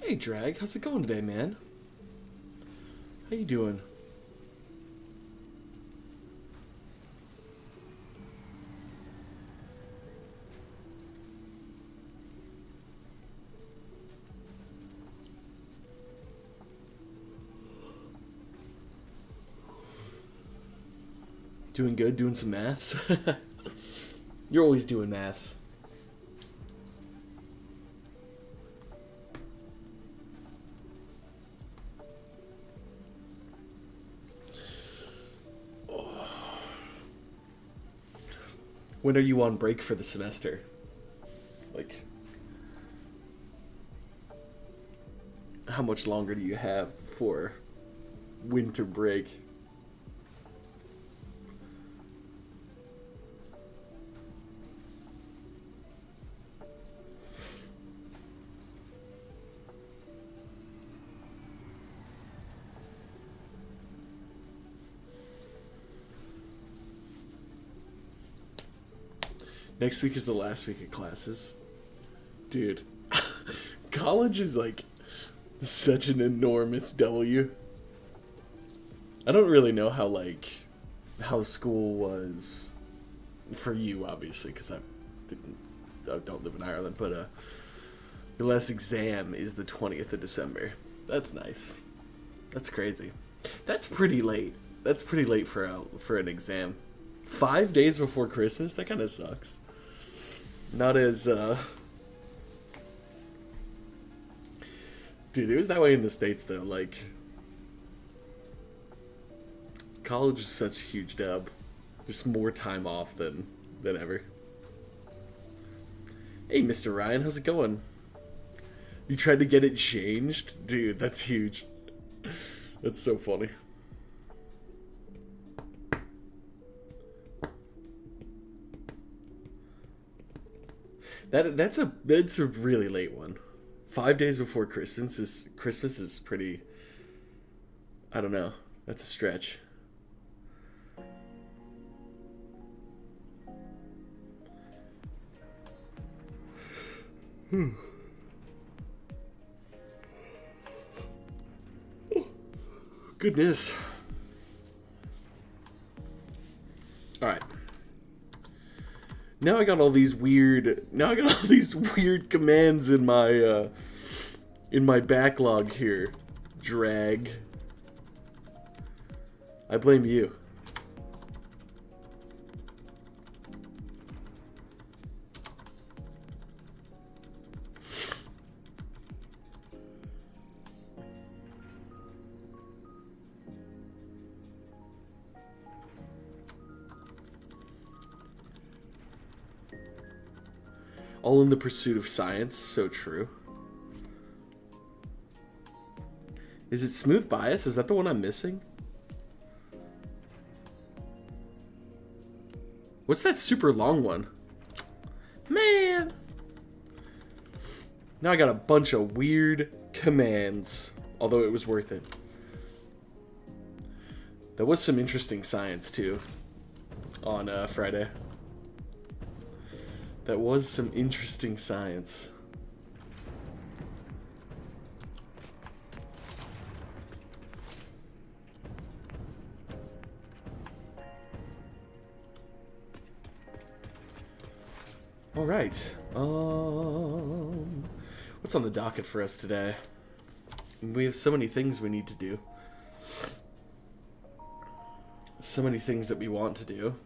Hey Drag, how's it going today, man? How you doing? Doing good, doing some maths. You're always doing maths. When are you on break for the semester? Like, how much longer do you have for winter break? Next week is the last week of classes. Dude, college is like such an enormous W. I don't really know how school was for you, obviously, because I don't live in Ireland, but your last exam is the 20th of December. That's nice. That's crazy. That's pretty late. That's pretty late for an exam. 5 days before Christmas? That kind of sucks. Not as, Dude, it was that way in the States, though. Like, college is such a huge dub. Just more time off than ever. Hey, Mr. Ryan, how's it going? You tried to get it changed? Dude, that's huge. That's so funny. That's a really late one. 5 days before Christmas is pretty. I don't know. That's a stretch. Goodness. All right. Now I got all these weird commands in my backlog here. Drag. I blame you. All in the pursuit of science, so true. Is it smooth bias? Is that the one I'm missing? What's that super long one? Man! Now I got a bunch of weird commands, although it was worth it. There was some interesting science, too, on Friday. That was some interesting science. All right. What's on the docket for us today? We have so many things we need to do. So many things that we want to do.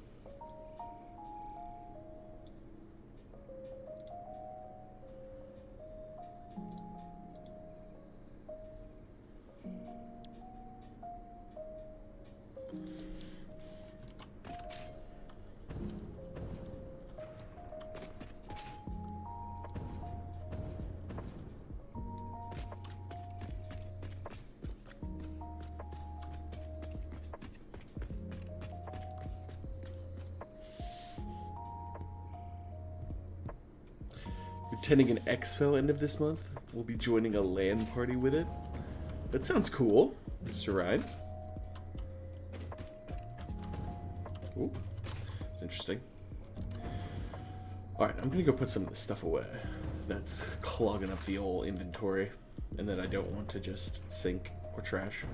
Attending an expo end of this month. We'll be joining a LAN party with it. That sounds cool, Mr. Ryan. Ooh, it's interesting. Alright, I'm gonna go put some of this stuff away. That's clogging up the old inventory. and that I don't want to just sink or trash.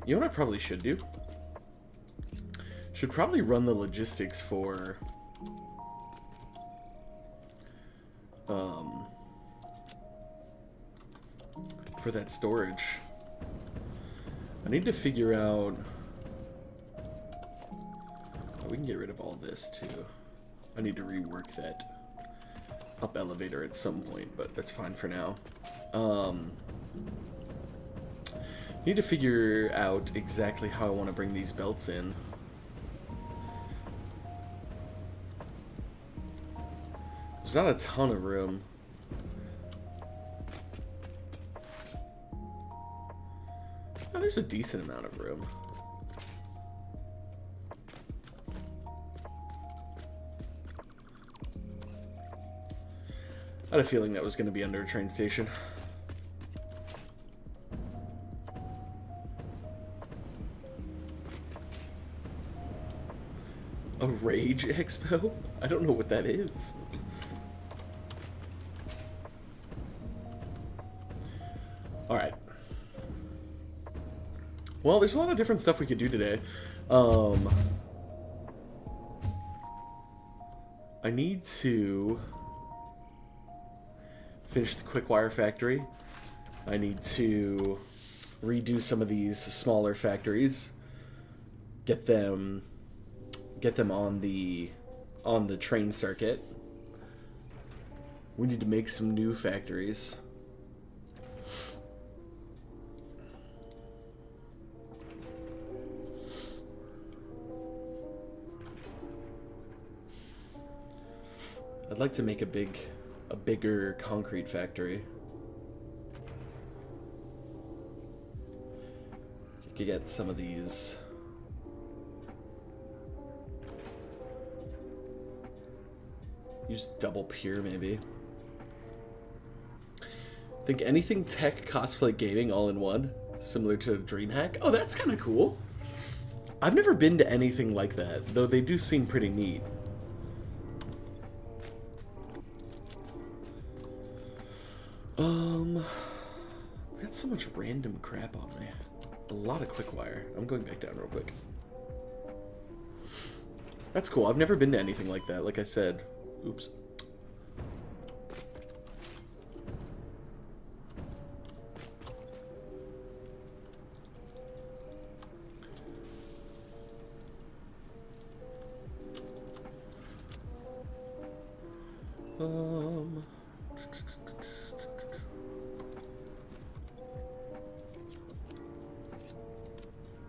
You know what I probably should do? Should probably run the logistics for that storage. I need to figure out. Oh, we can get rid of all this too. I need to rework that up elevator at some point, but that's fine for now. Need to figure out exactly how I want to bring these belts in. There's not a ton of room. Oh, there's a decent amount of room. I had a feeling that was going to be under a train station. A Rage Expo? I don't know what that is. Alright. Well, there's a lot of different stuff we could do today. I need to finish the Quickwire factory. I need to redo some of these smaller factories. Get them on the train circuit. We need to make some new factories. I'd like to make a bigger concrete factory. You could get some of these. Use double pure, maybe. Think anything tech, cosplay, gaming all in one, similar to DreamHack. Oh, that's kind of cool. I've never been to anything like that, though they do seem pretty neat. I got so much random crap on me. A lot of Quickwire. I'm going back down real quick. That's cool. I've never been to anything like that, like I said. Oops.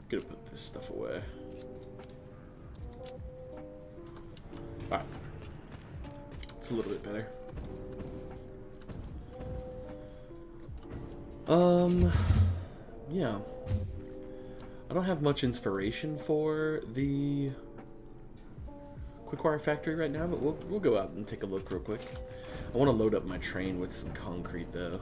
Gonna put this stuff away. Alright. It's a little bit better. Yeah. I don't have much inspiration for the Quickwire factory right now, but we'll go out and take a look real quick. I want to load up my train with some concrete, though.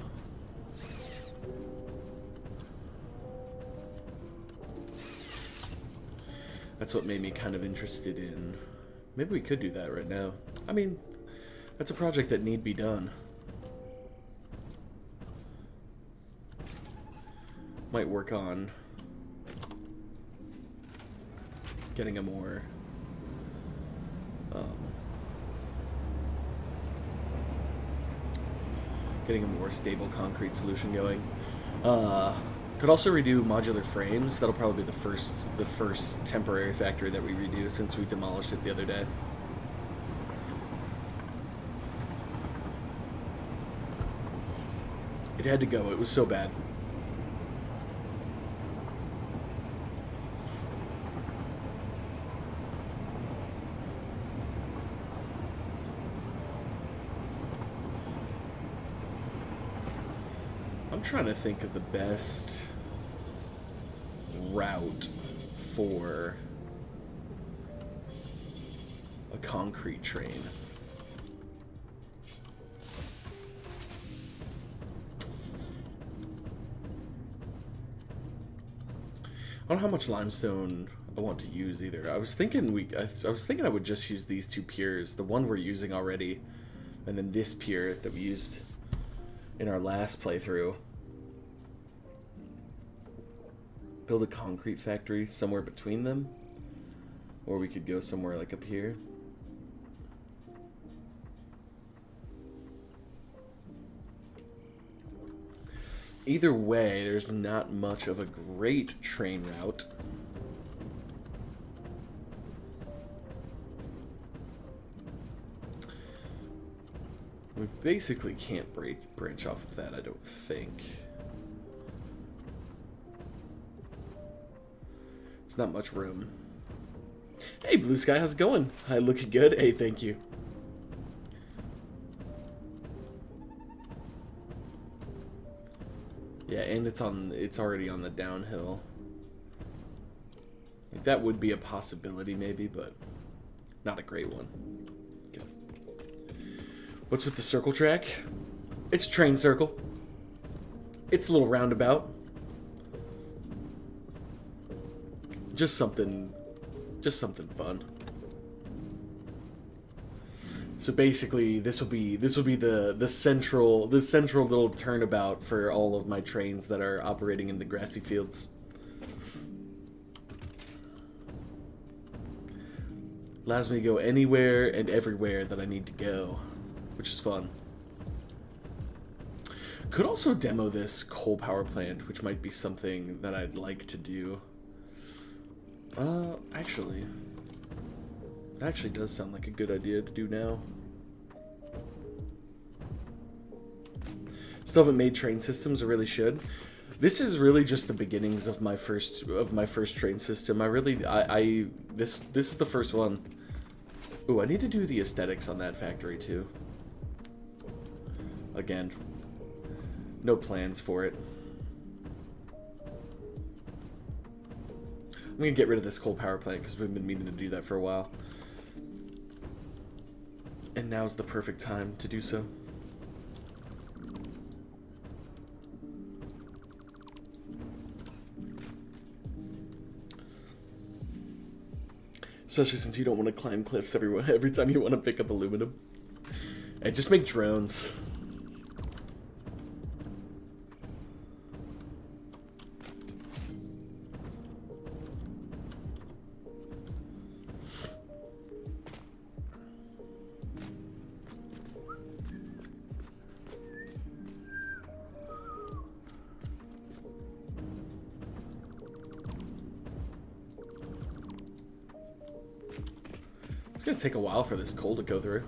That's what made me kind of interested in... Maybe we could do that right now. I mean, that's a project that need be done. Might work on getting a more stable concrete solution going. Could also redo modular frames. That'll probably be the first temporary factory that we redo since we demolished it the other day. It had to go. It was so bad. I'm trying to think of the best route for a concrete train. don't know how much limestone I want to use either. I was thinking I would just use these two piers, the one we're using already, and then this pier that we used in our last playthrough. Build a concrete factory somewhere between them, or we could go somewhere like up here. Either way, there's not much of a great train route. We basically can't branch off of that, I don't think. There's not much room. Hey, Blue Sky, how's it going? Hi, looking good? Hey, thank you. Yeah, and it's already on the downhill. Like, that would be a possibility maybe, but not a great one. Okay. What's with the circle track? It's train circle. It's a little roundabout. Just something fun. So basically, this will be the central little turnabout for all of my trains that are operating in the grassy fields. Allows me to go anywhere and everywhere that I need to go, which is fun. Could also demo this coal power plant, which might be something that I'd like to do. Actually, that actually does sound like a good idea to do now. Still haven't made train systems, I really should. This is really just the beginnings of my first train system. This is the first one. Ooh, I need to do the aesthetics on that factory too. Again, no plans for it. I'm gonna get rid of this coal power plant because we've been meaning to do that for a while. And now's the perfect time to do so. Especially since you don't want to climb cliffs every time you want to pick up aluminum. And just make drones. It's gonna take a while for this coal to go through.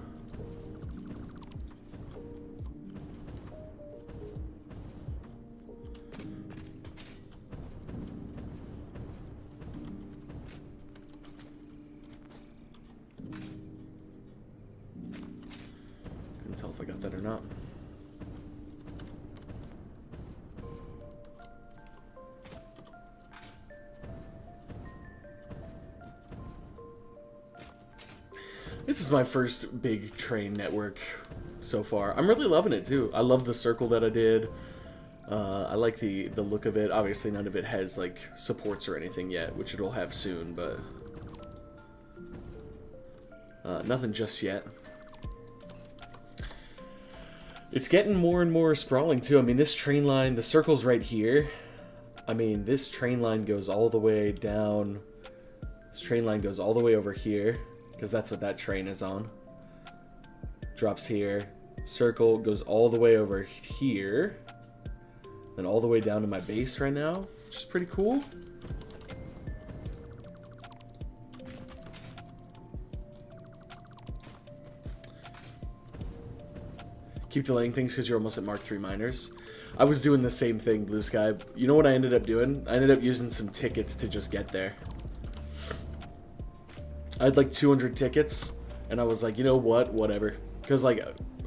Couldn't tell if I got that or not. This is my first big train network so far. I'm really loving it too. I love the circle that I did. I like the look of it. Obviously none of it has like supports or anything yet, which it'll have soon, but nothing just yet. It's getting more and more sprawling too. I mean, this train line, the circle's right here. I mean, this train line goes all the way down. This train line goes all the way over here, because that's what that train is on. Drops here. Circle goes all the way over here. Then all the way down to my base right now, which is pretty cool. Keep delaying things because you're almost at Mark III miners. I was doing the same thing, Blue Sky. You know what I ended up doing? I ended up using some tickets to just get there. I had like 200 tickets, and I was like, you know what, whatever, because like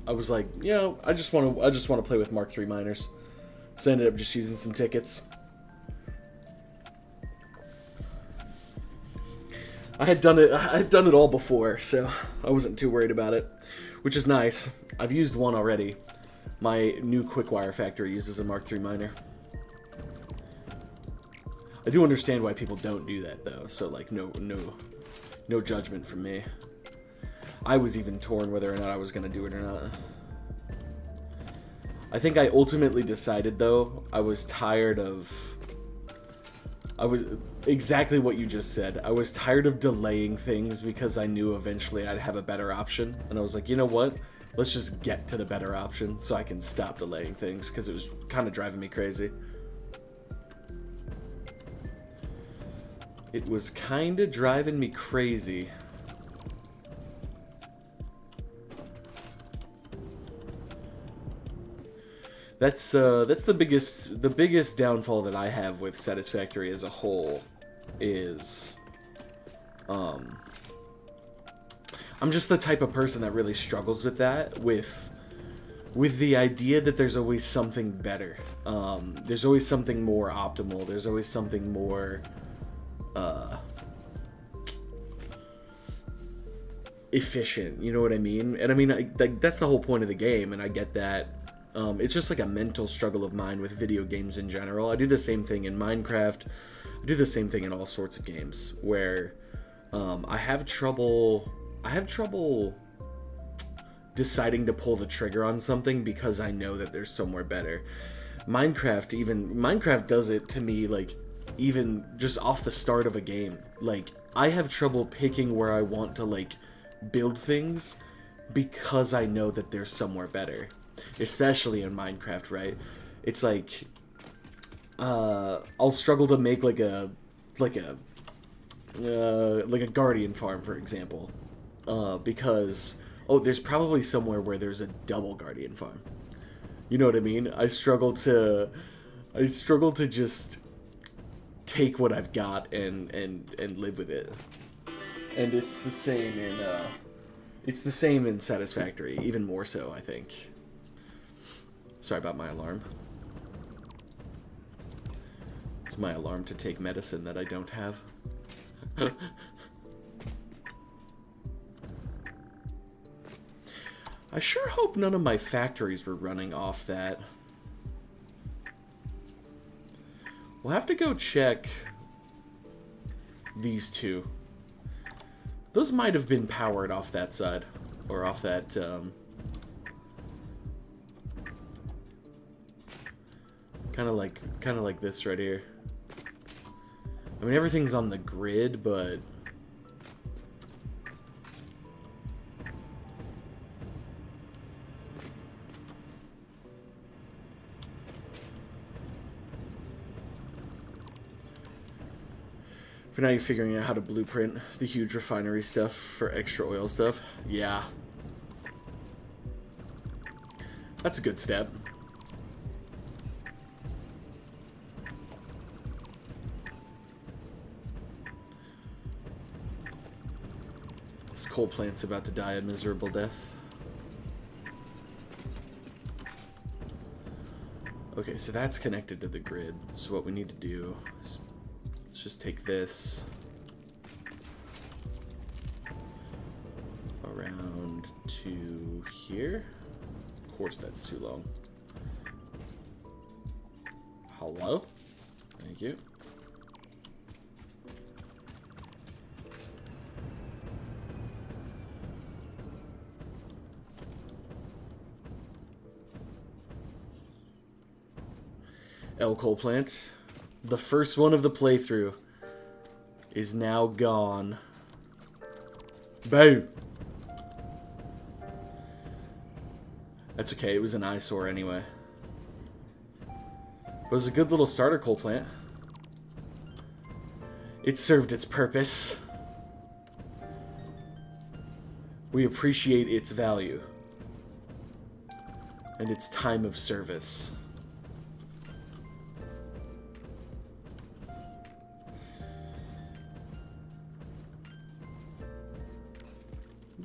I was like, you know, I just want to play with Mark III miners, so I ended up just using some tickets. I had done it all before, so I wasn't too worried about it, which is nice. I've used one already. My new Quickwire factory uses a Mark III miner. I do understand why people don't do that though. So like no judgment from me. I was even torn whether or not I was gonna do it or not. I think I ultimately decided though, I was exactly what you just said. I was tired of delaying things because I knew eventually I'd have a better option. And I was like, you know what? Let's just get to the better option so I can stop delaying things because it was kind of driving me crazy. It was kind of driving me crazy. That's the biggest downfall that I have with Satisfactory as a whole is I'm just the type of person that really struggles with that, with the idea that there's always something better. There's always something more optimal. There's always something more efficient, you know what I mean? And I mean, that's the whole point of the game, and I get that. It's just like a mental struggle of mine with video games in general. I do the same thing in Minecraft. I do the same thing in all sorts of games where I have trouble deciding to pull the trigger on something because I know that there's somewhere better. Minecraft does it to me, like, even just off the start of a game. Like, I have trouble picking where I want to, like, build things because I know that there's somewhere better. Especially in Minecraft, right? It's like I'll struggle to make like a guardian farm, for example, because there's probably somewhere where there's a double guardian farm. You know what I mean? I struggle to just take what I've got and live with it. And it's the same in Satisfactory, even more so, I think. Sorry about my alarm. It's my alarm to take medicine that I don't have. I sure hope none of my factories were running off that. We'll have to go check these two. Those might have been powered off that side. Or off that, Kind of like this right here. I mean, everything's on the grid, but for now you're figuring out how to blueprint the huge refinery stuff for extra oil stuff. Yeah. That's a good step. Coal plant's about to die a miserable death. Okay, so that's connected to the grid. So what we need to do is let's just take this around to here. Of course that's too long. Hello? Thank you. Coal plant, the first one of the playthrough, is now gone. Boom. That's okay, it was an eyesore anyway. It was a good little starter coal plant. It served its purpose. We appreciate its value and its time of service.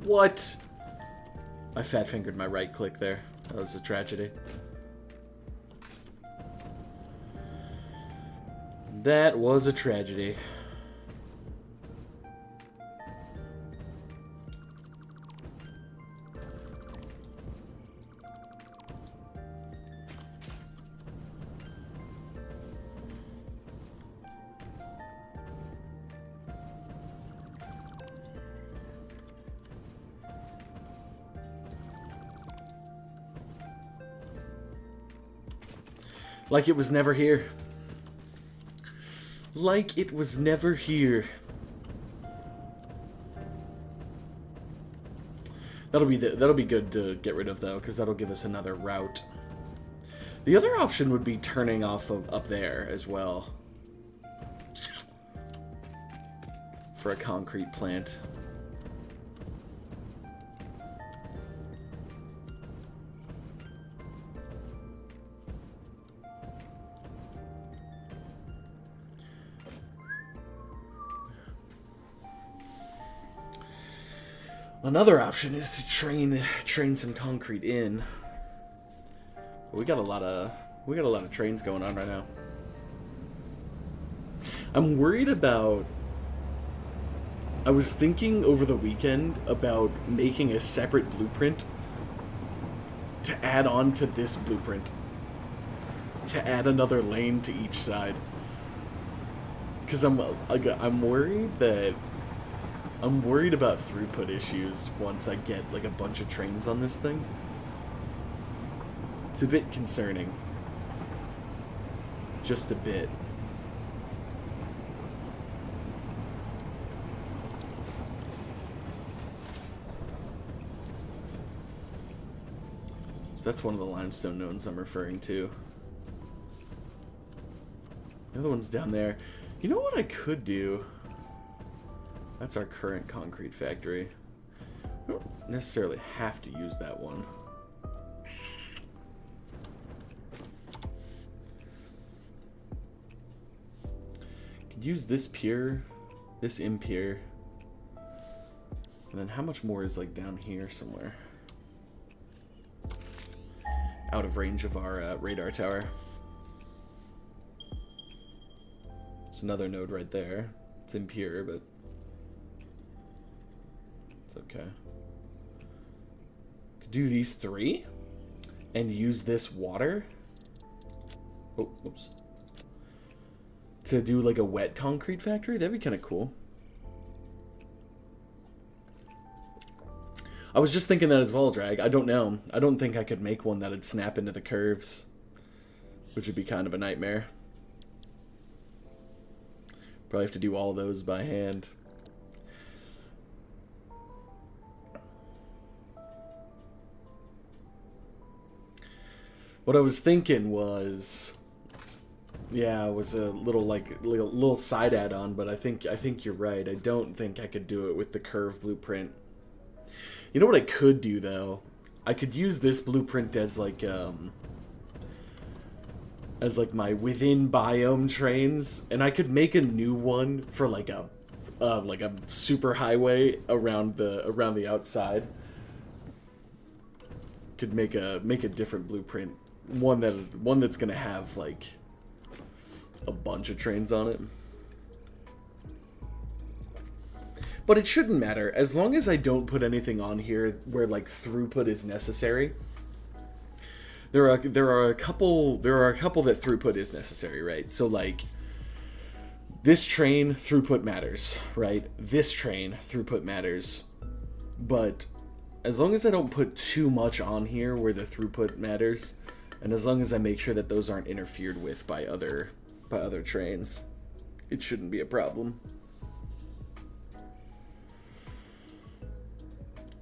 What? I fat-fingered my right click there. That was a tragedy. That was a tragedy. Like it was never here. Like it was never here. That'll be good to get rid of though, because that'll give us another route. The other option would be turning off of up there as well for a concrete plant. Another option is to train some concrete in. We got a lot of trains going on right now. I'm worried about. I was thinking over the weekend about making a separate blueprint to add on to this blueprint. To add another lane to each side. Because I'm worried that. I'm worried about throughput issues once I get like a bunch of trains on this thing. It's a bit concerning. Just a bit. So that's one of the limestone nodes I'm referring to. The other one's down there. You know what I could do? That's our current concrete factory. I don't necessarily have to use that one. Could use this pier, this in pier, and then how much more is like down here somewhere? Out of range of our radar tower. It's another node right there. It's in pier, but it's okay. Could do these three and use this water. Oh, whoops. To do like a wet concrete factory. That'd be kind of cool. I was just thinking that as well, Drag. I don't know. I don't think I could make one that'd snap into the curves, which would be kind of a nightmare. Probably have to do all those by hand. What I was thinking was, yeah, it was a little little side add-on, but I think you're right. I don't think I could do it with the curve blueprint. You know what I could do though? I could use this blueprint as like my within biome trains, and I could make a new one for like a super highway around the outside. Could make a different blueprint. One that's gonna have like a bunch of trains on it. But it shouldn't matter as long as I don't put anything on here where like throughput is necessary. There are a couple that throughput is necessary, right? So like this train throughput matters, right? This train throughput matters. But as long as I don't put too much on here where the throughput matters, and as long as I make sure that those aren't interfered with by other trains, it shouldn't be a problem.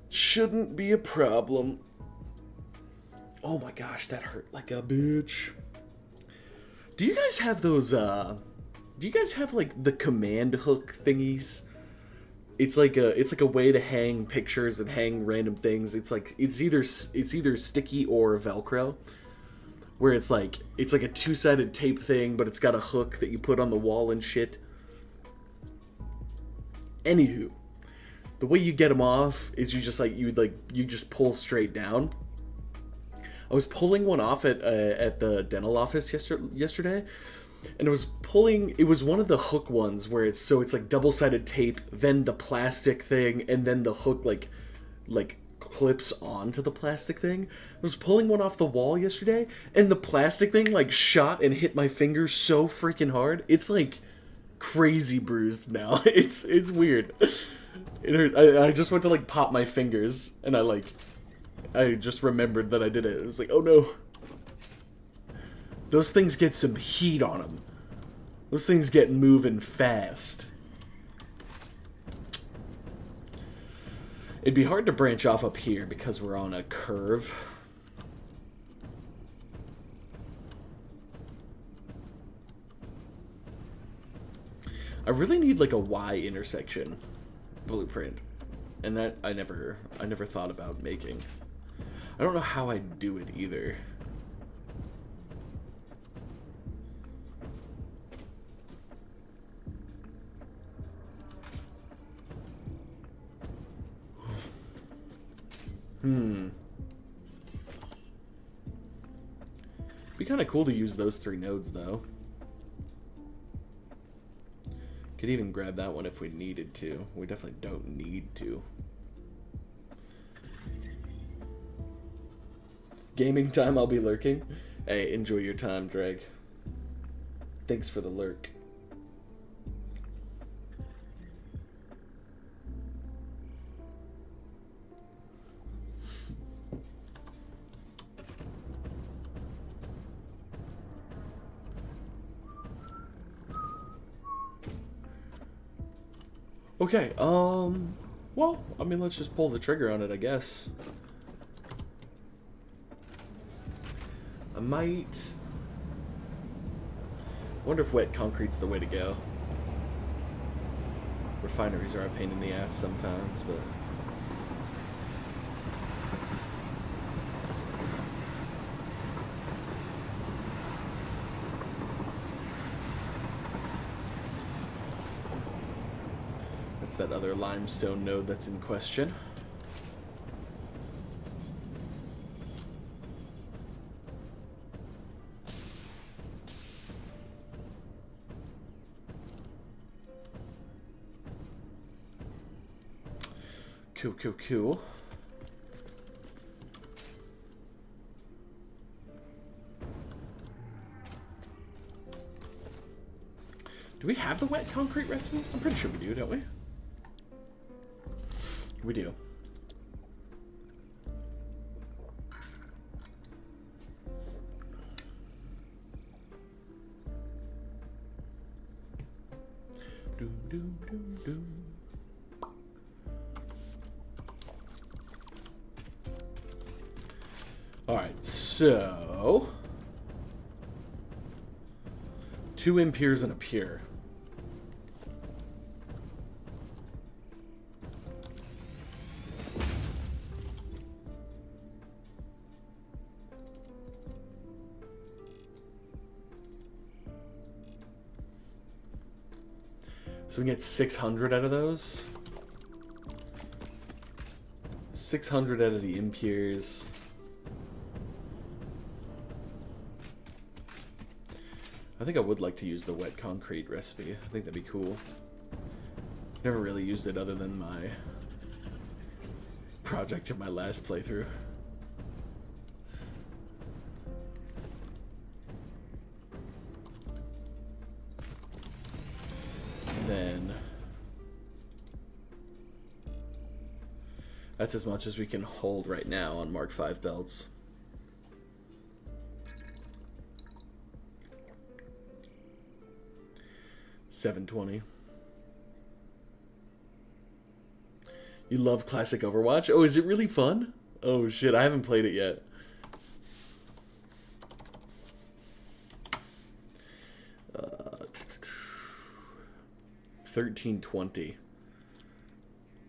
Shouldn't be a problem. Oh my gosh, that hurt like a bitch. Do you guys have those, do you guys have like the command hook thingies? It's like a way to hang pictures and hang random things. It's either sticky or Velcro, where it's like a two-sided tape thing, but it's got a hook that you put on the wall and shit. Anywho, the way you get them off is you just pull straight down. I was pulling one off at the dental office yesterday, and it was one of the hook ones where it's like double-sided tape, then the plastic thing, and then the hook like clips onto the plastic thing. I was pulling one off the wall yesterday, and the plastic thing like shot and hit my finger so freaking hard. It's like crazy bruised now. It's weird. It hurt. I just went to like pop my fingers, and I just remembered that I did it. It was like, oh no. Those things get some heat on them. Those things get moving fast. It'd be hard to branch off up here because we're on a curve. I really need like a Y intersection blueprint. And that I never thought about making. I don't know how I'd do it either. Be kind of cool to use those 3 nodes though. Could even grab that one if we needed to. We definitely don't need to. Gaming time, I'll be lurking. Hey, enjoy your time, Dreg. Thanks for the lurk. Okay, well, I mean, let's just pull the trigger on it, I guess. I might... wonder if wet concrete's the way to go. Refineries are a pain in the ass sometimes, but... that's that other limestone node that's in question. Cool. Do we have the wet concrete recipe? I'm pretty sure we do, don't we? We do. Alright, so 2 impirs and a pure. So we get 600 out of those. 600 out of the impirs. I think I would like to use the wet concrete recipe. I think that'd be cool. Never really used it other than my project in my last playthrough. And then that's as much as we can hold right now on Mark V belts. $720. You love classic Overwatch? Oh, is it really fun? Oh shit, I haven't played it yet. $13.20.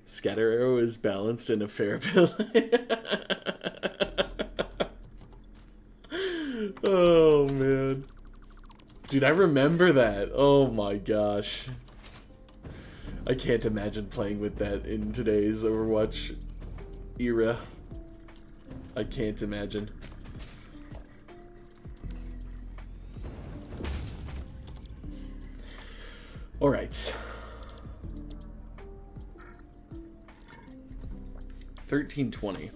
Scatter arrow is balanced and a fair ability. Oh man. Dude, I remember that. Oh my gosh. I can't imagine playing with that in today's Overwatch era. I can't imagine. Alright. 1320.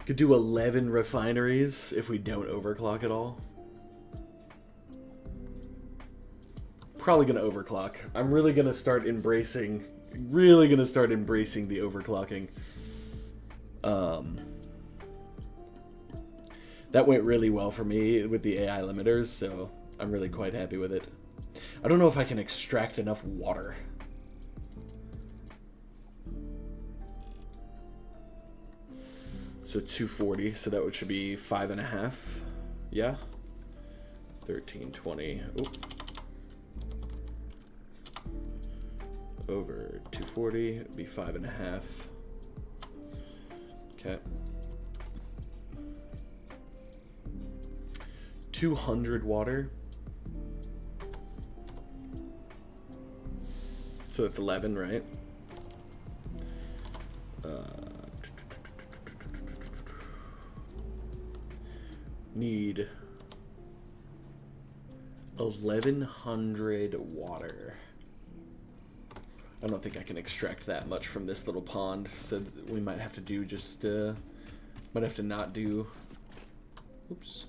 Could do 11 refineries if we don't overclock at all. Probably gonna overclock. I'm really gonna start embracing the overclocking. That went really well for me with the AI limiters, so I'm really quite happy with it. I don't know if I can extract enough water. So 240, so that should be 5.5. Yeah. 1320. Oop. Over 240 would be 5.5. Okay. 200 water. So that's 11, right? Need 1100 water. I don't think I can extract that much from this little pond, so we might have to do just, might have to not do, oops.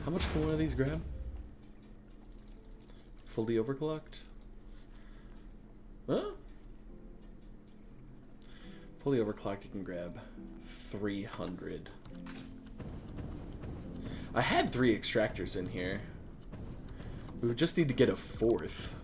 How much can one of these grab? Fully overclocked? Huh? Fully overclocked, you can grab 300. I had 3 extractors in here. We would just need to get a 4th.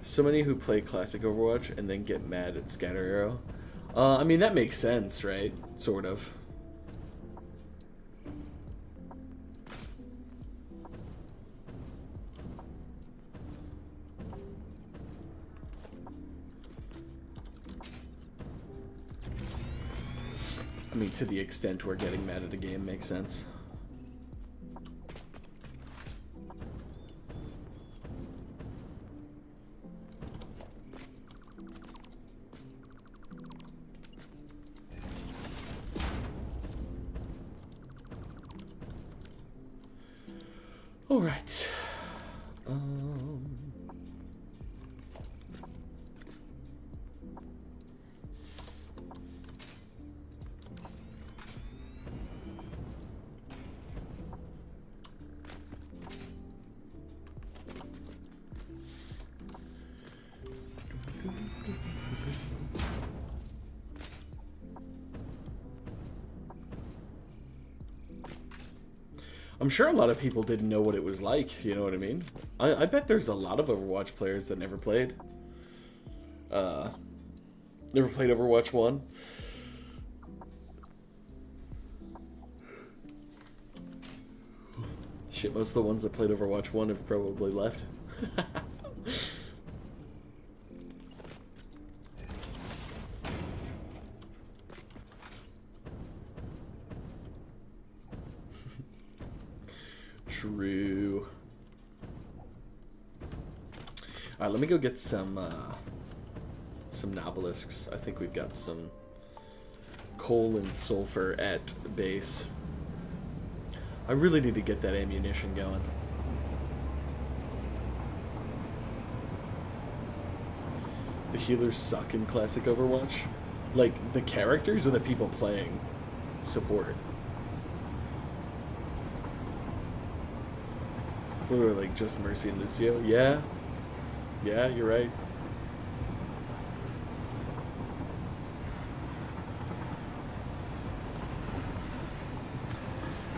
So many who play classic Overwatch and then get mad at Scatter Arrow. I mean, that makes sense, right? Sort of. I mean, to the extent where getting mad at a game makes sense. All right. I'm sure a lot of people didn't know what it was like, you know what I mean? I bet there's a lot of Overwatch players that never played. Never played Overwatch 1. Shit, most of the ones that played Overwatch 1 have probably left. True. Alright, let me go get some nobelisks. I think we've got some coal and sulfur at base. I really need to get that ammunition going. The healers suck in classic Overwatch. Like, the characters or the people playing support? It's literally like just Mercy and Lucio. Yeah. Yeah, you're right.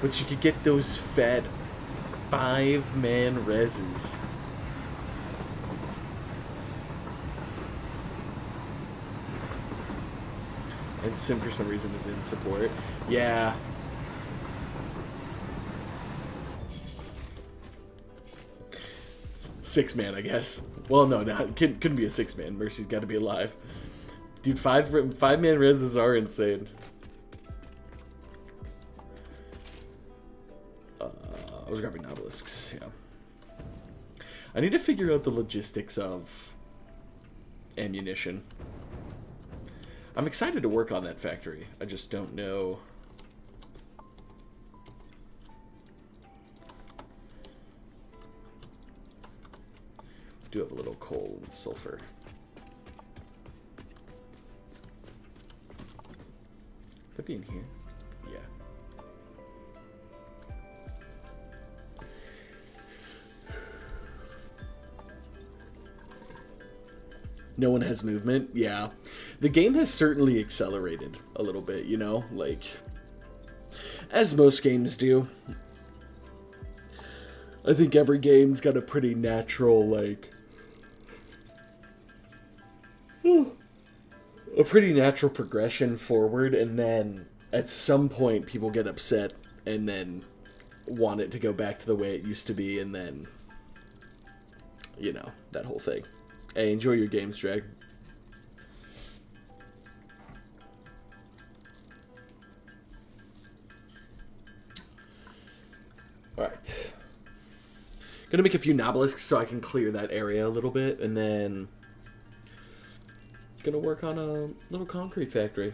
But you could get those fat 5-man reses. And Sim for some reason is in support. Yeah. Six-man, I guess. Well, no, couldn't be a 6-man. Mercy's got to be alive. Dude, 5-man reses are insane. I was grabbing nobelisks, yeah. I need to figure out the logistics of ammunition. I'm excited to work on that factory. I just don't know. We do have a little coal and sulfur. Could that be in here? Yeah. No one has movement. Yeah. The game has certainly accelerated a little bit, you know? Like, as most games do. I think every game's got a pretty natural, like... a pretty natural progression forward, and then at some point people get upset and then want it to go back to the way it used to be, and then, you know, that whole thing. Hey, enjoy your games, Drag. Alright. Gonna make a few Nobelisks so I can clear that area a little bit, and then gonna work on a little concrete factory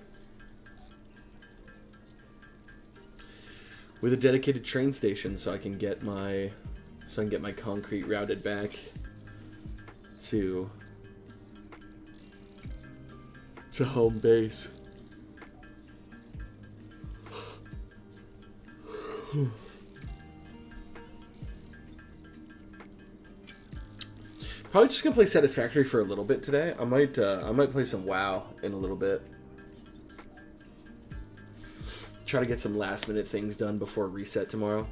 with a dedicated train station so I can get my concrete routed back to home base. Probably just gonna play Satisfactory for a little bit today. I might play some WoW in a little bit. Try to get some last minute things done before reset tomorrow.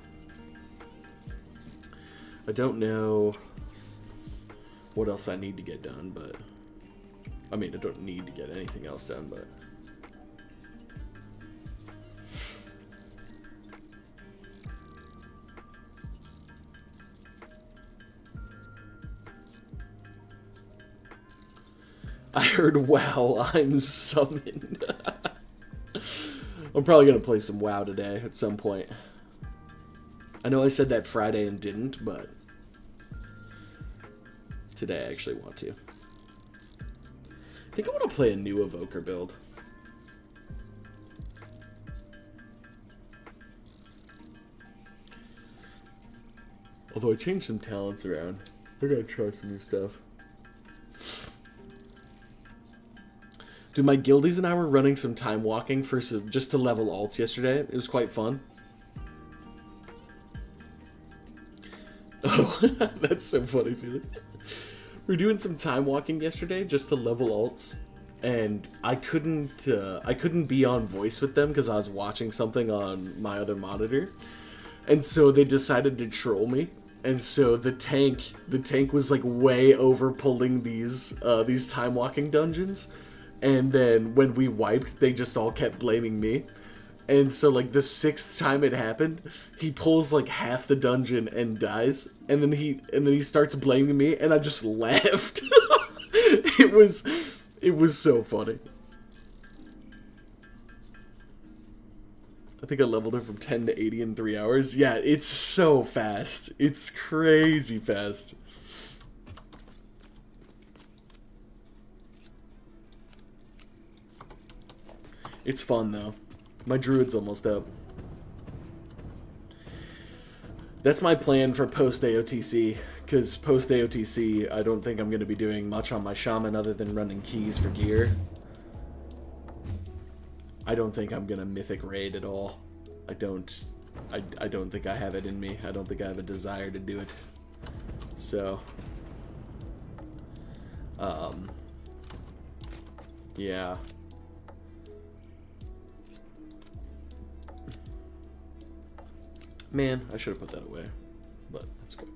I don't know what else I need to get done, but I mean, I don't need to get anything else done, but I heard WoW, I'm summoned. I'm probably going to play some WoW today at some point. I know I said that Friday and didn't, but today I actually want to. I think I want to play a new Evoker build. Although I changed some talents around. I gotta try some new stuff. Dude, my guildies and I were running some time walking for just to level alts yesterday. It was quite fun. Oh, that's so funny, Felix. We were doing some time walking yesterday just to level alts, and I couldn't be on voice with them because I was watching something on my other monitor, and so they decided to troll me. And so the tank was like way over pulling these time walking dungeons. And then when we wiped, they just all kept blaming me. And so like the 6th time it happened, he pulls like half the dungeon and dies. And then he starts blaming me, and I just laughed. It was so funny. I think I leveled it from 10 to 80 in 3 hours. Yeah, it's so fast. It's crazy fast. It's fun, though. My druid's almost up. That's my plan for post-AOTC, because post-AOTC, I don't think I'm going to be doing much on my Shaman other than running keys for gear. I don't think I'm going to mythic raid at all. I don't think I have it in me. I don't think I have a desire to do it. So, yeah. Man, I should have put that away, but that's good.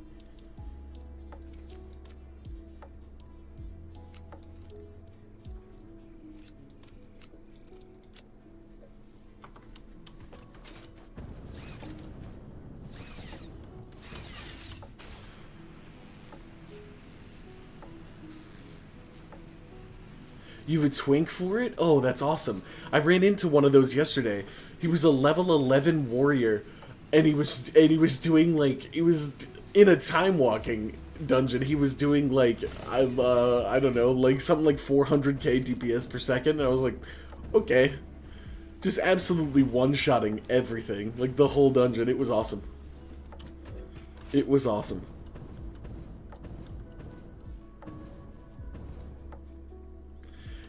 You have a twink for it? Oh, that's awesome. I ran into one of those yesterday. He was a level 11 warrior. And he was doing like, he was in a time walking dungeon. He was doing like, I don't know, like something like 400k DPS per second. And I was like, okay, just absolutely one-shotting everything, like the whole dungeon. It was awesome. It was awesome.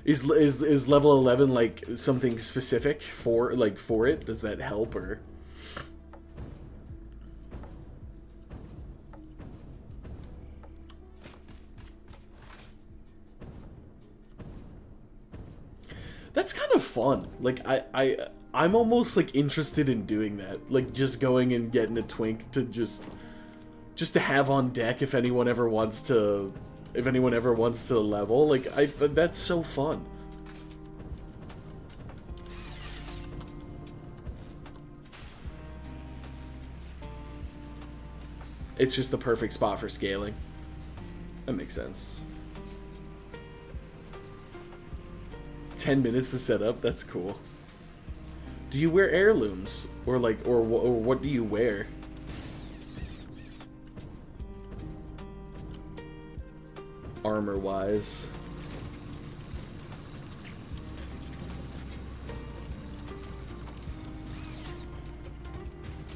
Is level 11 like something specific for it? Does that help or? of fun. Like, I'm almost, like, interested in doing that. Like, just going and getting a twink to just to have on deck if anyone ever wants to... If anyone ever wants to level. Like, that's so fun. It's just the perfect spot for scaling. That makes sense. 10 minutes to set up? That's cool. Do you wear heirlooms? Or like, or what do you wear? Armor-wise.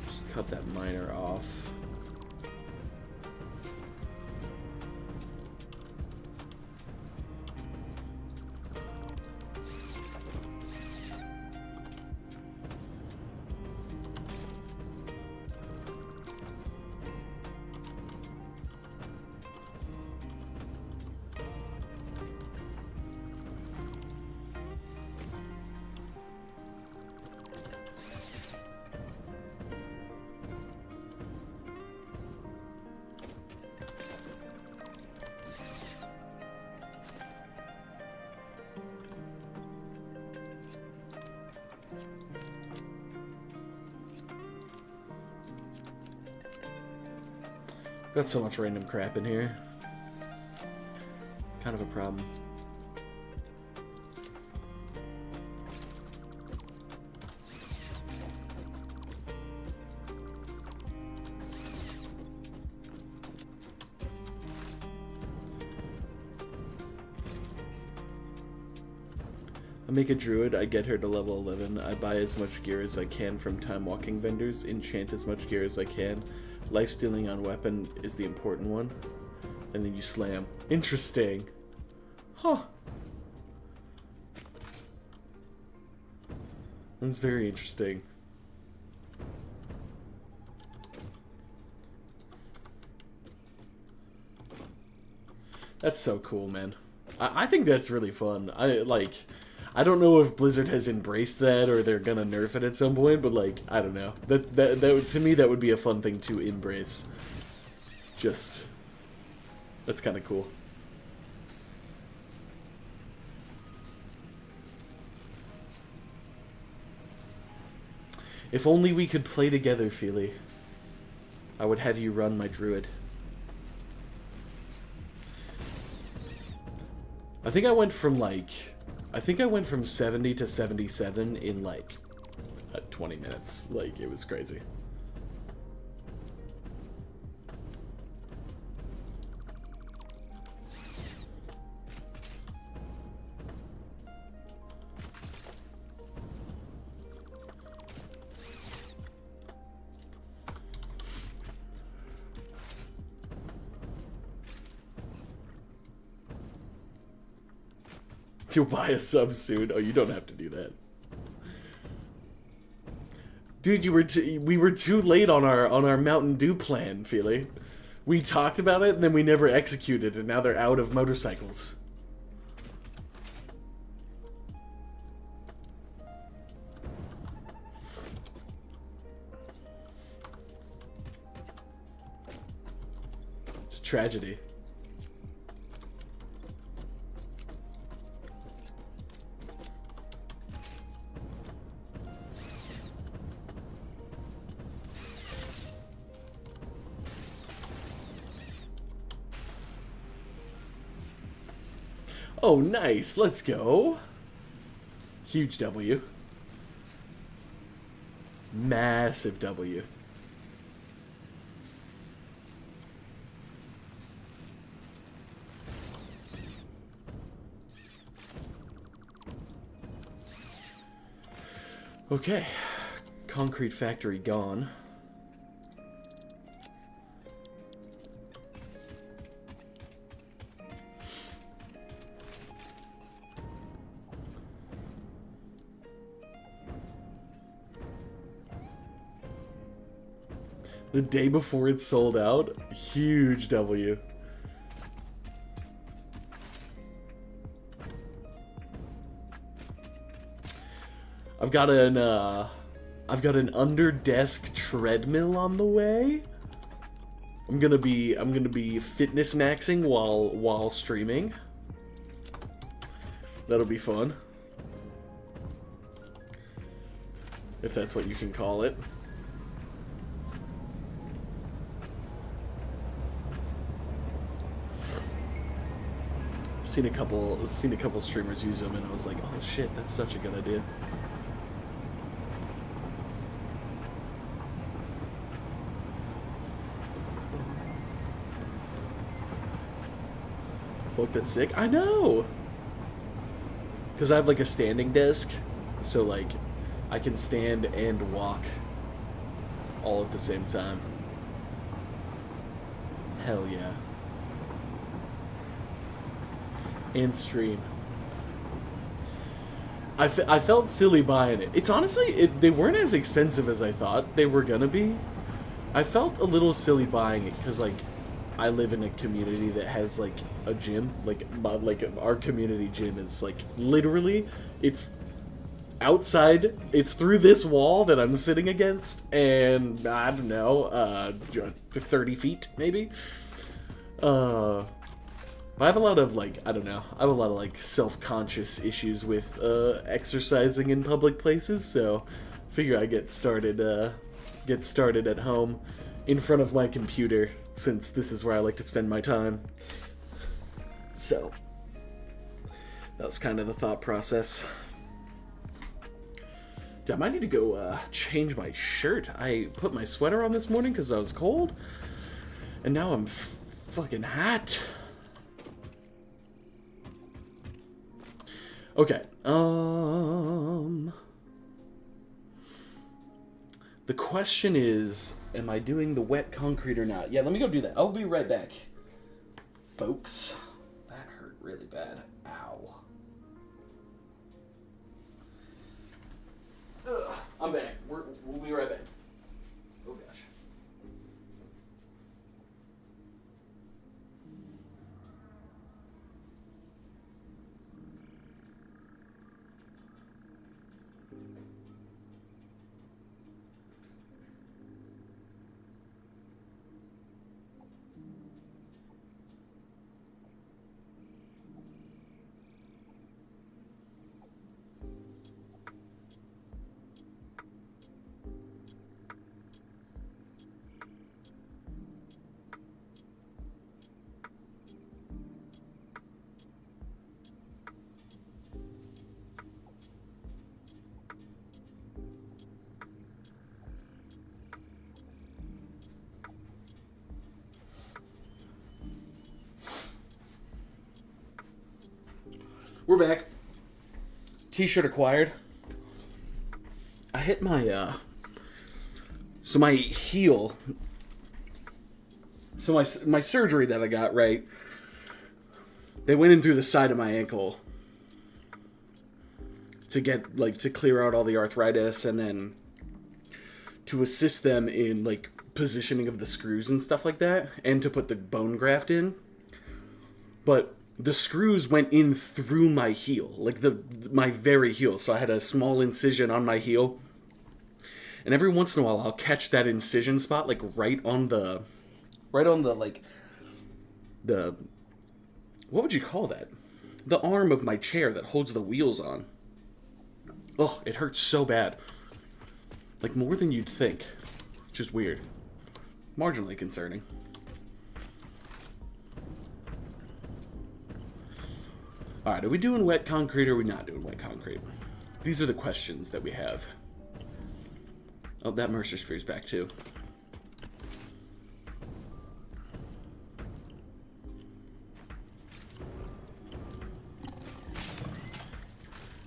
Just cut that miner off. Got so much random crap in here. Kind of a problem. I make a druid, I get her to level 11, I buy as much gear as I can from time walking vendors, enchant as much gear as I can. Life stealing on weapon is the important one. And then you slam. Interesting. Huh. That's very interesting. That's so cool, man. I think that's really fun. I don't know if Blizzard has embraced that or they're gonna nerf it at some point, but like, I don't know. That to me, that would be a fun thing to embrace. Just, that's kind of cool. If only we could play together, Feely. I would have you run my druid. I think I went from 70 to 77 in like 20 minutes. Like, it was crazy. You'll buy a sub soon. Oh, you don't have to do that. Dude, we were too late on our Mountain Dew plan, Feely. We talked about it and then we never executed, and now they're out of motorcycles. It's a tragedy. Oh, nice. Let's go. Huge W. Massive W. Okay. Concrete factory gone. The day before it sold out, huge W. I've got an under desk treadmill on the way. I'm gonna be fitness maxing while streaming. That'll be fun. If that's what you can call it. Seen a couple streamers use them, and I was like, oh shit, that's such a good idea. Fuck, that's sick. I know! Because I have like a standing desk, so like I can stand and walk all at the same time. Hell yeah. And stream. I felt silly buying it. It's honestly, they weren't as expensive as I thought they were gonna be. I felt a little silly buying it because like I live in a community that has like a gym. Like our community gym is like literally, it's outside. It's through this wall that I'm sitting against, and I don't know, 30 feet maybe. I have a lot of like, I don't know, I have a lot of like self-conscious issues with exercising in public places, so I figure I get started at home in front of my computer, since this is where I like to spend my time. So that was kind of the thought process. Dude, I might need to go change my shirt. I put my sweater on this morning because I was cold, and now I'm fucking hot. Okay, the question is, am I doing the wet concrete or not? Yeah, let me go do that. I'll be right back. Folks, that hurt really bad. Ow. Ugh, I'm back. We'll be right back. Oh gosh. We're back. T-shirt acquired. I hit my, so my heel, so my surgery that I got, right, they went in through the side of my ankle to get, like, to clear out all the arthritis, and then to assist them in, like, positioning of the screws and stuff like that, and to put the bone graft in. But the screws went in through my heel, like my very heel. So I had a small incision on my heel, and every once in a while I'll catch that incision spot, like right on the like the, what would you call that? The arm of my chair that holds the wheels on. Oh, it hurts so bad, like more than you'd think, which is weird, marginally concerning. Alright, are we doing wet concrete or are we not doing wet concrete? These are the questions that we have. Oh, that Mercer Sphere's back too.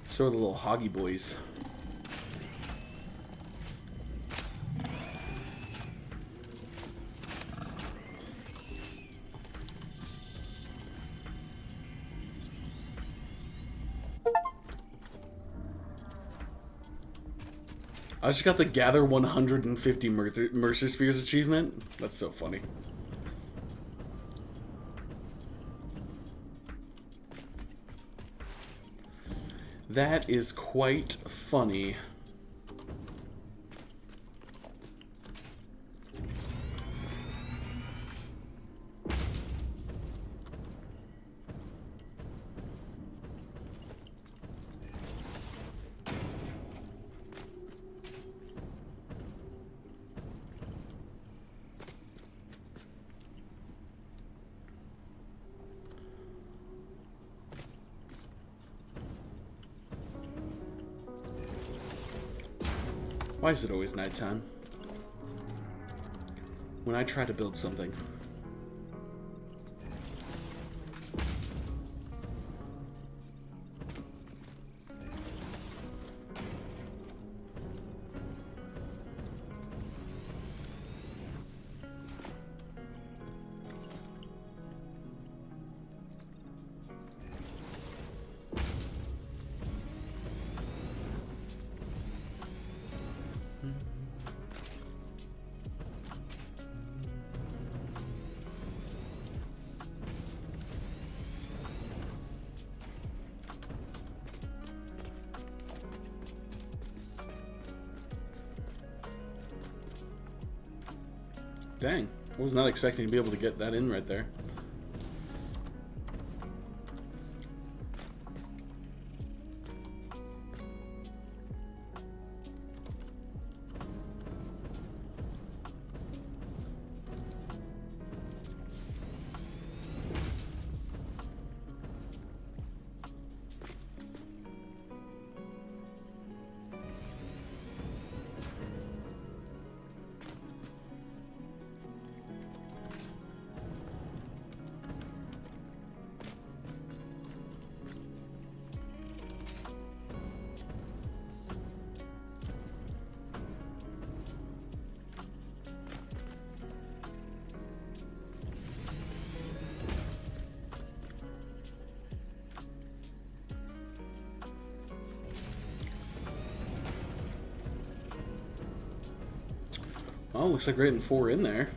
So are the little hoggy boys. I just got the gather 150 Mercer Spheres achievement. That's so funny. That is quite funny. Why is it always nighttime when I try to build something? Dang, I was not expecting to be able to get that in right there. Oh, looks like we're getting 4 in there.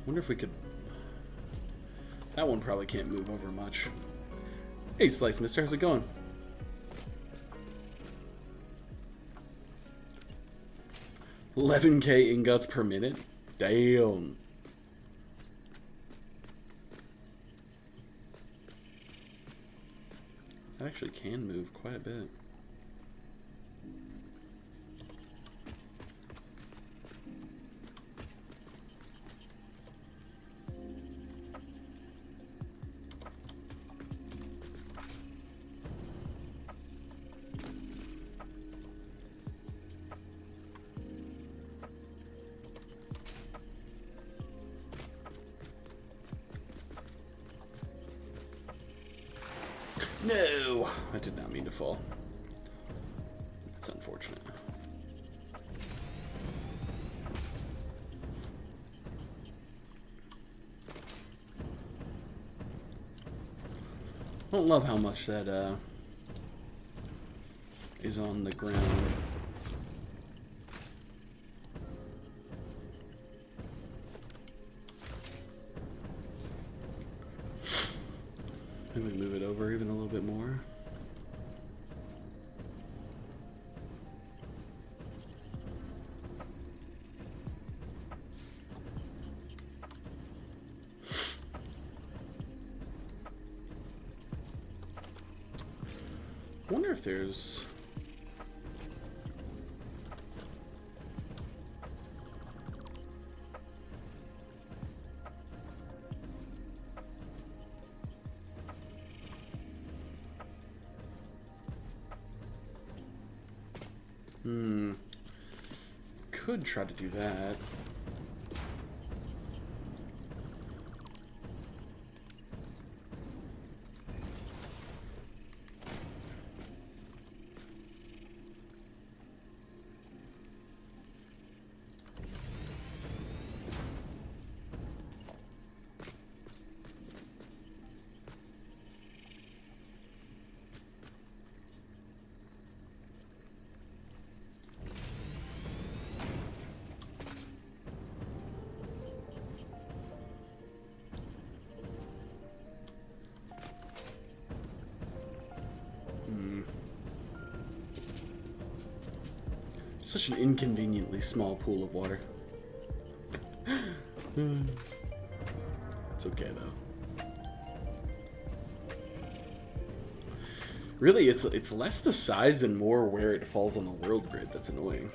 Wonder if we could... That one probably can't move over much. Hey, Slice Mister, how's it going? $11K ingots per minute? Damn. That actually can move quite a bit. No! I did not mean to fall. That's unfortunate. I don't love how much that is on the ground. Maybe move it over even a little bit more. I wonder if there's... Could try to do that. Such an inconveniently small pool of water. It's okay though. Really, it's less the size and more where it falls on the world grid that's annoying.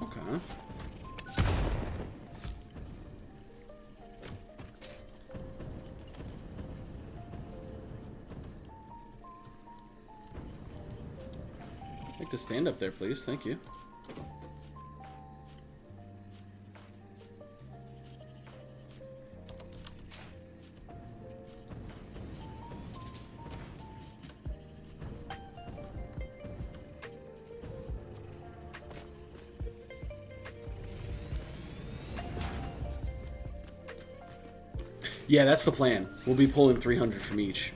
Okay. I'd like to stand up there, please. Thank you. Yeah, that's the plan. We'll be pulling 300 from each.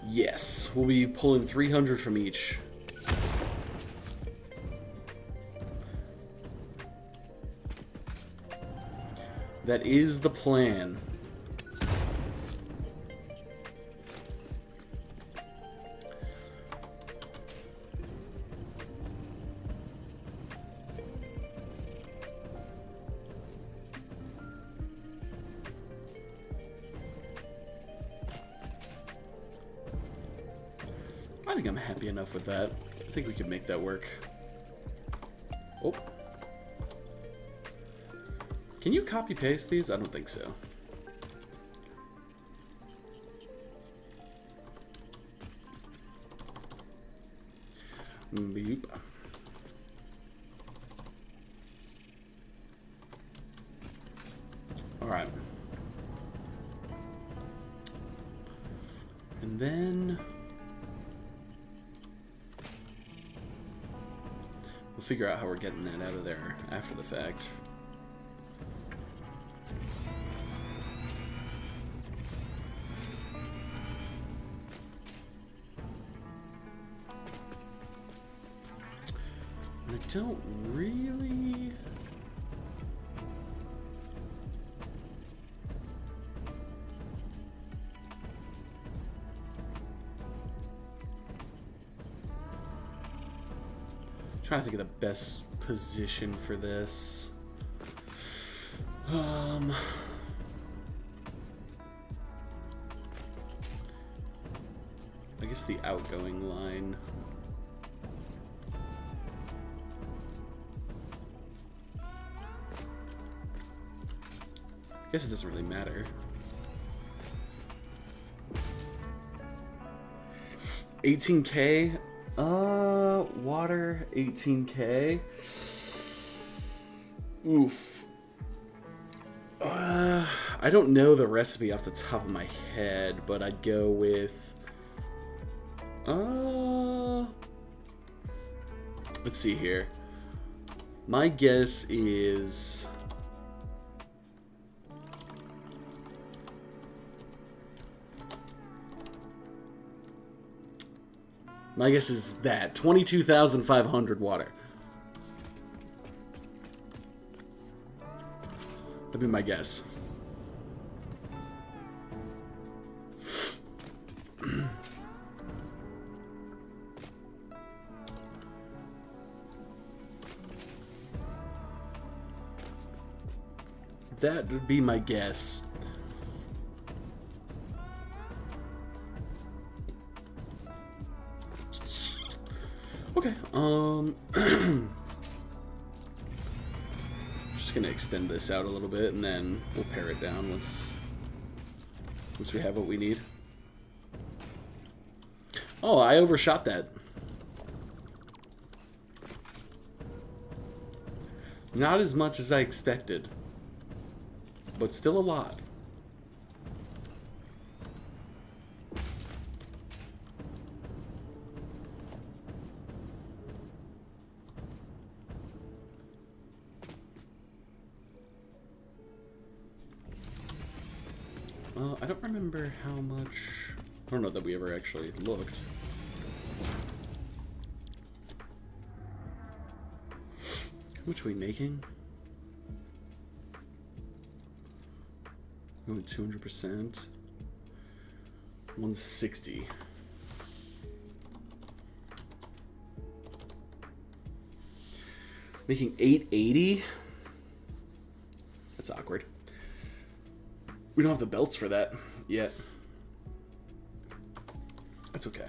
Yes, we'll be pulling 300 from each. That is the plan. I think I'm happy enough with that. I think we could make that work. Oh. Can you copy paste these? I don't think so. Beep. All right. And then we'll figure out how we're getting that out of there after the fact. I don't really... Trying to think of the best position for this. I guess the outgoing line. I guess it doesn't really matter. 18K? Water, 18K. Oof. I don't know the recipe off the top of my head, but I'd go with... let's see here. My guess is... My guess is that 22,500 water. That'd be my guess. That would be my guess. Okay, just gonna extend this out a little bit and then we'll pare it down once we have what we need. Oh, I overshot that. Not as much as I expected, but still a lot. I don't remember how much... I don't know that we ever actually looked. How much are we making? Going 200%. 160. Making 880? That's awkward. We don't have the belts for that yet. That's okay.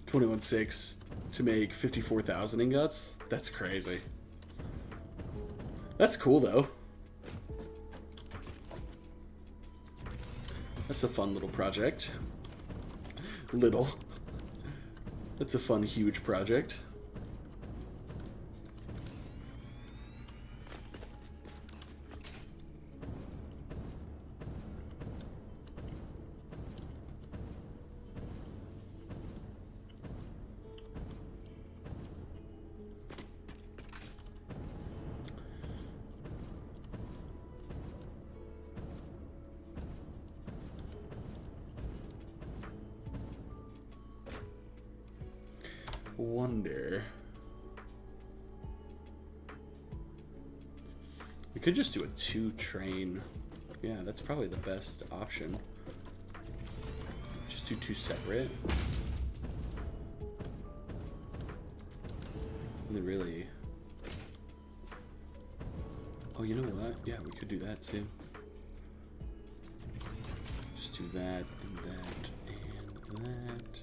$21,600 to make 54,000 ingots? That's crazy. That's cool though. That's a fun little project. Little. That's a fun, huge project. Wonder. We could just do a 2-train. Yeah, that's probably the best option. Just do 2 separate. And then really... Oh, you know what? Yeah, we could do that too. Just do that and that and that.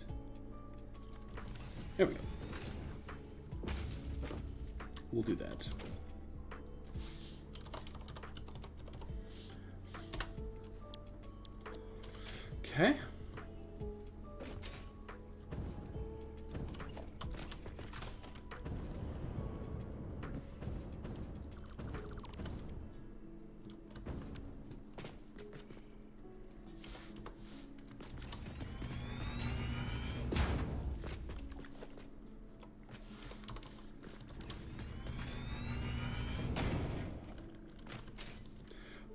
There we go. We'll do that. Okay.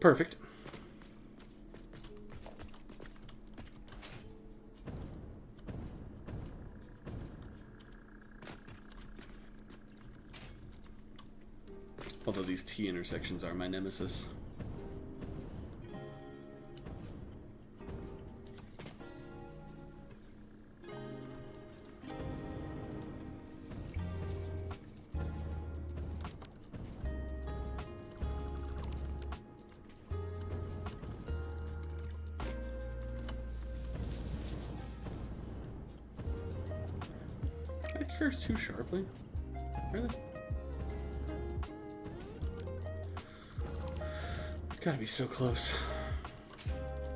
Perfect. Although these T intersections are my nemesis. That curves too sharply. Really? Gotta be so close.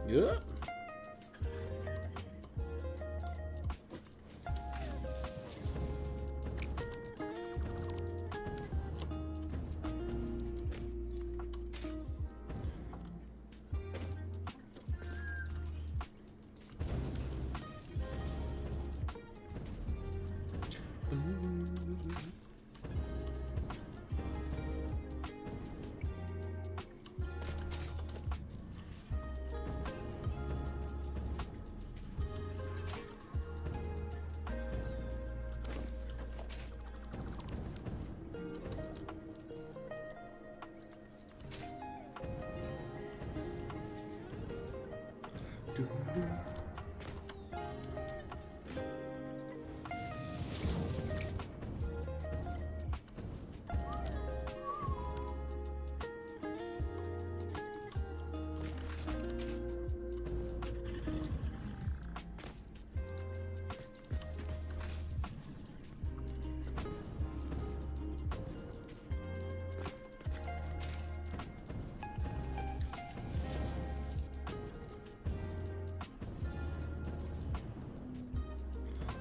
Yeah.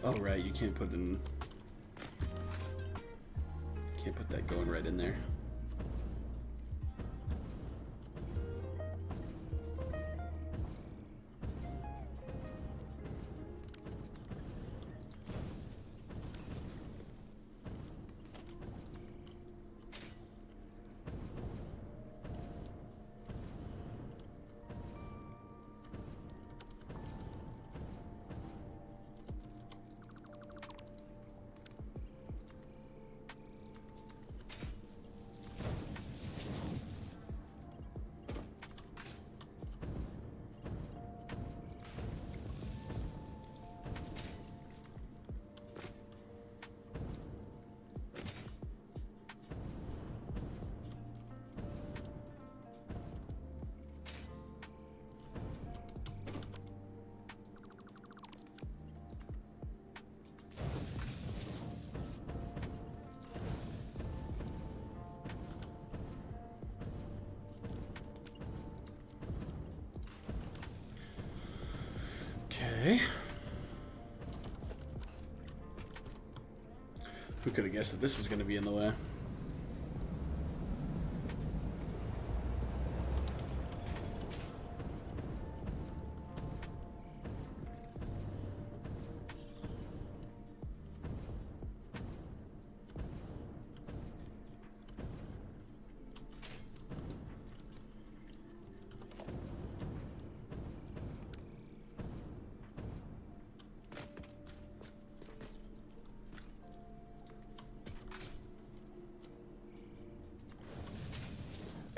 Oh right, you can't put that going right in there. Who could have guessed that this was going to be in the way?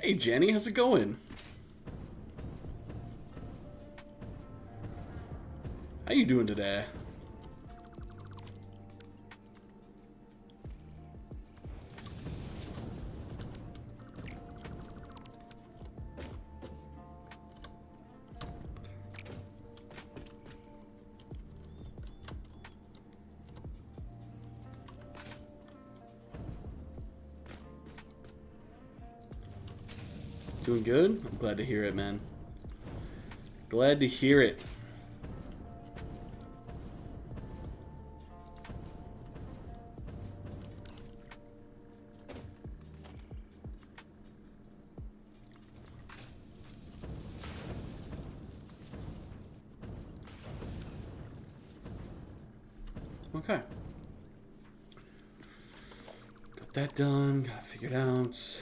Hey Jenny, how's it going? How you doing today? Doing good? I'm glad to hear it, man. Glad to hear it. Okay. Got that done. Got it figured out.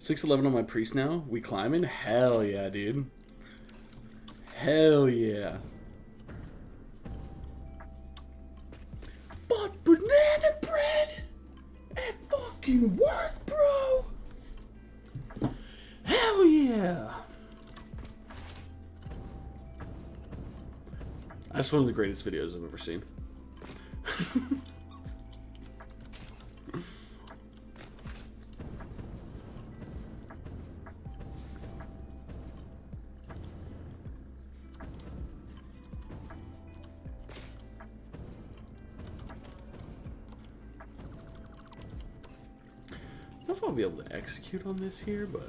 $6.11 on my priest now. We climbing? Hell yeah, dude. Hell yeah. But banana bread at fucking work, bro. Hell yeah. That's one of the greatest videos I've ever seen. I don't know if I'll be able to execute on this here, but...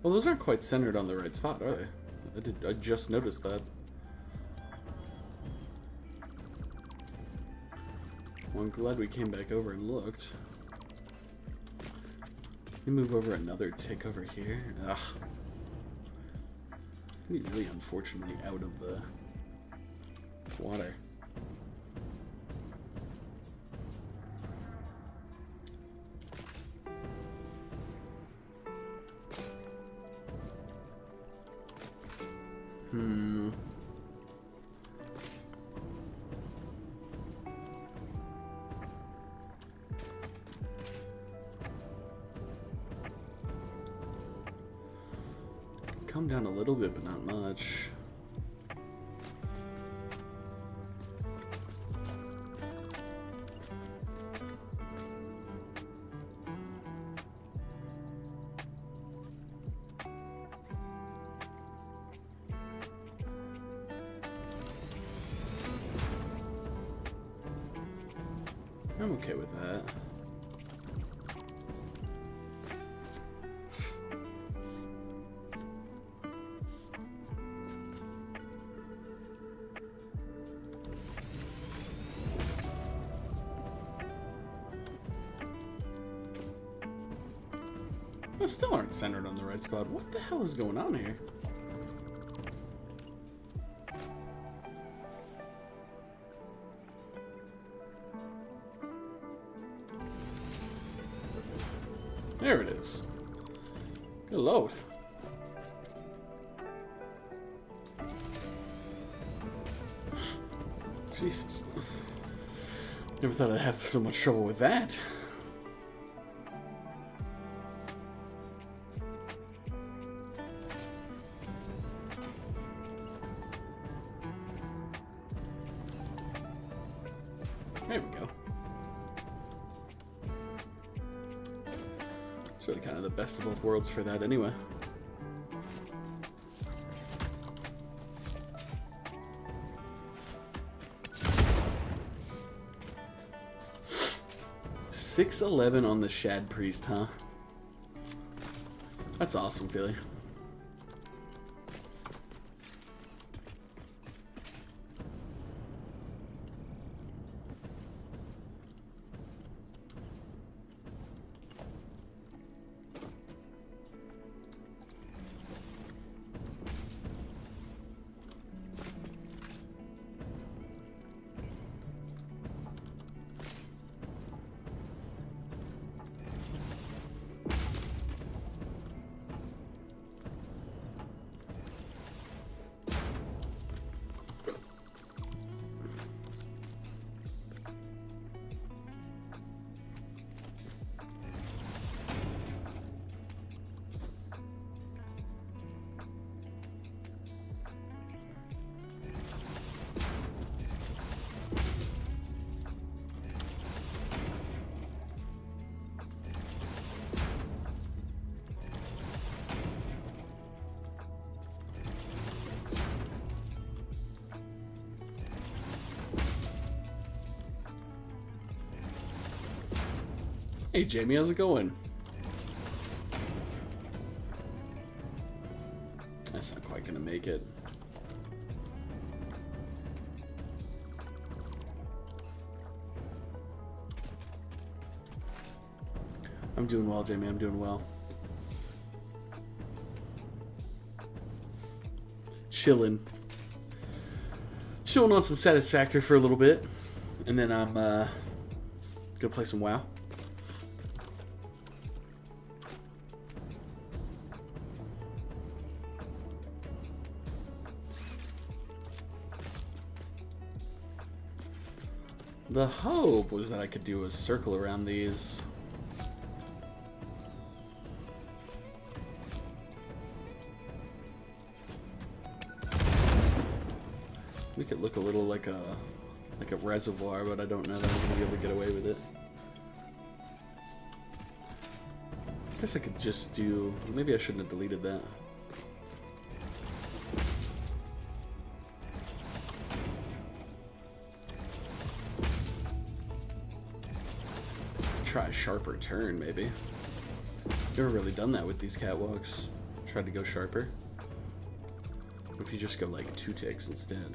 Well, those aren't quite centered on the right spot, are they? I just noticed that. Well, I'm glad we came back over and looked. Let me move over another tick over here. Ugh. I'm really unfortunately out of the water. Come down a little bit, but not much. I'm okay with that. They still aren't centered on the right spot. What the hell is going on here? There it is. Good load. Jesus. Never thought I'd have so much trouble with that. There we go. It's really kind of the best of both worlds for that anyway. $611 on the Shad Priest, huh? That's awesome, Philly. Hey Jamie, how's it going? That's not quite gonna make it. I'm doing well, Jamie, I'm doing well. Chillin'. Chilling on some Satisfactory for a little bit. And then I'm gonna play some WoW. The hope was that I could do a circle around these. Make it look a little like a reservoir, but I don't know that I'm gonna be able to get away with it. I guess I could just do. Maybe I shouldn't have deleted that. Try a sharper turn, maybe. Never really done that with these catwalks. Tried to go sharper. What if you just go like 2 ticks instead?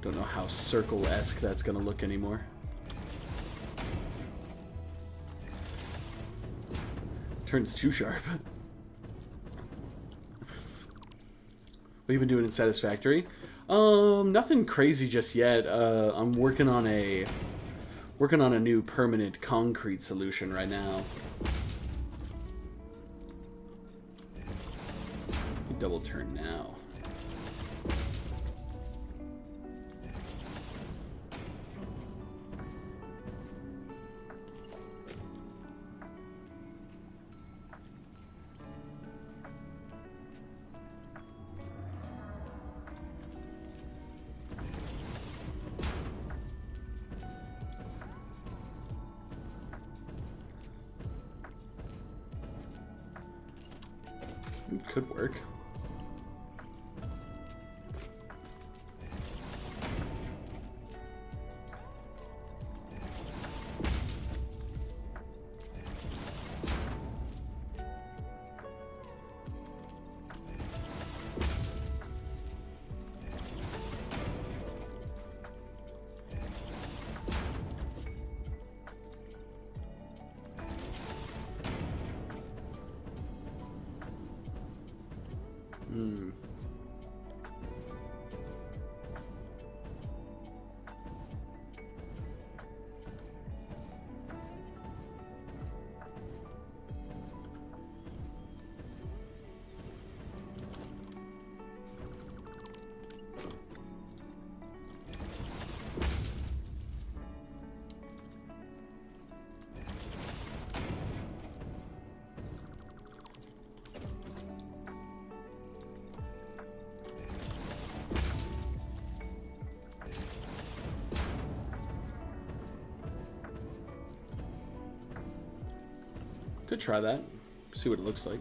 Don't know how circle-esque that's gonna look anymore. Turns too sharp. What have you been doing in Satisfactory? Nothing crazy just yet. I'm working on a new permanent concrete solution right now. Double turn now. It could work. Could try that. See what it looks like.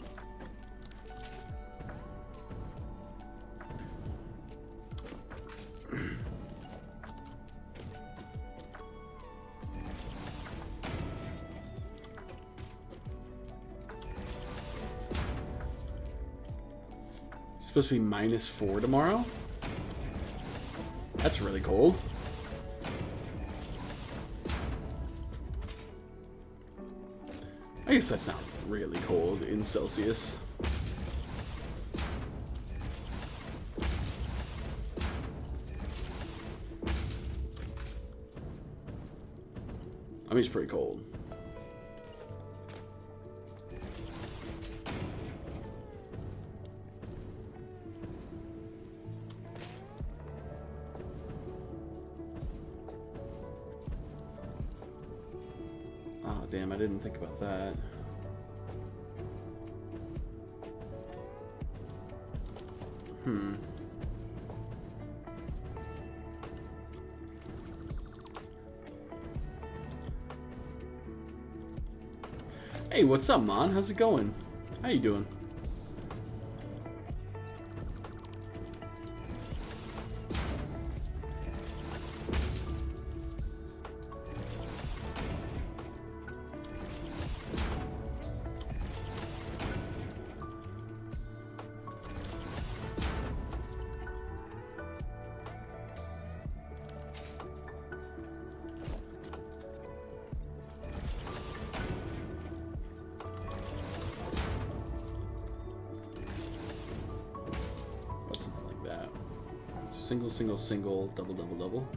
Supposed to be -4 tomorrow. That's really cold. I guess that's not really cold in Celsius. I mean, it's pretty cold. Oh, damn, I didn't think about that. Hey, what's up, Mon? How's it going? How you doing? Single, single, single, double, double, double.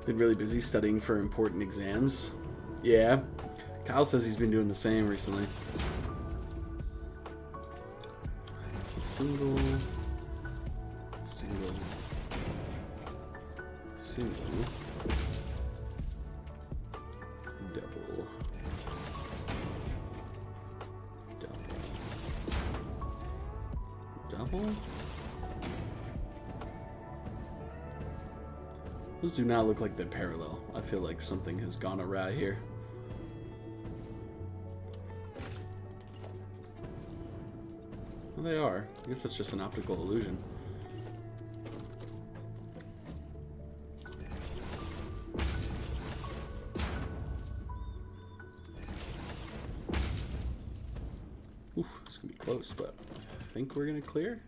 Been really busy studying for important exams. Yeah. Kyle says he's been doing the same recently. Single, single, single, double, double. Those do not look like they're parallel. I feel like something has gone awry here. Well, they are. I guess that's just an optical illusion. Oof, it's gonna be close, but I think we're gonna clear.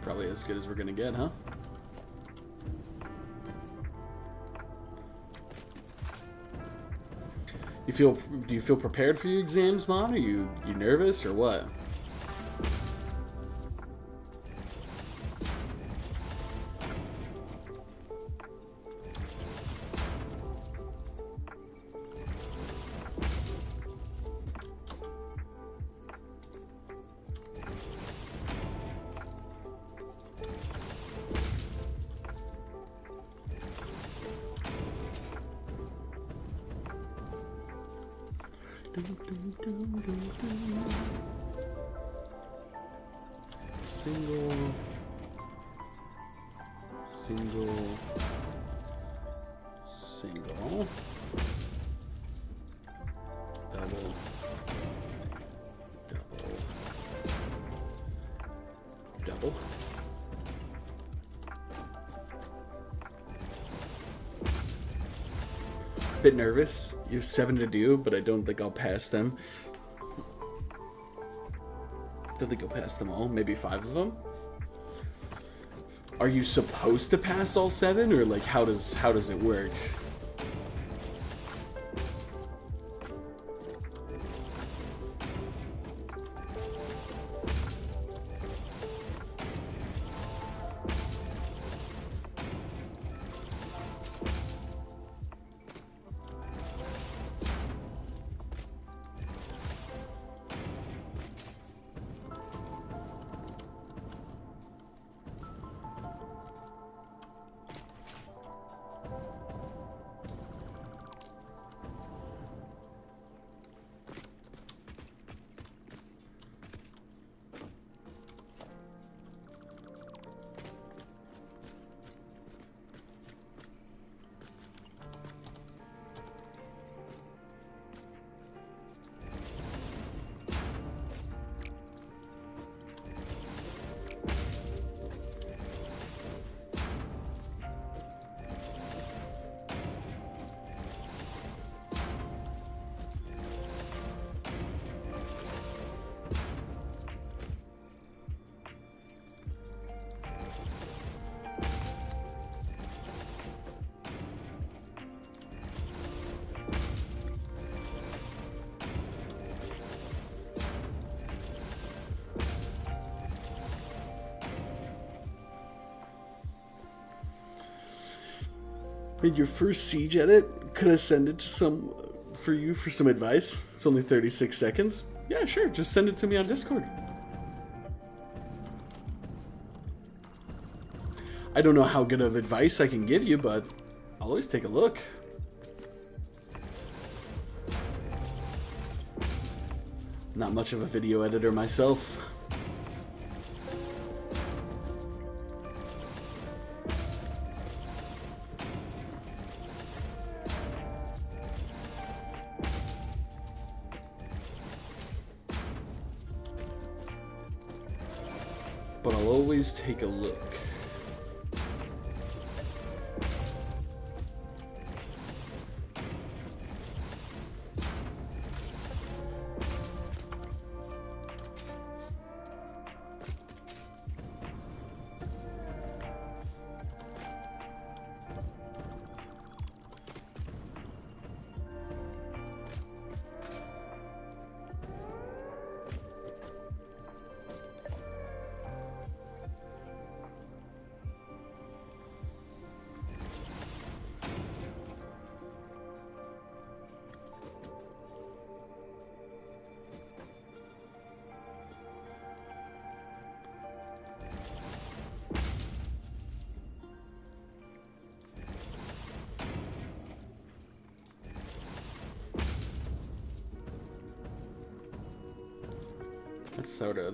Probably as good as we're gonna get, huh? Do you feel prepared for your exams, Mon? Are you nervous or what? Single, single, single, double, double, double. Bit nervous. You have 7 to do, but I don't think I'll pass them. Don't think I'll pass them all. Maybe 5 of them. Are you supposed to pass all 7, or like how does it work? Made your first siege edit? Could I send it to for you for some advice? It's only 36 seconds. Yeah, sure. Just send it to me on Discord. I don't know how good of advice I can give you, but I'll always take a look. Not much of a video editor myself. But I'll always take a look.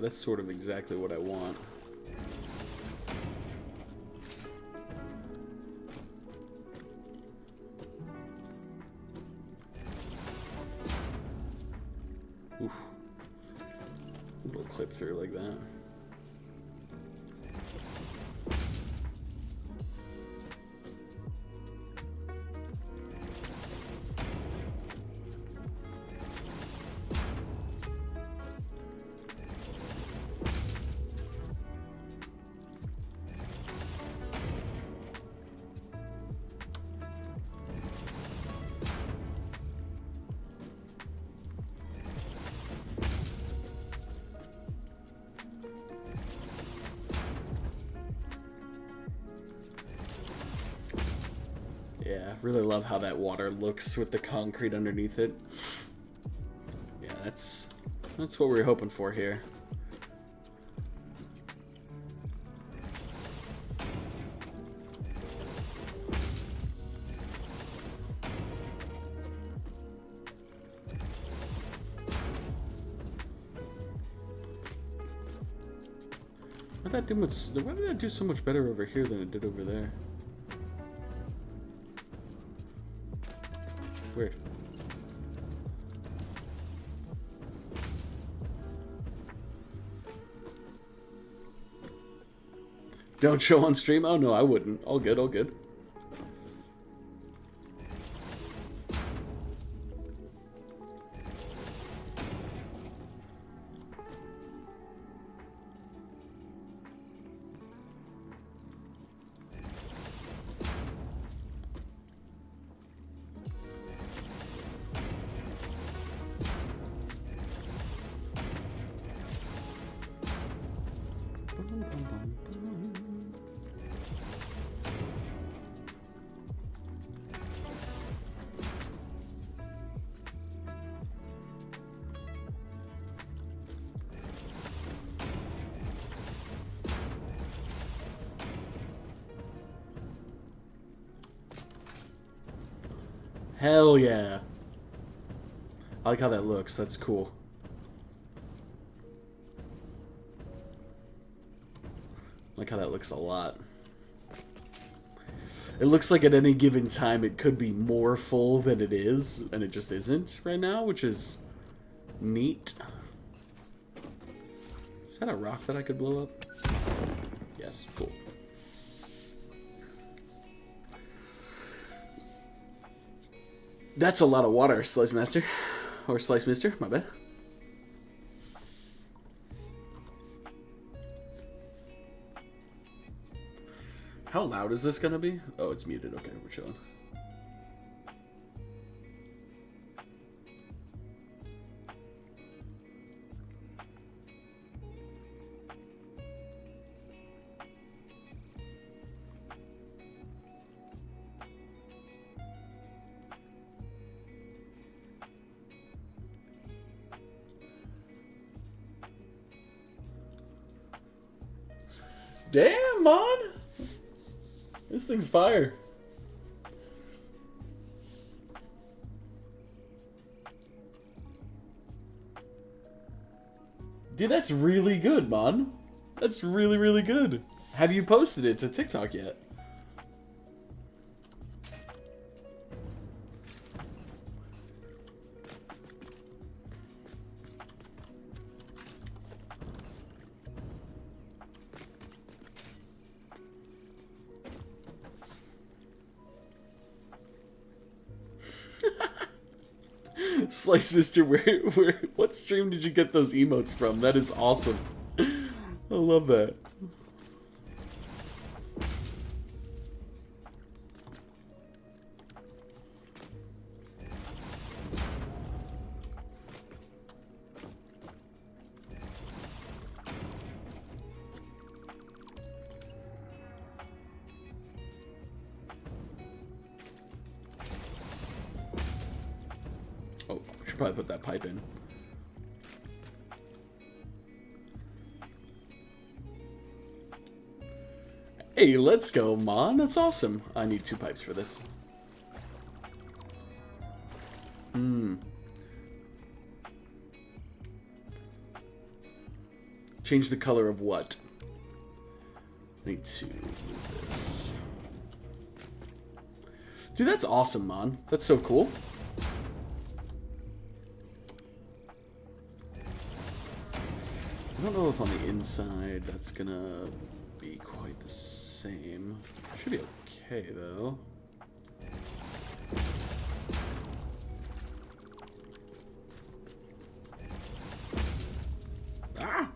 That's sort of exactly what I want. Oof. A little clip through like that. Yeah, I really love how that water looks with the concrete underneath it. Yeah, that's what we were hoping for here. Why did that do so much better over here than it did over there? Weird. Don't show on stream? Oh no, I wouldn't. All good, all good. Hell yeah. I like how that looks. That's cool. I like how that looks a lot. It looks like at any given time it could be more full than it is, and it just isn't right now, which is neat. Is that a rock that I could blow up? Yes, cool. That's a lot of water, Slice Master. Or Slice Mister, my bad. How loud is this gonna be? Oh, it's muted. Okay, we're chilling. Damn, man. This thing's fire. Dude, that's really good, man. That's really, really good. Have you posted it to TikTok yet? Slice Mister, what stream did you get those emotes from? That is awesome. I love that. Oh, I should probably put that pipe in. Hey, let's go, Mon. That's awesome. I need 2 pipes for this. Change the color of what? I need to move this. Dude, that's awesome, Mon. That's so cool. I don't know if on the inside that's gonna be quite the same. Should be okay, though. Ah!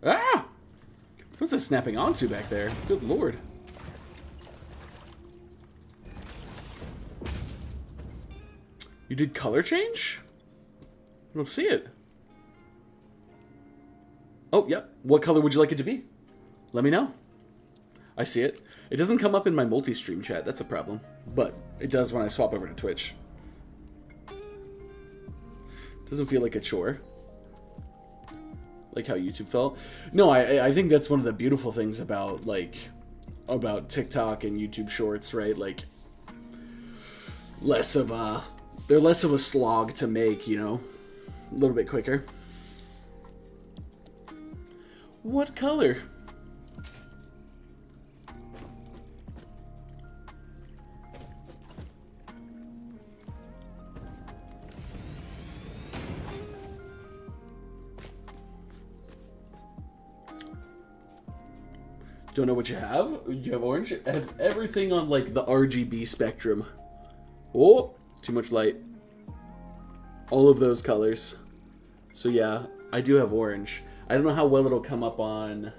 Ah! What's that snapping onto back there? Good lord. You did color change? I don't see it. Oh, yeah. What color would you like it to be? Let me know. I see it. It doesn't come up in my multi-stream chat. That's a problem. But it does when I swap over to Twitch. Doesn't feel like a chore. Like how YouTube felt. No, I think that's one of the beautiful things about, like, about TikTok and YouTube Shorts, right? Like, they're less of a slog to make, you know? A little bit quicker. What color? Don't know what you have? You have orange? I have everything on, like, the RGB spectrum. Oh, too much light. All of those colors. So yeah, I do have orange. I don't know how well it'll come up on...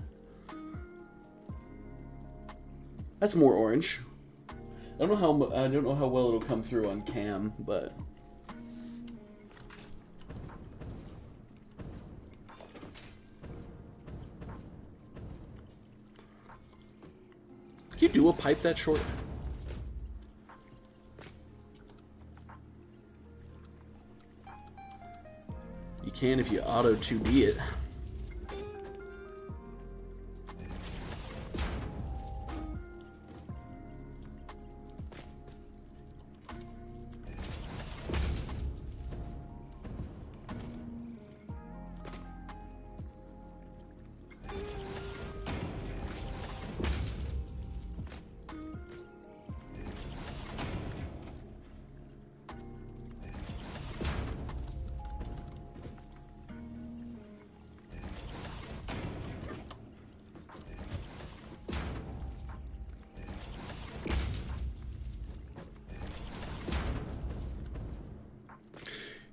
That's more orange. I don't know how well it'll come through on cam, but... Can you dual pipe that short? You can if you auto 2D it.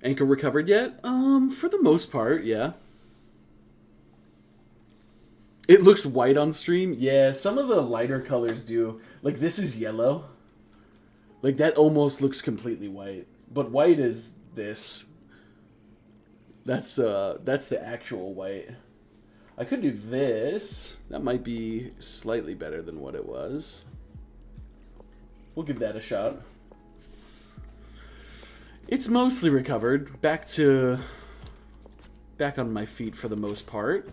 Anchor recovered yet? For the most part, yeah. It looks white on stream? Yeah, some of the lighter colors do. Like, this is yellow. Like, that almost looks completely white. But white is this. That's the actual white. I could do this. That might be slightly better than what it was. We'll give that a shot. It's mostly recovered. Back on my feet for the most part.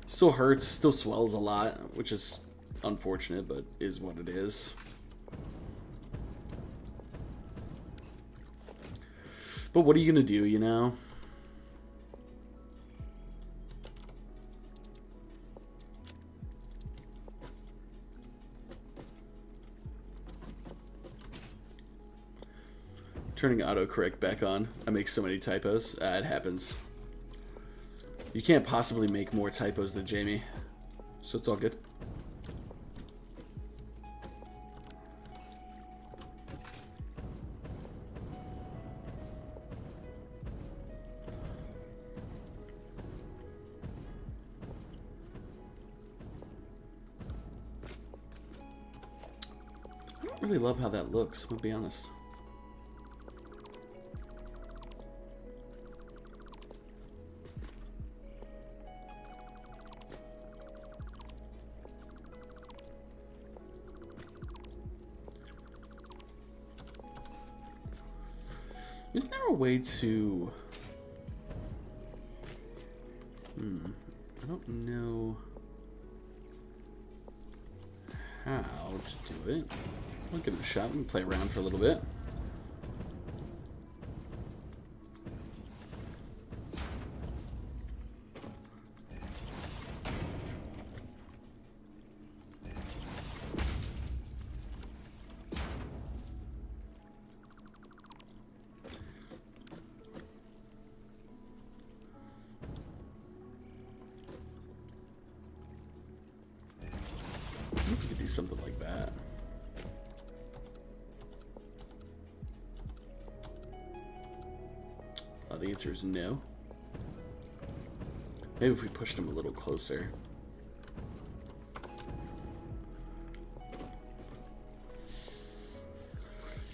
Still hurts, still swells a lot, which is unfortunate, but is what it is. But what are you gonna do, you know? Turning autocorrect back on. I make so many typos. It happens. You can't possibly make more typos than Jamie, so it's all good. I don't really love how that looks, I'll be honest. Isn't there a way to... I don't know how to do it. I'll give it a shot. We can play around for a little bit. We could do something like that. The answer is no. Maybe if we pushed him a little closer.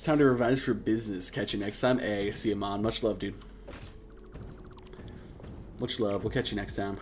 Time to revise for business. Catch you next time. Hey, see you, Mon. Much love, dude. Much love. We'll catch you next time.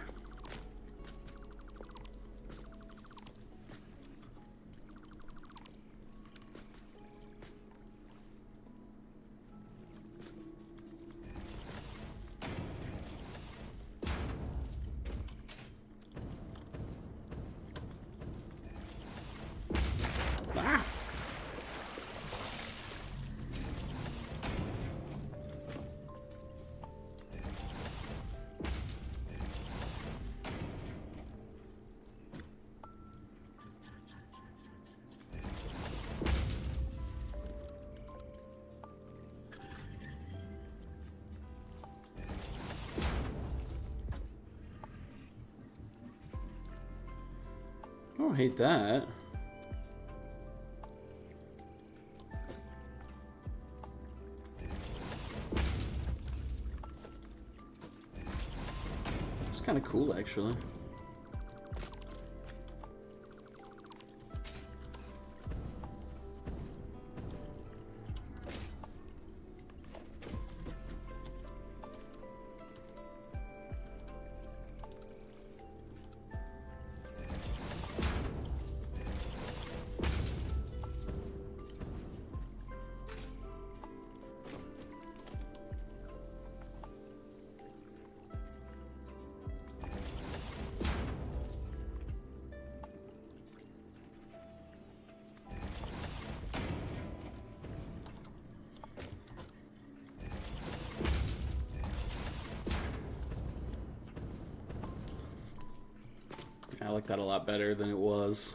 I don't hate that. It's kind of cool, actually. I like that a lot better than it was.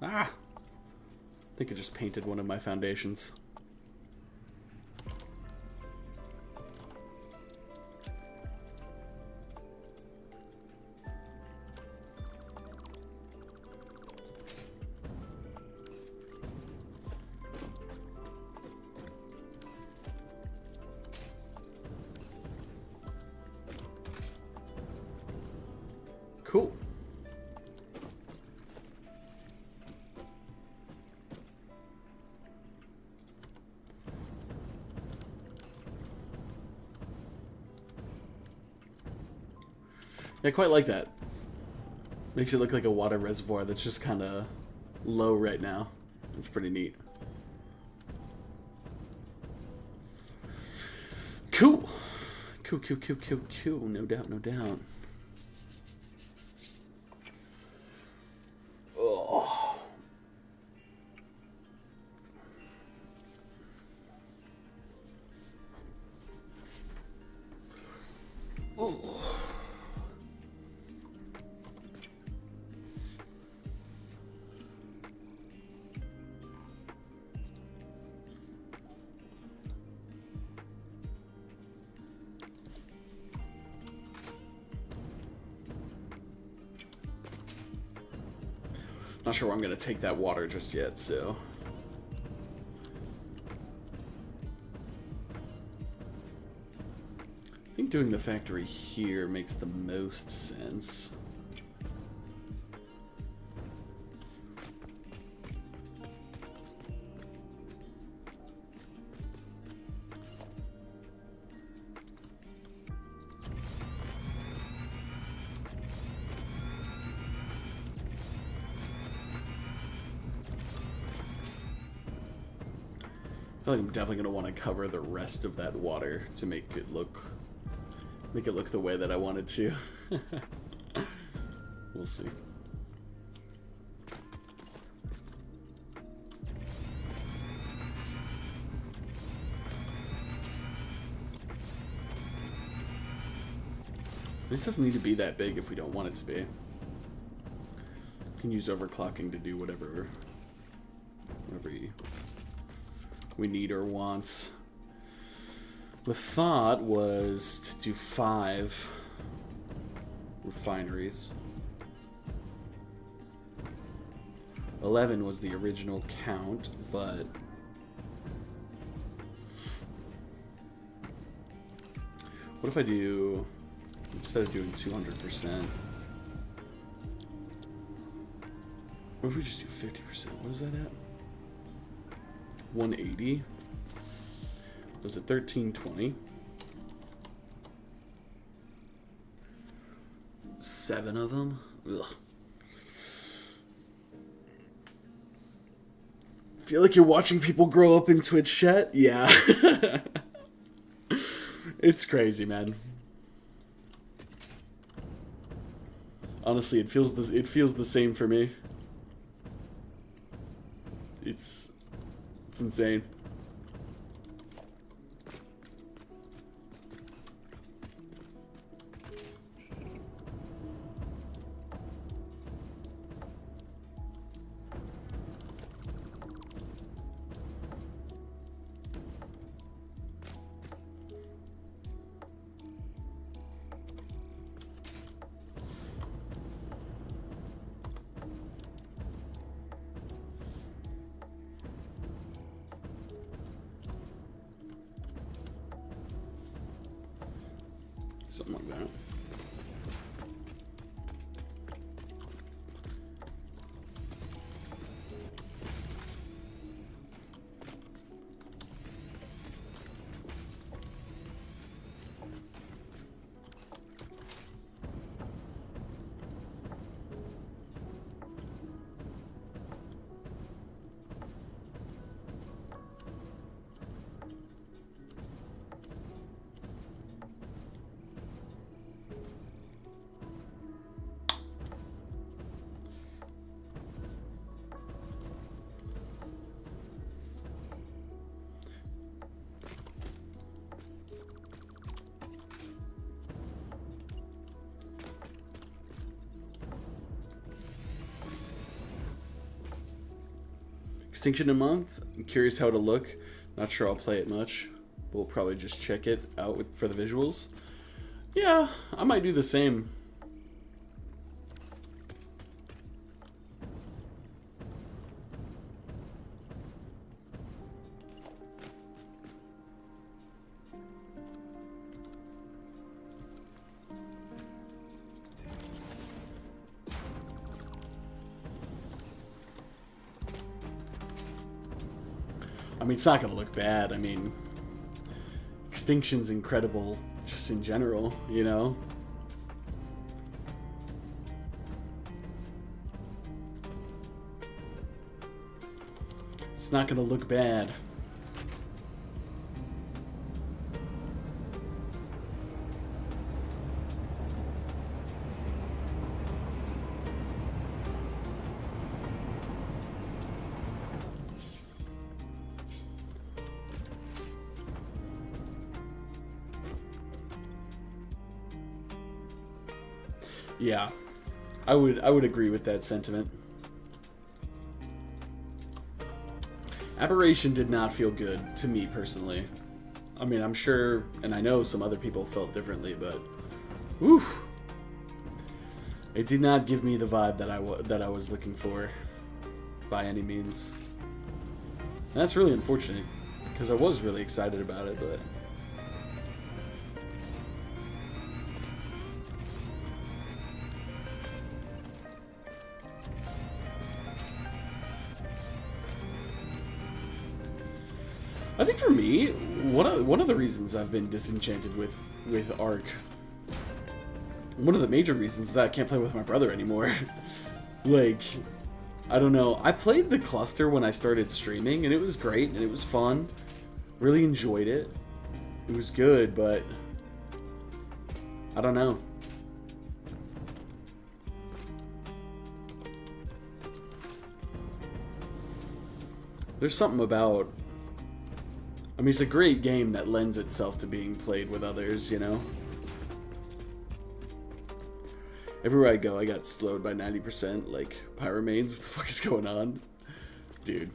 Ah! I think I just painted one of my foundations. Cool. I quite like that. Makes it look like a water reservoir that's just kind of low right now. It's pretty neat. Cool. Cool. No doubt, no doubt. Oh. Oh. Not sure where I'm going to take that water just yet, so... I think doing the factory here makes the most sense. I feel like I'm definitely gonna want to cover the rest of that water to make it look the way that I want it to. We'll see. This doesn't need to be that big if we don't want it to be. We can use overclocking to do whatever we need or wants. The thought was to do 5 refineries. 11 was the original count, but what if I do, instead of doing 200%, what if we just do 50%? What is that at? 180. Was it 1320? 7 of them? Ugh. Feel like you're watching people grow up in Twitch chat? Yeah. It's crazy, man. Honestly, it feels the same for me. It's insane. Something like that. Extinction in a month. I'm curious how it'll look. Not sure I'll play it much. We'll probably just check it out for the visuals. Yeah, I might do the same. I mean, it's not going to look bad. I mean, Extinction's incredible just in general, you know? It's not going to look bad. Yeah, I would agree with that sentiment. Aberration did not feel good to me personally. I mean, I'm sure, and I know some other people felt differently, but oof, it did not give me the vibe that I was looking for by any means. And that's really unfortunate because I was really excited about it, but I think for me, one of the reasons I've been disenchanted with Ark, one of the major reasons is that I can't play with my brother anymore. Like, I don't know. I played the cluster when I started streaming, and it was great, and it was fun. Really enjoyed it. It was good, but I don't know. There's something about... I mean, it's a great game that lends itself to being played with others, you know? Everywhere I go, I got slowed by 90%, like, Pyromanes, what the fuck is going on? Dude.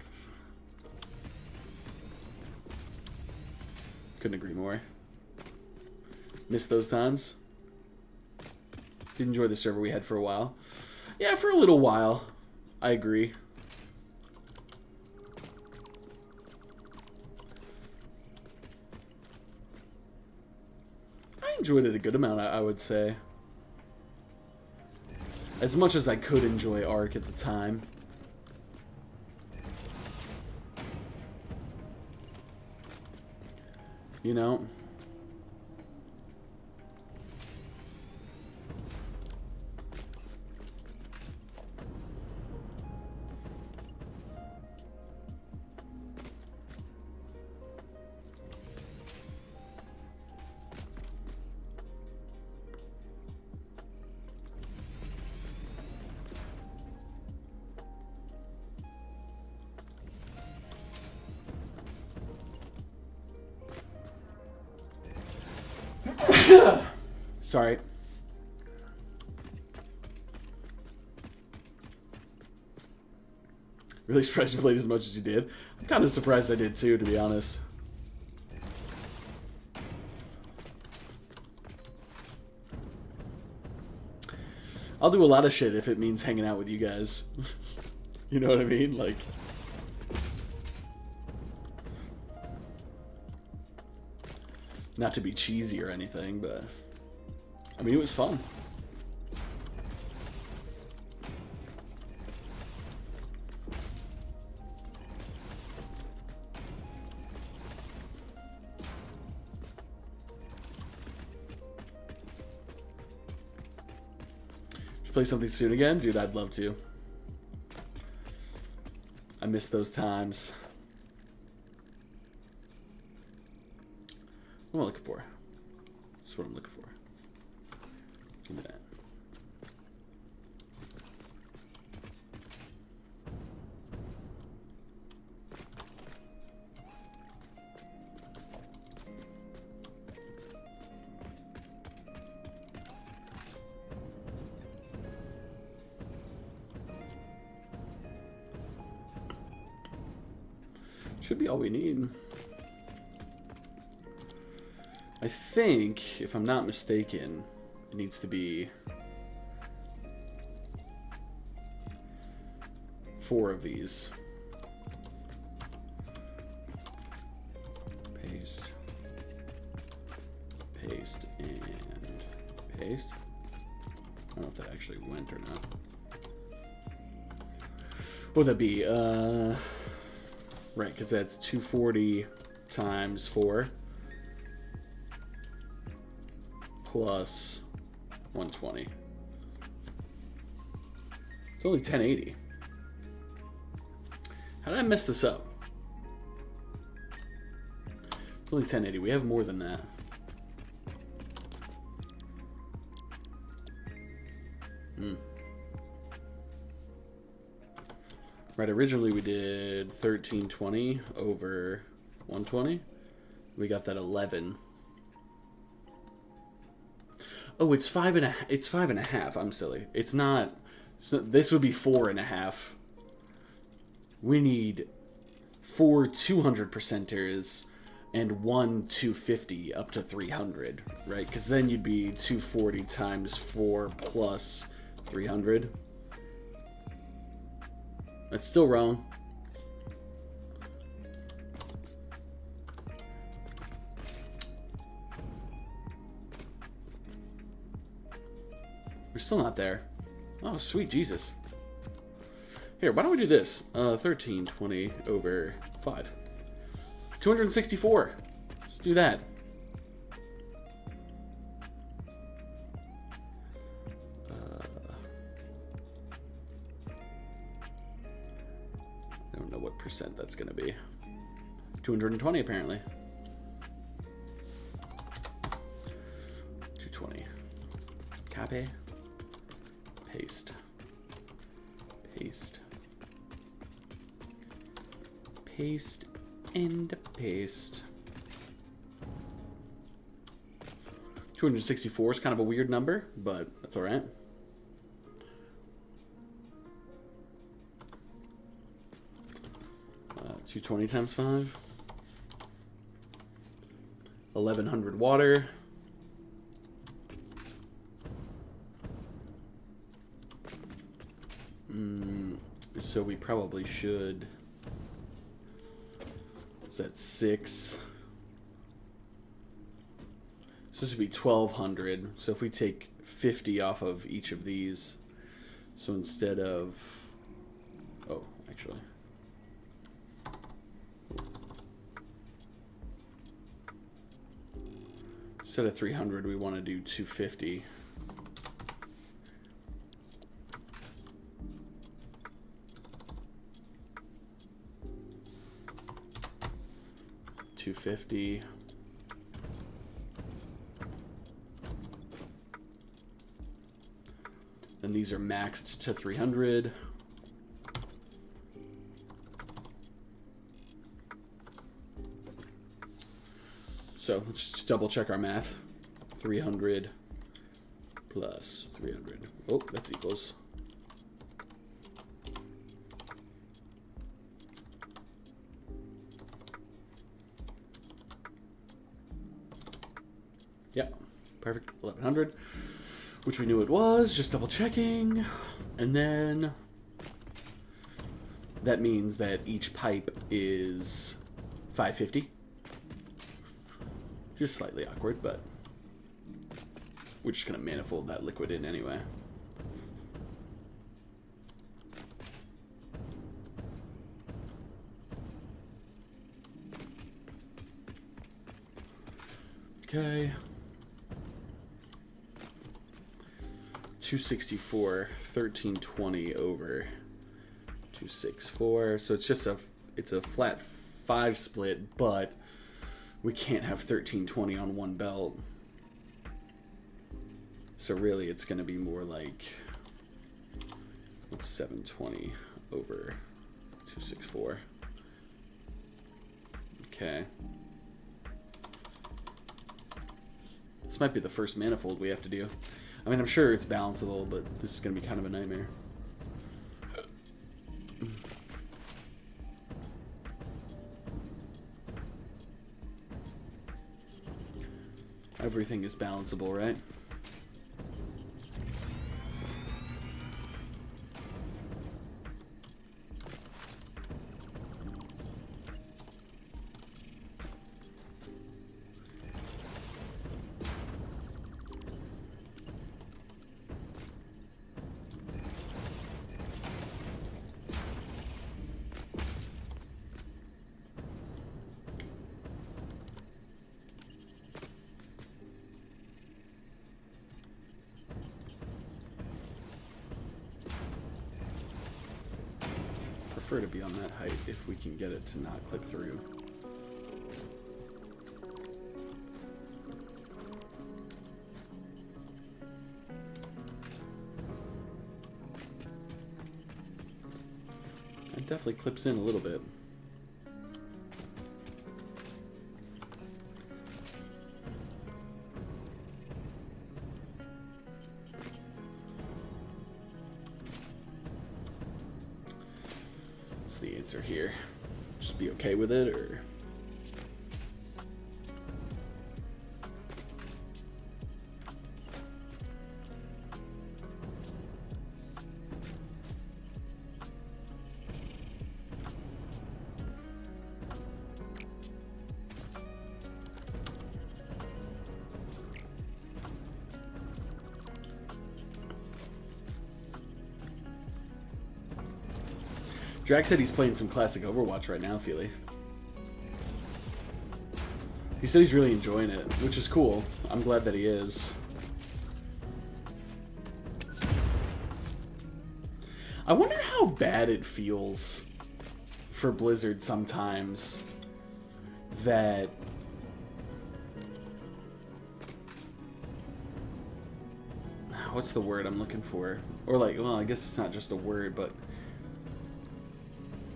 Couldn't agree more. Missed those times. Did enjoy the server we had for a while. Yeah, for a little while. I agree. I enjoyed it a good amount, I would say. As much as I could enjoy Ark at the time. You know? Sorry. Really surprised you played as much as you did. I'm kind of surprised I did too, to be honest. I'll do a lot of shit if it means hanging out with you guys. You know what I mean? Like... Not to be cheesy or anything, but... I mean, it was fun. Should play something soon again? Dude, I'd love to. I miss those times. What am I looking for? That's what I'm looking for. Give me that. Should be all we need. I think, if I'm not mistaken, it needs to be 4 of these. Paste. Paste and paste. I don't know if that actually went or not. What would that be? Right, because that's 240 times 4 plus 120. It's only 1080. How did I mess this up? It's only 1080. We have more than that. Right, originally we did 1320 over 120. We got that 11. Oh, it's 5.5. It's 5.5. I'm silly. It's not. This would be 4.5. We need 4 200%ers and 1 250 up to 300, right? Because then you'd be 240 times 4 plus 300. That's still wrong. We're still not there. Oh, sweet Jesus. Here, why don't we do this? 1320 over 5. 264. Let's do that. I don't know what percent that's going to be. 220 apparently. 220. Copy. Paste. Paste. Paste and paste. 264 is kind of a weird number, but that's alright. Uh, 220 times 5. 1100 water. So we probably should. Is that 6? So this would be 1200. So if we take 50 off of each of these, so instead of, oh, actually, instead of 300, we want to do 250. $250. Then these are maxed to 300. So let's just double check our math. 300 plus 300. Oh, that's equals. Yeah, perfect. 1100, which we knew it was. Just double checking. And then that means that each pipe is 550. Just slightly awkward, but we're just going to manifold that liquid in anyway. Okay. 264, 1320 over 264. So it's just a flat 5 split, but we can't have 1320 on one belt. So really it's going to be more like, what's 720 over 264? Okay. This might be the first manifold we have to do. I mean, I'm sure it's balanceable, but this is going to be kind of a nightmare. Everything is balanceable, right? Prefer to be on that height if we can get it to not clip through. It definitely clips in a little bit. answer here? Just be okay with it, or? Drax said he's playing some classic Overwatch right now, Feely. He said he's really enjoying it, which is cool. I'm glad that he is. I wonder how bad it feels for Blizzard sometimes that what's the word I'm looking for? Or like, well, I guess it's not just a word, but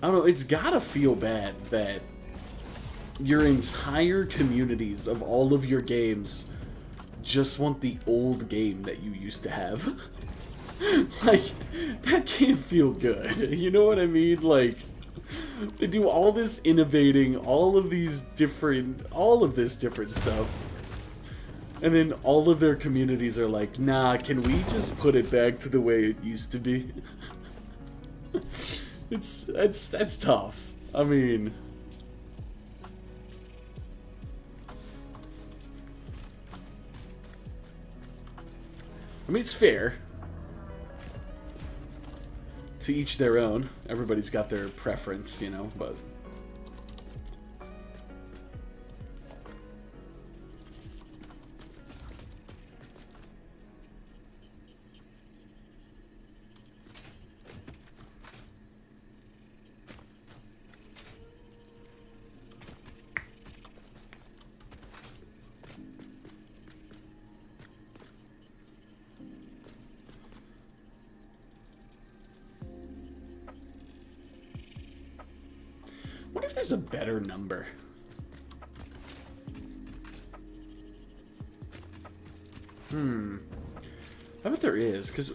I don't know, it's gotta feel bad that your entire communities of all of your games just want the old game that you used to have. Like, that can't feel good. You know what I mean? Like, they do all this innovating, all of this different stuff. And then all of their communities are like, nah, can we just put it back to the way it used to be? That's tough. I mean, it's fair. To each their own. Everybody's got their preference, you know, but I wonder if there's a better number. I bet there is, because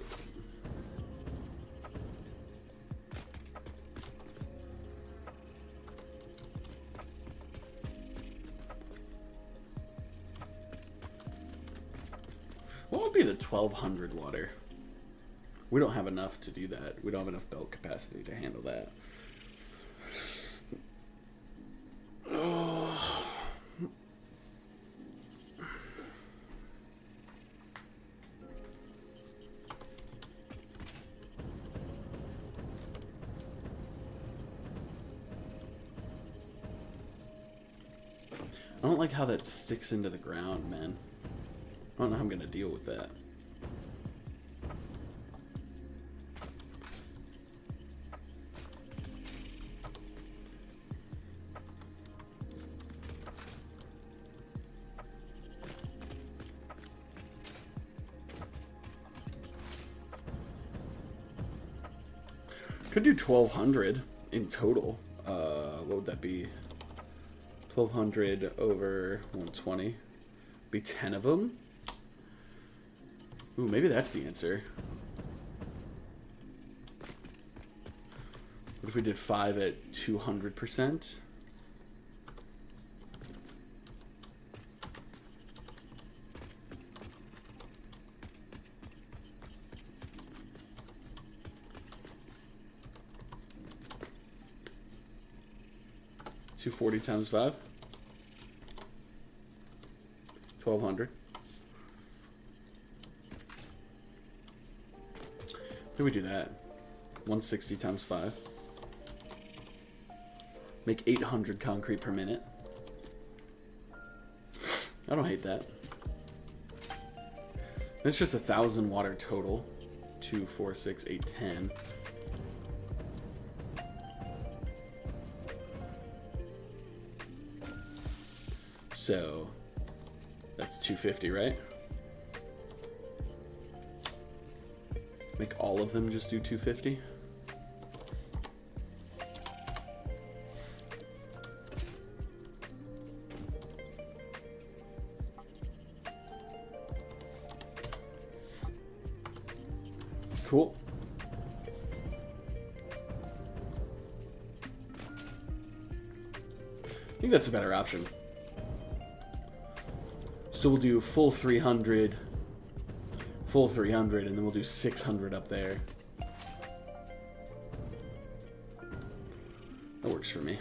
what would be the 1200 water? We don't have enough to do that. We don't have enough belt capacity to handle that. I don't like how that sticks into the ground, man. I don't know how I'm gonna deal with that. Could do 1200 in total. What would that be? 1200 over 120. Be 10 of them? Ooh, maybe that's the answer. What if we did 5 at 200%? $240 times 5. 1200. How do we do that? 160 times 5. Make 800 concrete per minute. I don't hate that. That's just 1,000 water total. 2, 4, 6, 8, 10. So that's 250, right? Make all of them just do 250. Cool. think that's a better option. So we'll do full 300, and then we'll do 600 up there. That works for me.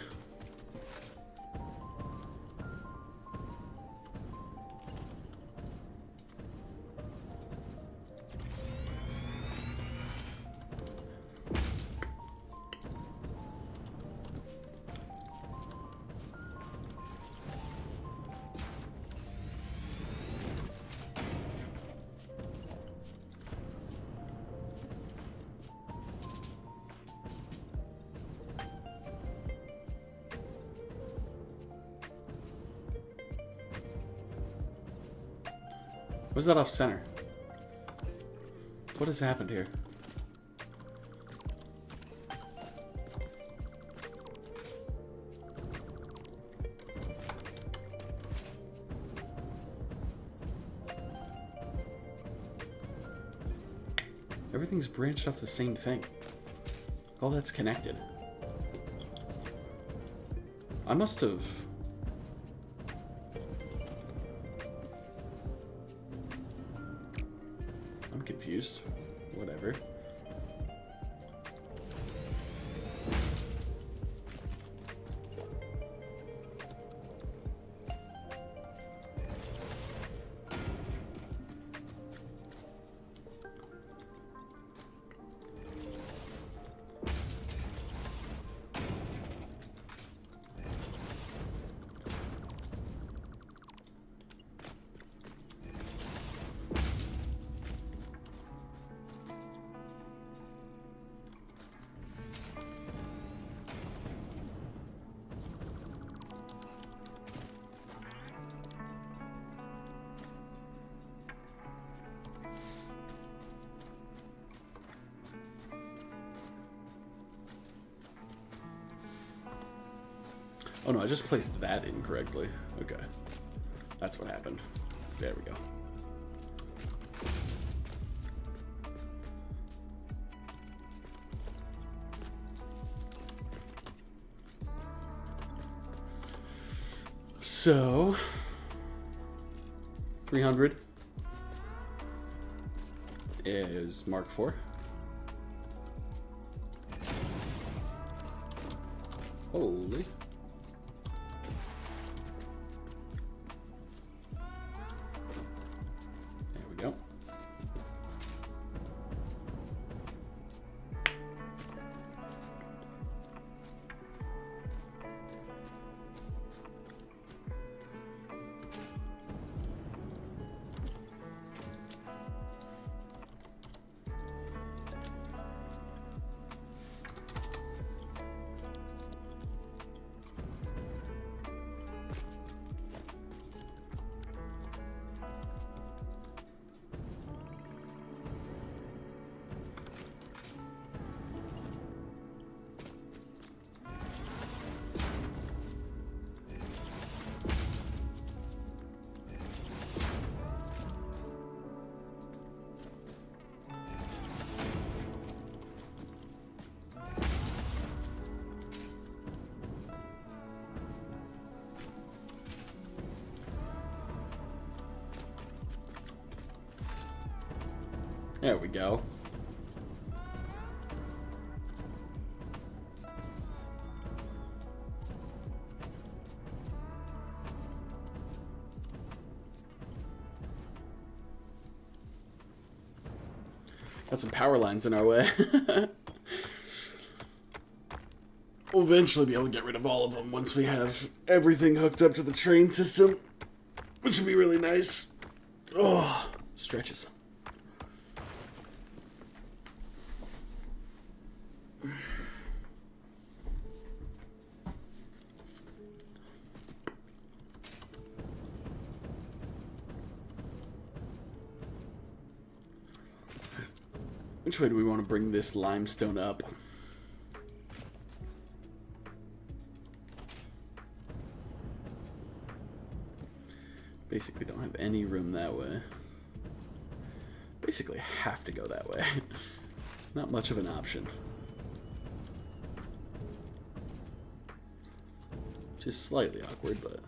Was that off center? What has happened here? Everything's branched off the same thing. All that's connected. I must have... I'm confused. Whatever. Oh no, I just placed that incorrectly. Okay. That's what happened. There we go. So, 300 is Mark IV. Holy. There we go. There we go. Got some power lines in our way. We'll eventually be able to get rid of all of them once we have everything hooked up to the train system, which would be really nice. Oh, stretches. Which way do we want to bring this limestone up? Basically don't have any room that way. Basically have to go that way. Not much of an option. Just slightly awkward, but...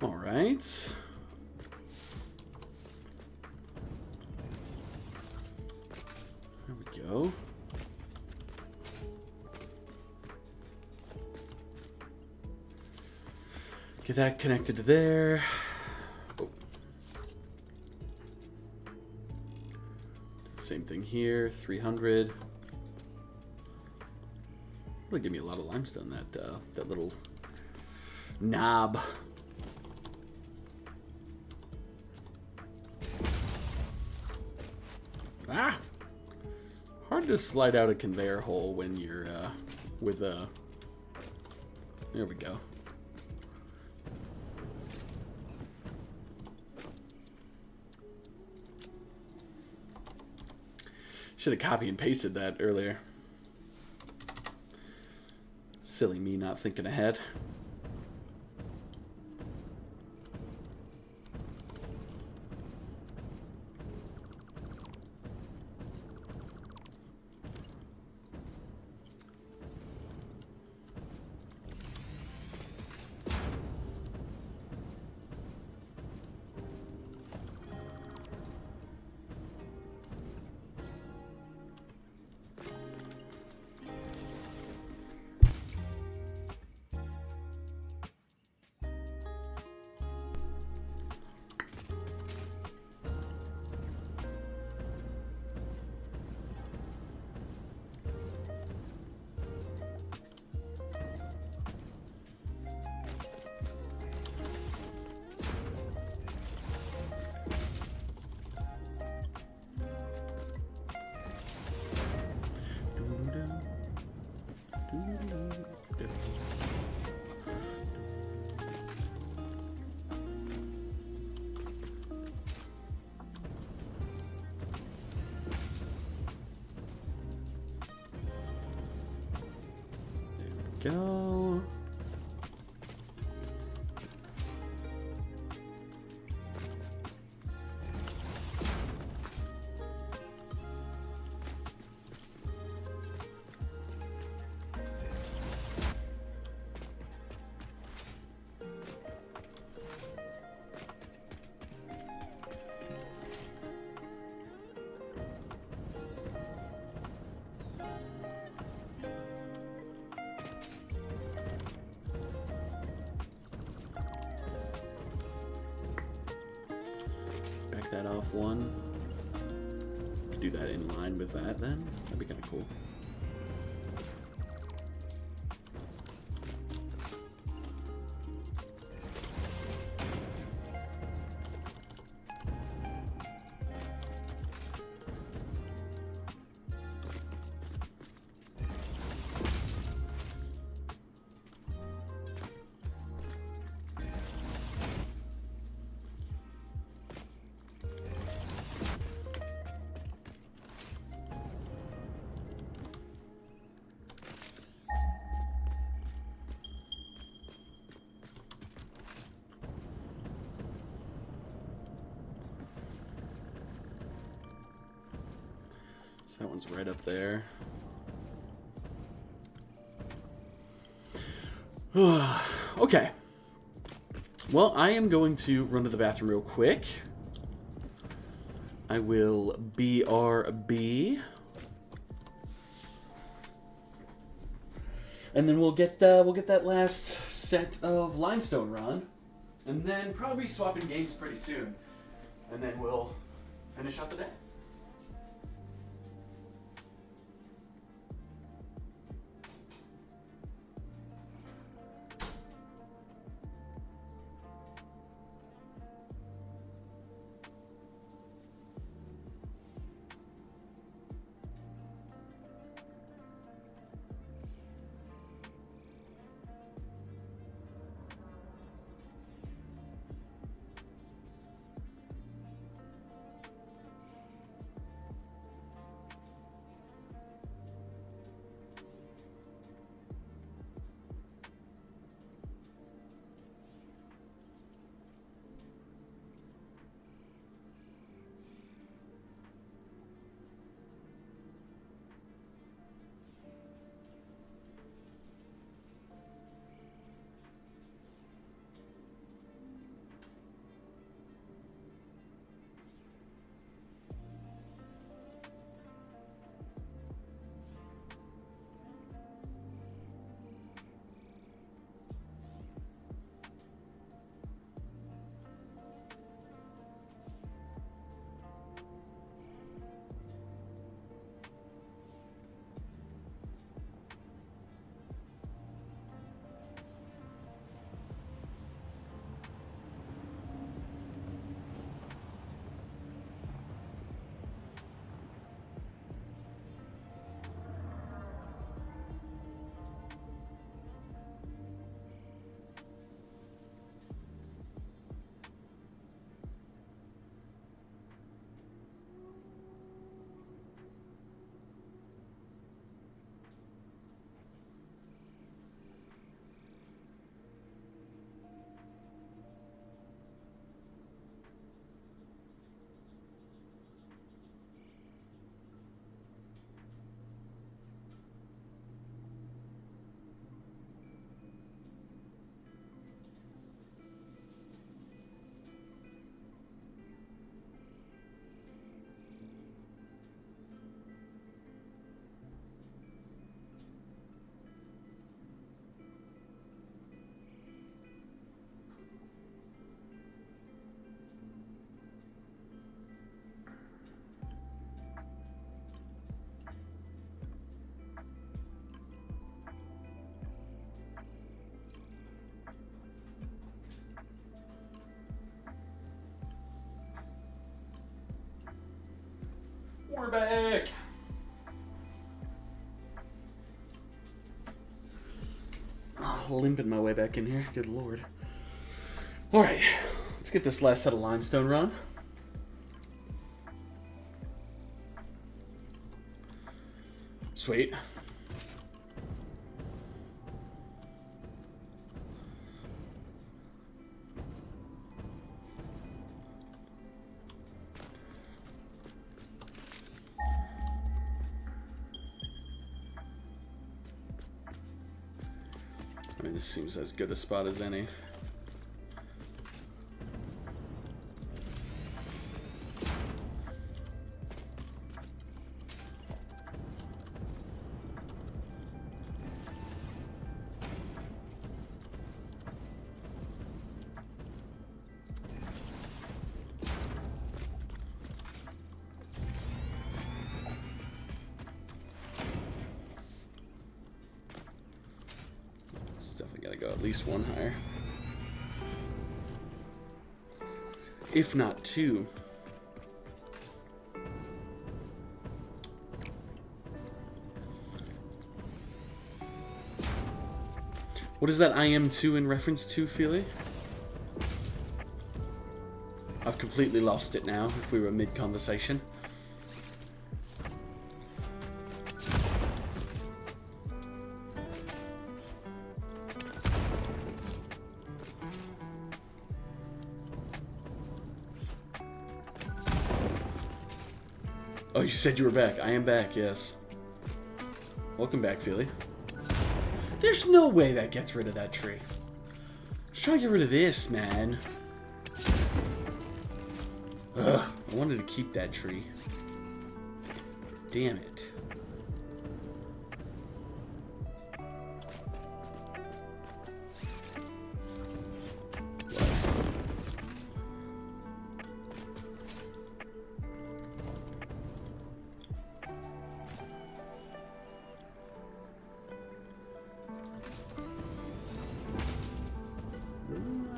All right. There we go. Get that connected to there. Oh. Same thing here, 300. Really give me a lot of limestone, that little knob. Ah! Hard to slide out a conveyor hole when you're with a... There we go. Should have copy and pasted that earlier. Silly me not thinking ahead. Go. That off one. Do that in line with that then. That'd be kind of cool. So that one's right up there. Okay. Well, I am going to run to the bathroom real quick. I will BRB. And then we'll get that last set of limestone run, and then probably swapping games pretty soon, and then we'll finish out the day. We're back! Oh, limping my way back in here. Good lord. Alright, let's get this last set of limestone run. Sweet. I mean, this seems as good a spot as any. Definitely gotta go at least one higher. If not two. What is that I am 2 in reference to, Feely? I've completely lost it now, if we were mid-conversation. Oh, you said you were back. I am back, yes. Welcome back, Feely. There's no way that gets rid of that tree. I'm trying to get rid of this, man. Ugh, I wanted to keep that tree. Damn it.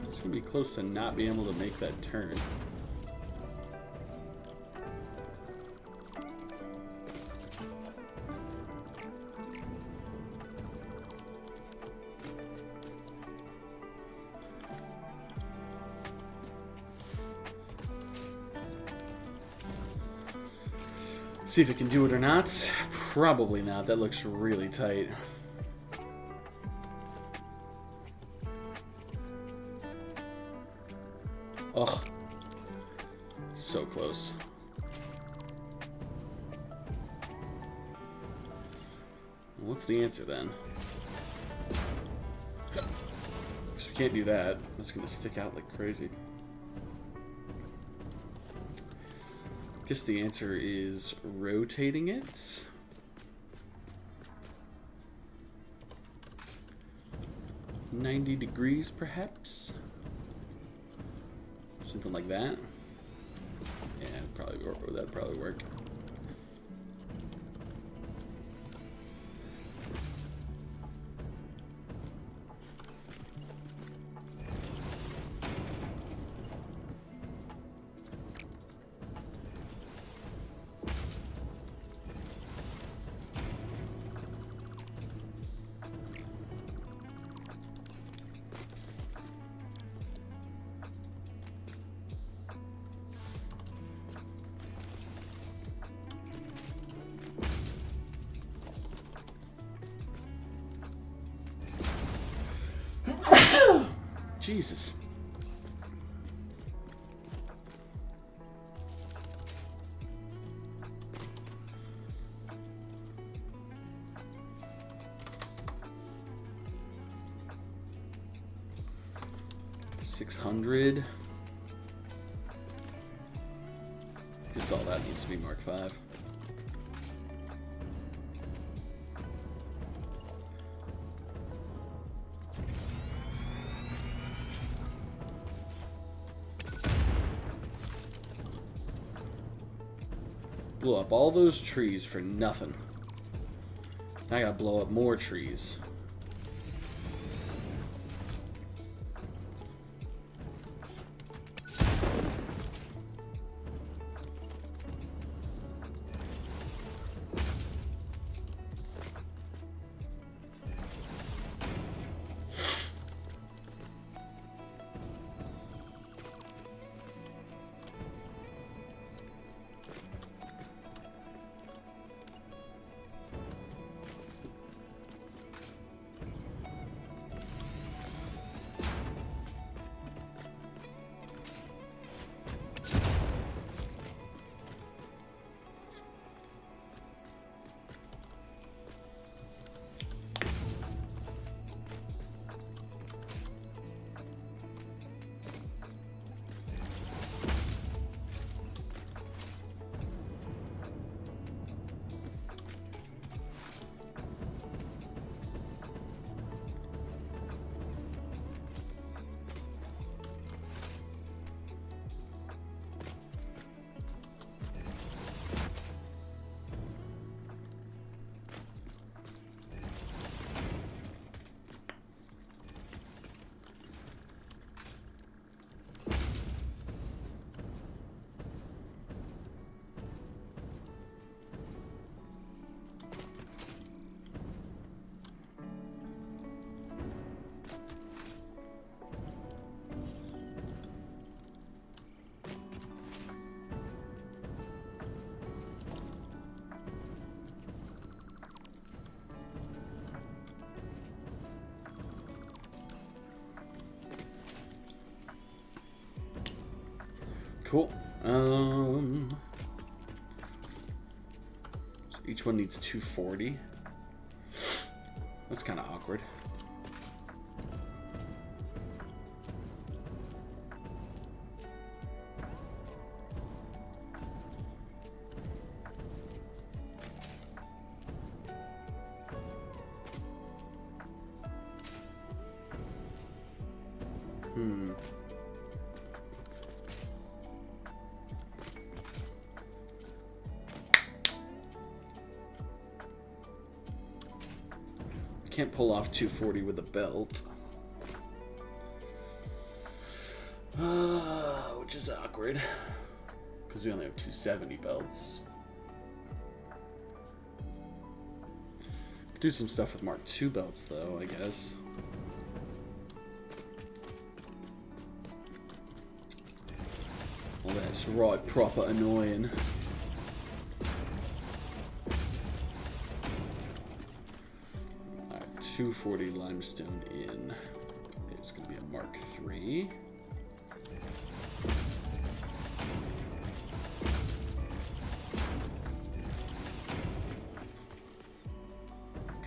It's gonna be close to not being able to make that turn. See if it can do it or not. Probably not. That looks really tight. Ugh. So close. What's the answer then? Because we can't do that. It's going to stick out like crazy. Guess the answer is rotating it. $90 degrees, perhaps? Something like that. Yeah, that'd probably work. Jesus. $600. Guess all that needs to be Mark 5. Blew up all those trees for nothing. Now I gotta blow up more trees. Cool. So each one needs 240. That's kind of awkward. Can't pull off 240 with a belt. Which is awkward. Because we only have 270 belts. Could do some stuff with Mark II belts, though, I guess. Well, that's right, proper annoying. Alright, 240 limestone in. It's going to be a Mark III.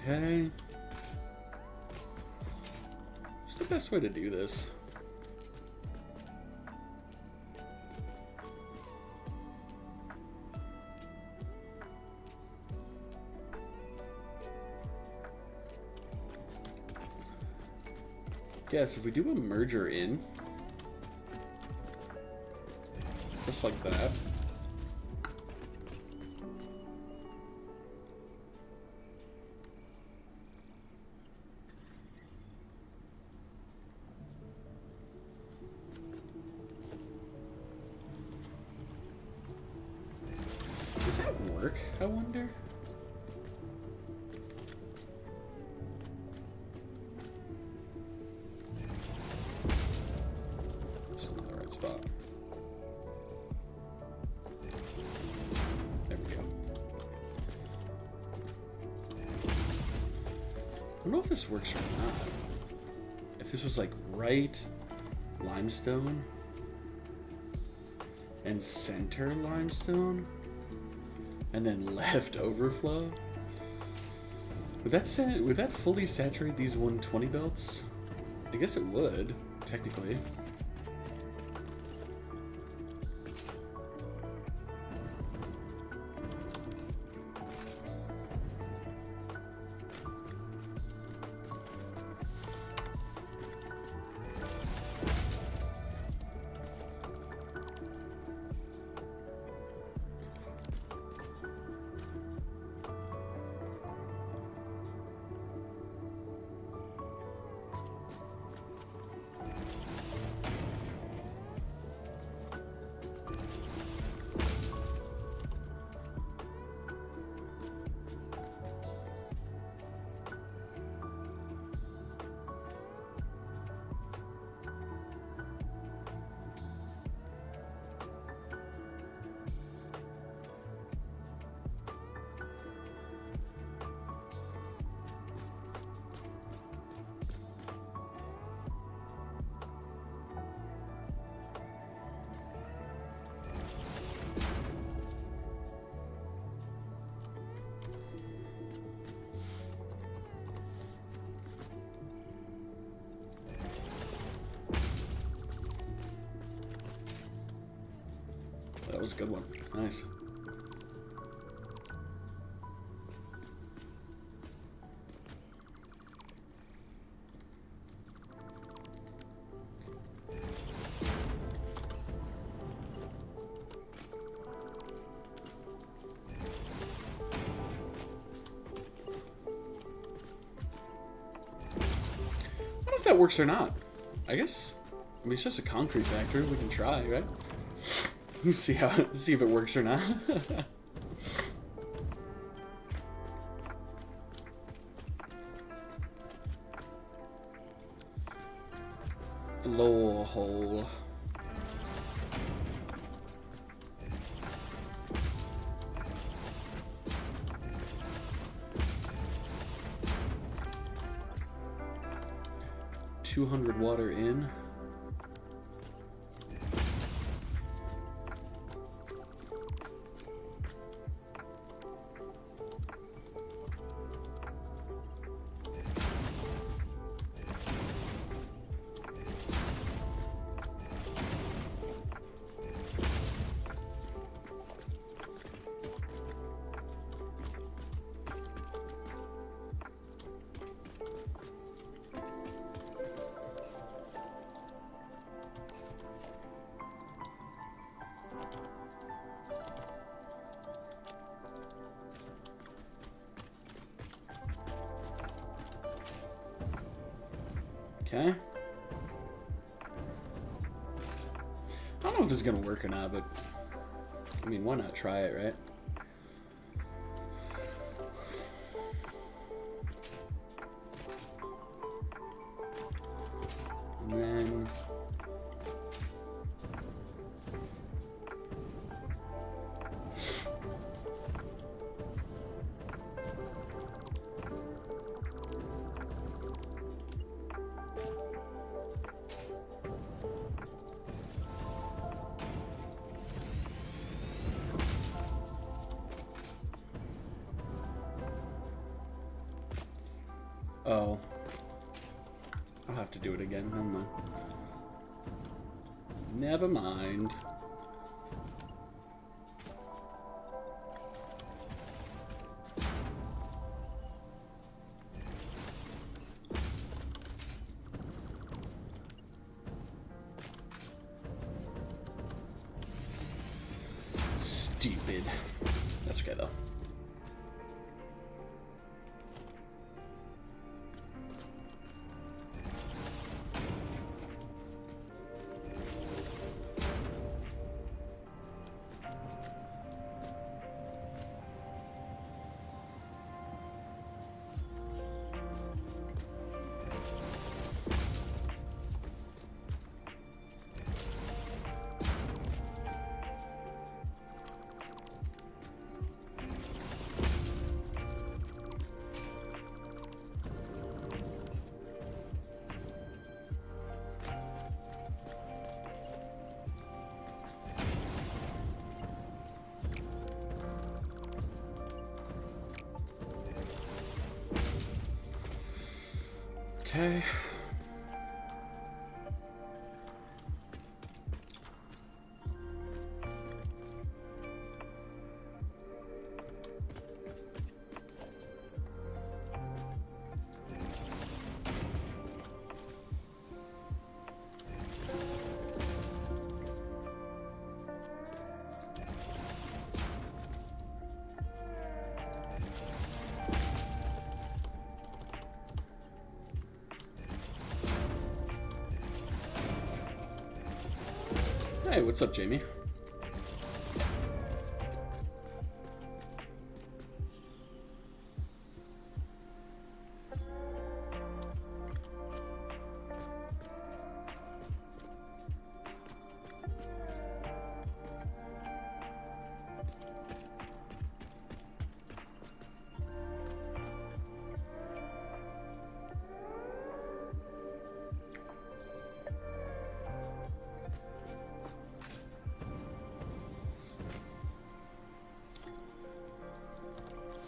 Okay. What's the best way to do this? Guess if we do a merger in, just like that. Does that work, I wonder? It's not the right spot. There we go. I don't know if this works or not. If this was like right limestone and center limestone and then left overflow, would that fully saturate these 120 belts? I guess it would, technically. That was a good one. Nice. I don't know if that works or not. I guess, I mean, it's just a concrete factory. We can try, right? See if it works or not. Floor hole. $200 water in. Okay. I don't know if this is gonna work or not, but I mean, why not try it, right? And then oh, I'll have to do it again. Never mind. Never mind. Stupid. That's okay though. Okay. Hey, what's up, Jamie?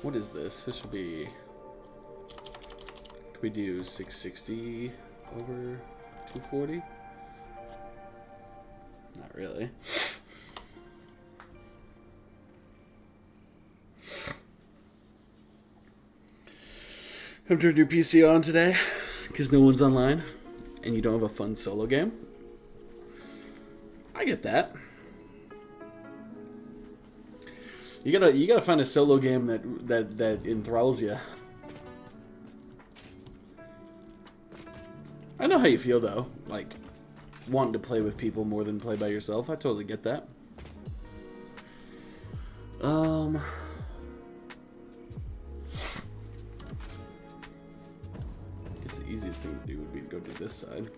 What is this? This should be... Could we do 660 over 240? Not really. Have turned your PC on today because no one's online and you don't have a fun solo game. I get that. You gotta find a solo game that enthralls you. I know how you feel though, like wanting to play with people more than play by yourself. I totally get that. I guess the easiest thing to do would be to go to this side.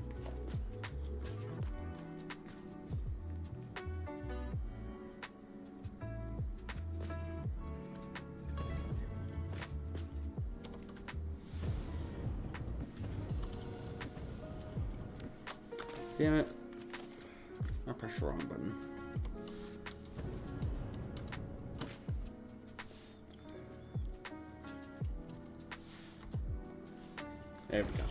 Damn it. I pressed the wrong button. There we go.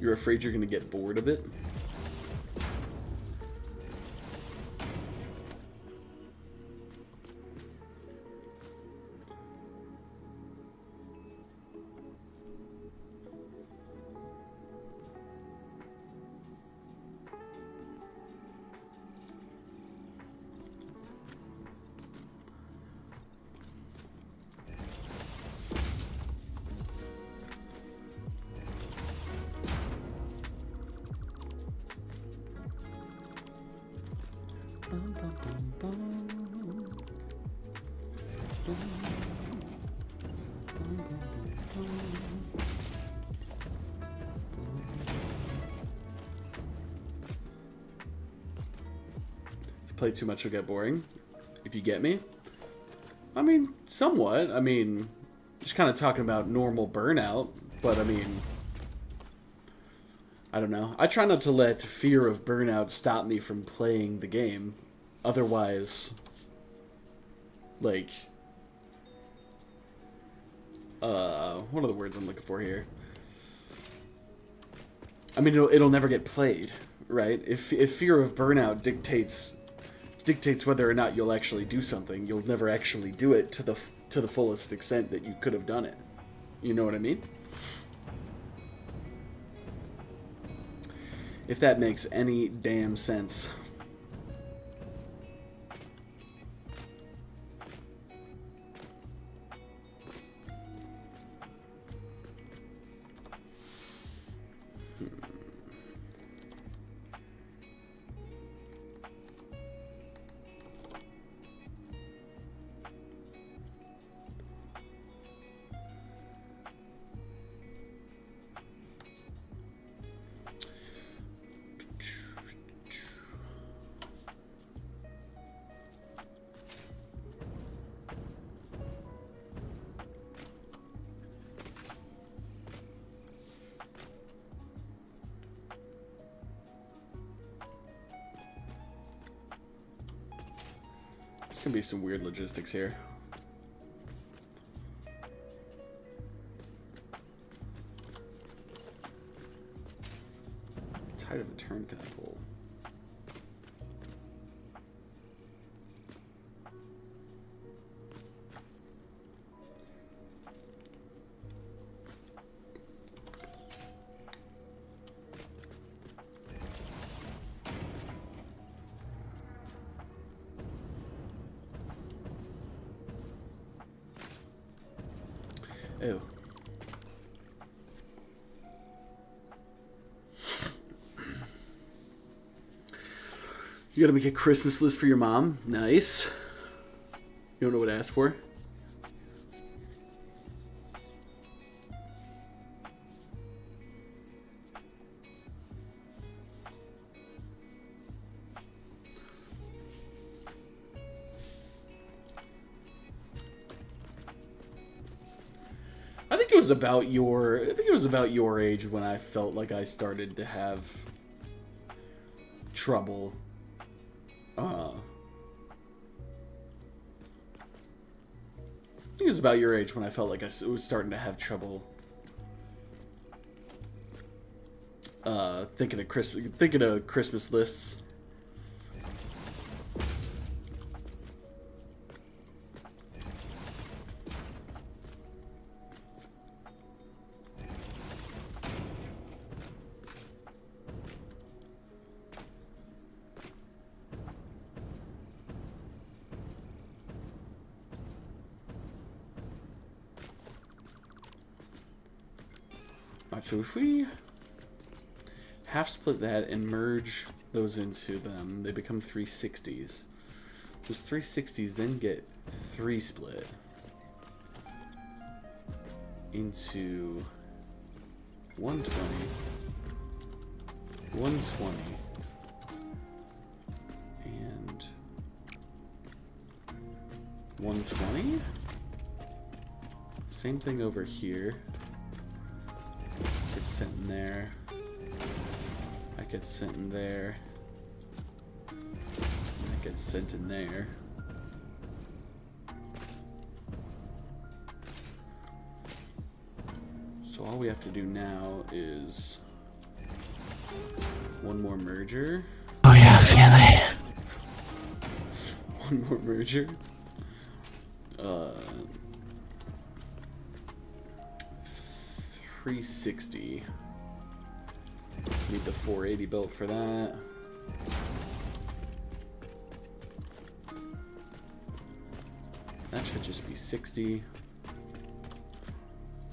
You're afraid you're gonna get bored of it? play too much, you'll get boring. If you get me. I mean, somewhat. I mean, just kind of talking about normal burnout. But, I mean, I don't know. I try not to let fear of burnout stop me from playing the game. Otherwise, like, what are the words I'm looking for here? I mean, it'll never get played, right? If fear of burnout dictates whether or not you'll actually do something, you'll never actually do it to the fullest extent that you could have done it. You know what I mean? If that makes any damn sense. There's gonna be some weird logistics here. What tide of a turn can I pull? Ew. You gotta make a Christmas list for your mom. Nice. You don't know what to ask for? I think it was about your age when I felt like I started to have trouble. I think it was about your age when I felt like I was starting to have trouble thinking of Christmas lists. Alright, so if we half split that and merge those into them, they become 360s. Those 360s then get 3 split into 120, 120, and 120. Same thing over here. Gets sent in there. That gets sent in there. That gets sent in there. So all we have to do now is one more merger. Oh yeah, Philly. One more merger. 360. Need the 480 built for that. That should just be 60.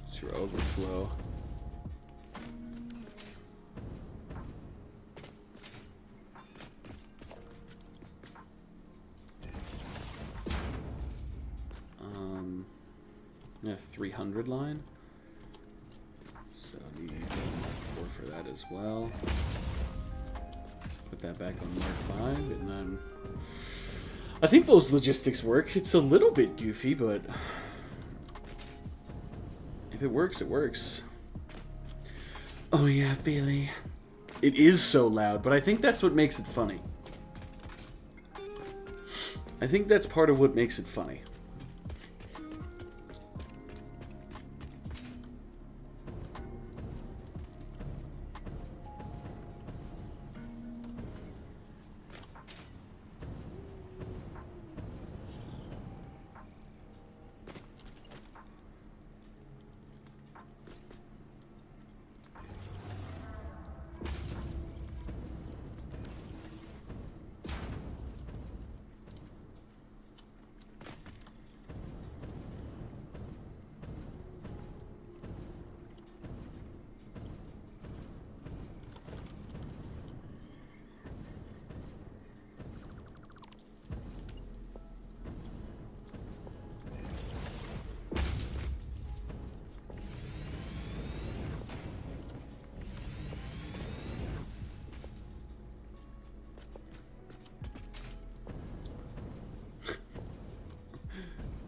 It's your overflow. Yeah, 300 line. So I need 4 for that as well. Put that back on Mark 5, and then... I think those logistics work. It's a little bit goofy, but... if it works, it works. Oh yeah, Bailey. It is so loud, but I think that's what makes it funny. I think that's part of what makes it funny.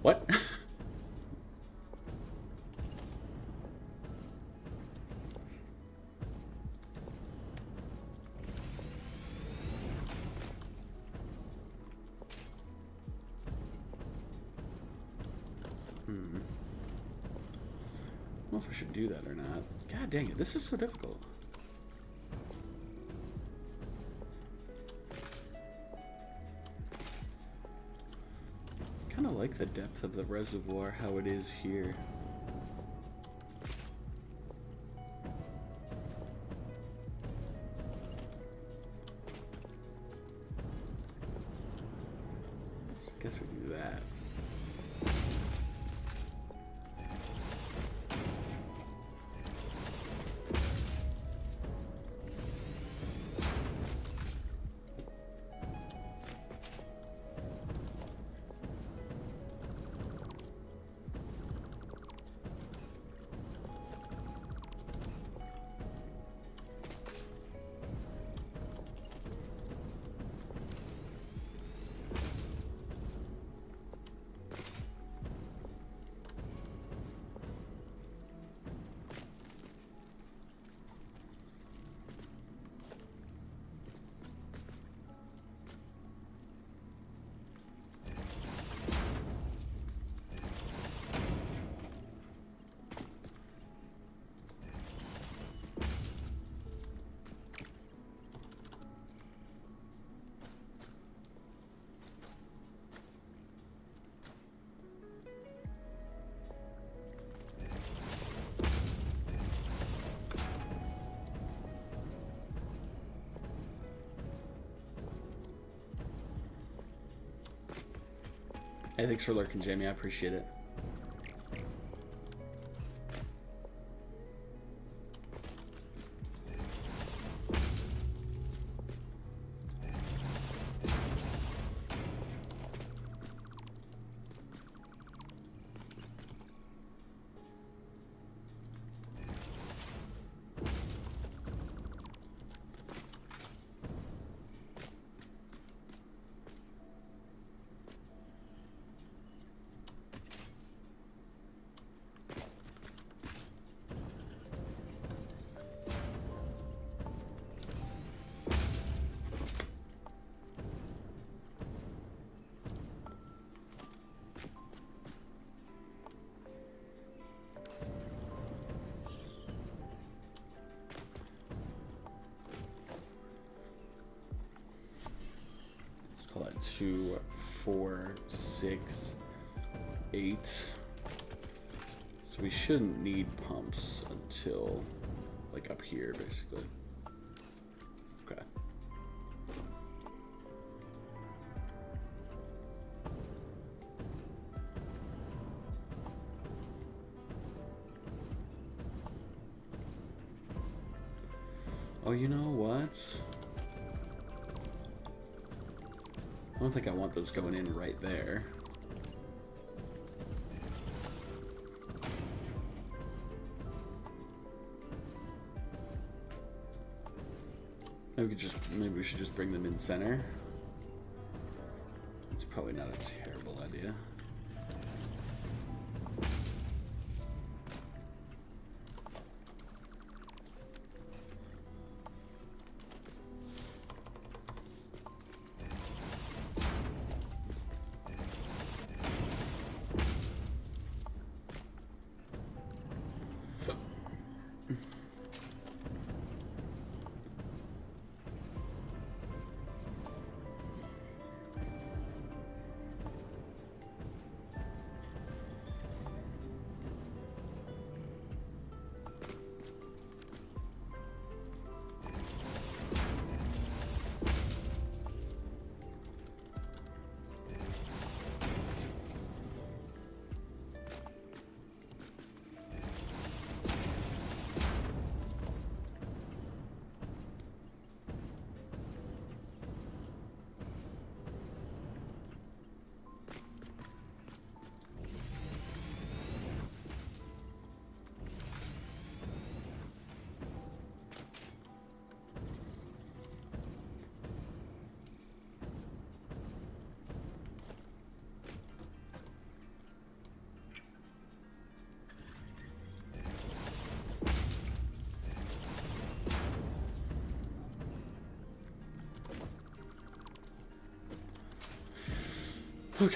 What? I don't know if I should do that or not. God dang it, this is so difficult. Kind of like the depth of the reservoir, how it is here. I guess we do that. Hey, thanks for lurking, Jamie. I appreciate it. Call that 2, 4, 6, 8. So we shouldn't need pumps until like up here, basically. Okay. Oh, you know what? I don't think I want those going in right there. Maybe we should just bring them in center. It's probably not a terrible idea. Okay.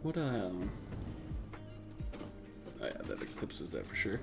What, oh yeah, that eclipses that for sure.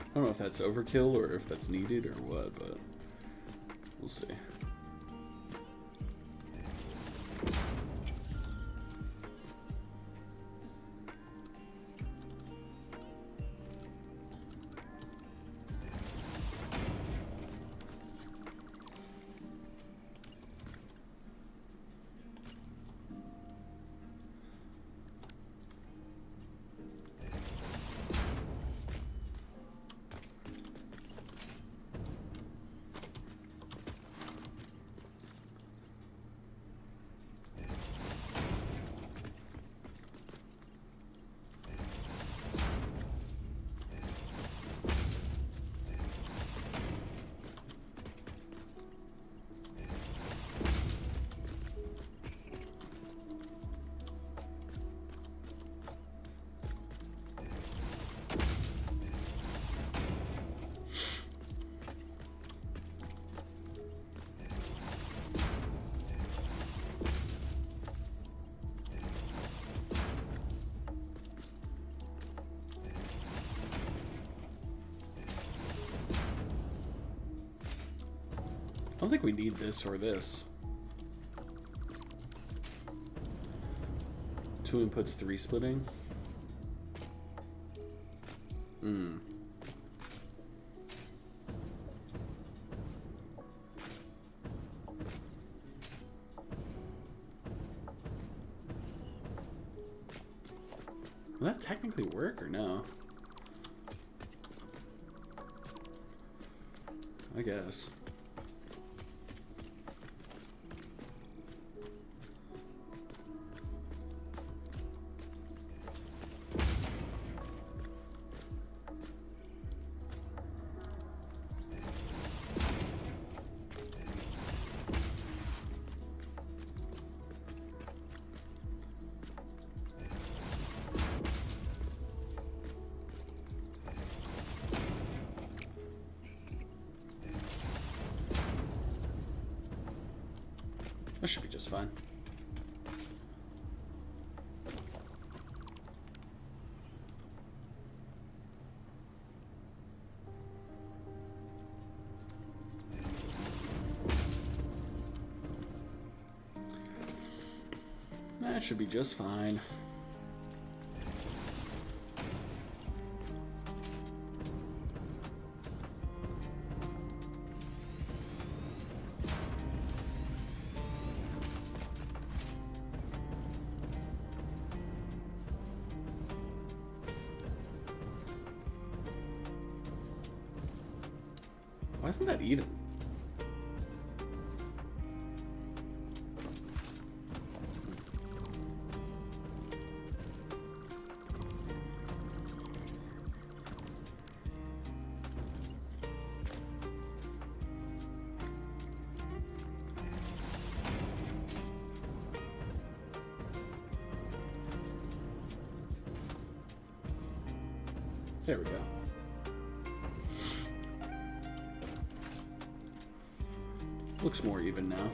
I don't know if that's overkill or if that's needed or what, but we'll see. I don't think we need this or this. 2 inputs, 3 splitting. Will that technically work or no? I guess. That should be just fine. That should be just fine. Why isn't that even? There we go. Looks more even now.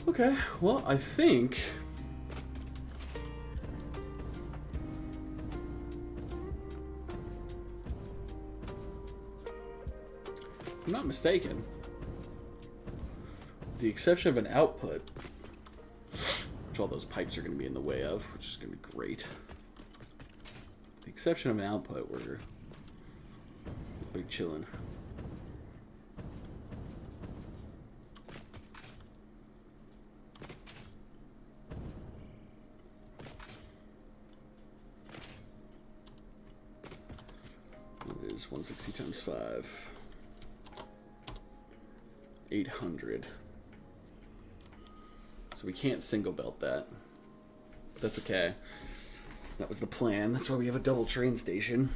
Okay, well, I think if I'm not mistaken, with the exception of an output, which all those pipes are going to be in the way of, which is going to be great. With the exception of an output, we're big chillin'. It is 160 times 5. 800. So we can't single belt that. But that's okay. That was the plan. That's why we have a double train station.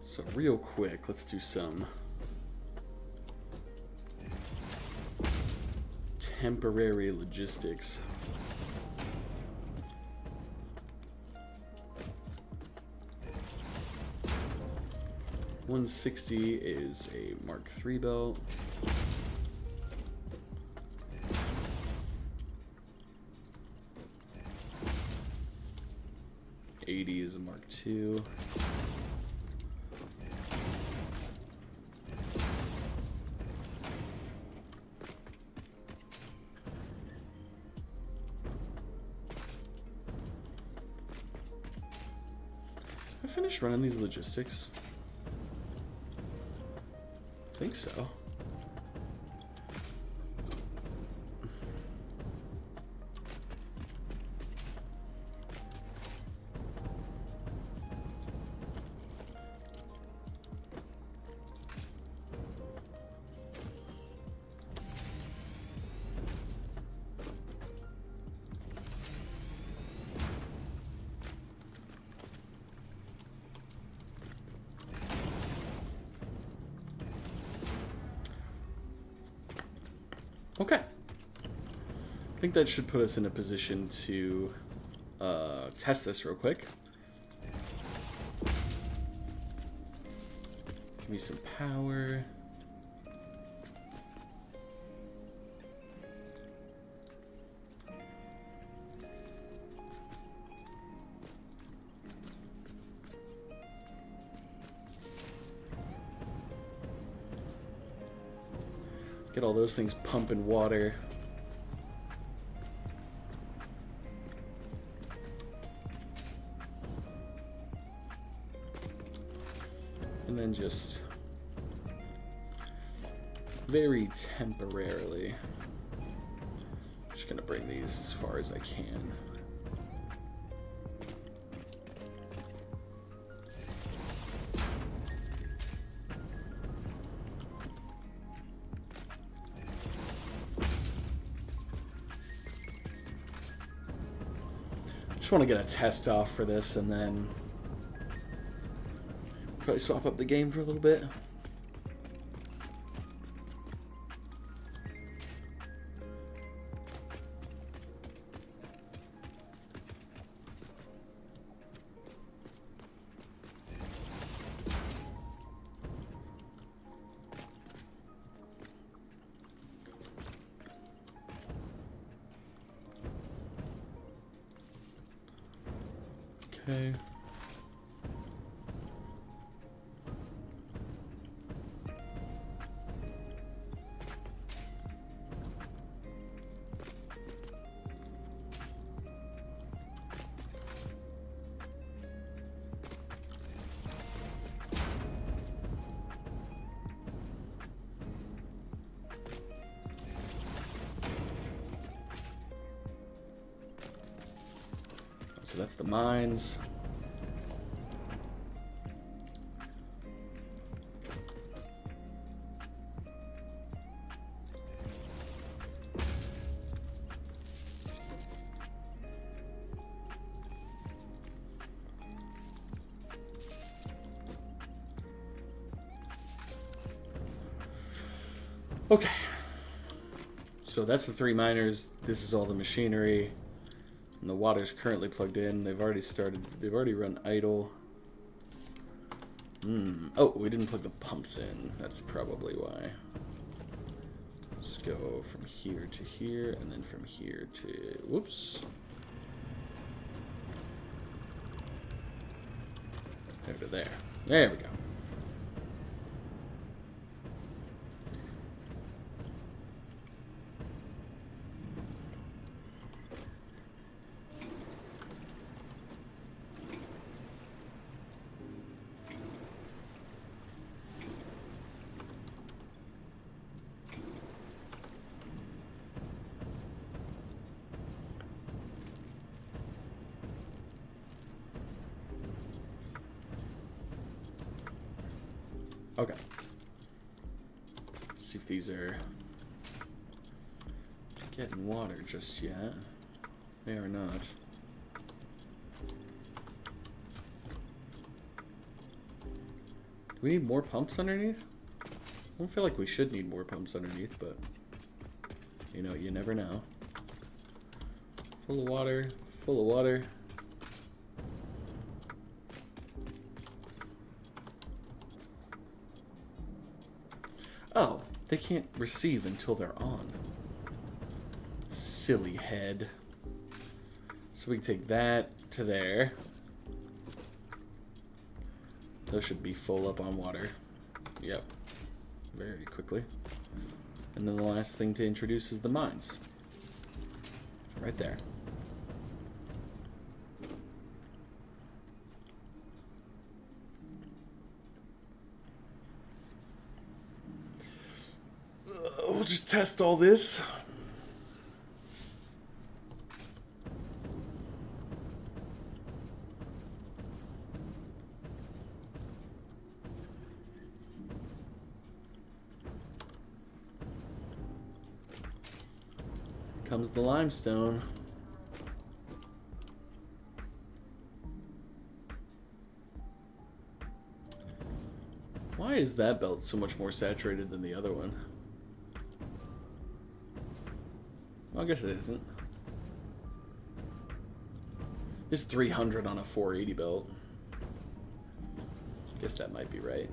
So real quick, let's do some temporary logistics. $160 is a Mark III belt. $80 is a Mark II. I finished running these logistics. I think so. Okay. I think that should put us in a position to test this real quick. Give me some power. Get all those things pumping water. And then just very temporarily, just gonna bring these as far as I can. Just want to get a test off for this and then probably swap up the game for a little bit. Okay. So that's the mines. Okay. So that's the 3 miners. This is all the machinery. And the water's currently plugged in. They've already run idle. Oh, we didn't plug the pumps in. That's probably why. Let's go from here to here, and then from here to... Whoops. There to there. There we go. Okay. Let's see if these are getting water just yet. They are not. Do we need more pumps underneath? I don't feel like we should need more pumps underneath, but you know, you never know. Full of water, full of water. Oh, they can't receive until they're on. Silly head. So we can take that to there. Those should be full up on water. Yep. Very quickly. And then the last thing to introduce is the mines. Right there. We'll just test all this. Comes the limestone. Why is that belt so much more saturated than the other one? Well, I guess it isn't. It's 300 on a 480 belt. Guess that might be right.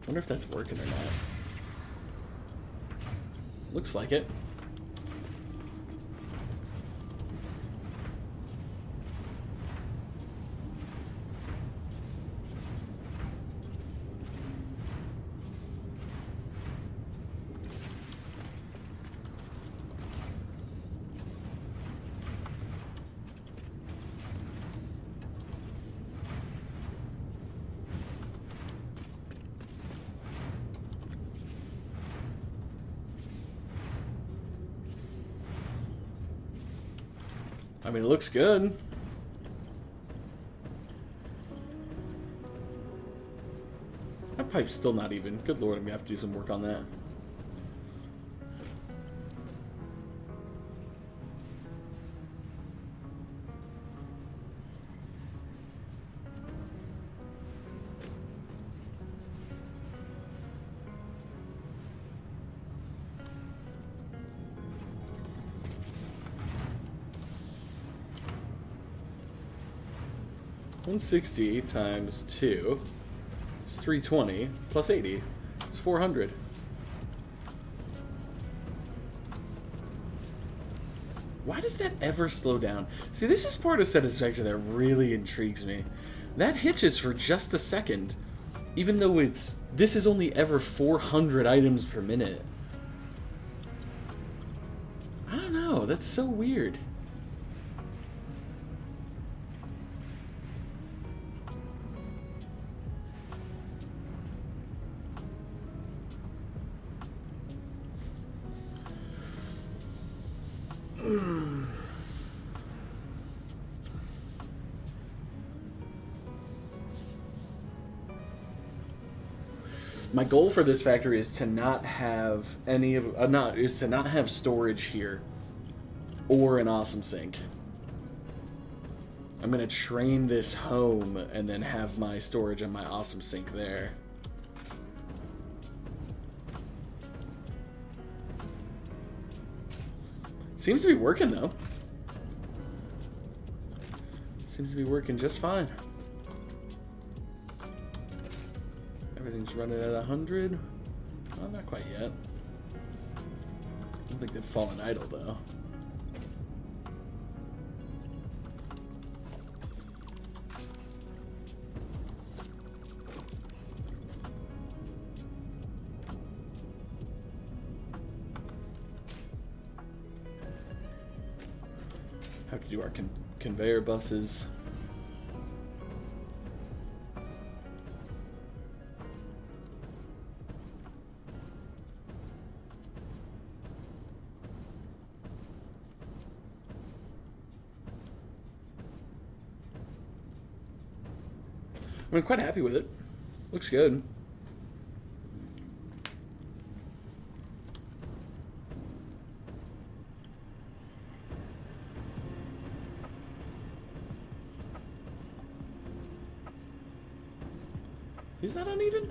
Wonder if that's working or not. Looks like it. I mean, it looks good. That pipe's still not even. Good lord, I'm gonna have to do some work on that. $168 times 2 is $320 plus 80 is $400. Why does that ever slow down? See, this is part of Satisfactory that really intrigues me. That hitches for just a second, even though this is only ever 400 items per minute. I don't know, that's so weird. My goal for this factory is to not have any of to not have storage here or an awesome sink. I'm gonna train this home and then have my storage and my awesome sink there. Seems to be working though. Seems to be working just fine. Everything's running at 100. Well, not quite yet. I don't think they've fallen idle though. Have to do our conveyor buses. I'm quite happy with it. Looks good. Is that uneven?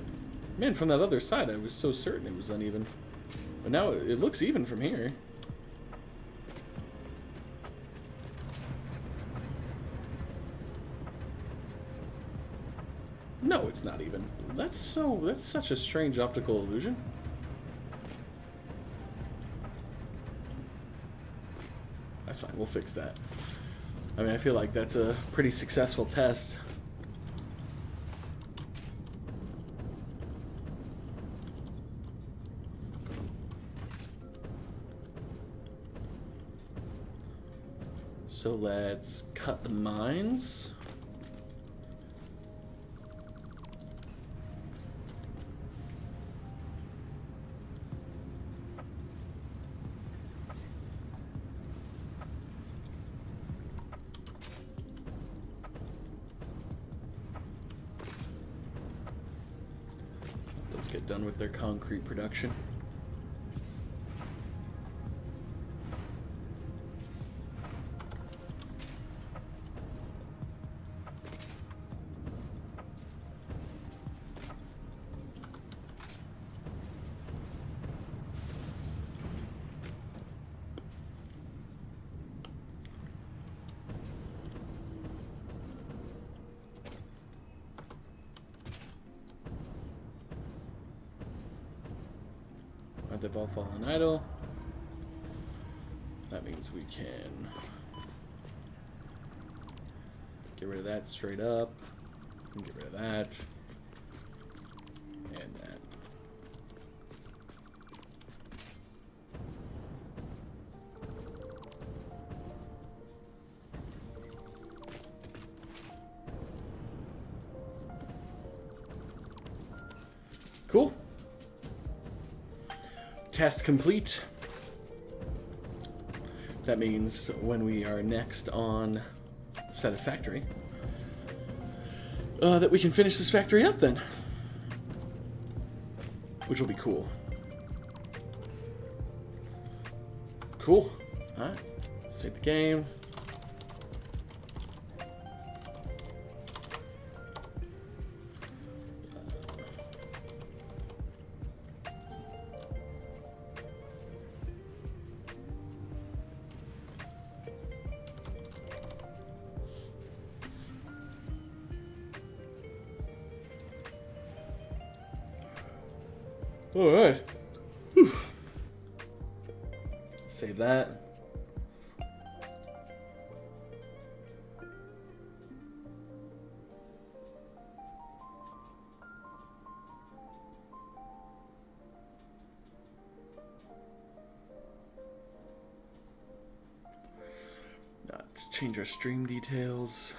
Man, from that other side, I was so certain it was uneven. But now it looks even from here. No, it's not even. That's such a strange optical illusion. That's fine, we'll fix that. I mean, I feel like that's a pretty successful test. So let's cut the mines. Let those get done with their concrete production. they've all fallen idle. That means we can get rid of that straight up. Get rid of that. And that. Cool. Test complete. That means when we are next on Satisfactory, that we can finish this factory up then. Which will be cool. Cool. Alright. Save the game. Alright. Save that. Let's change our stream details.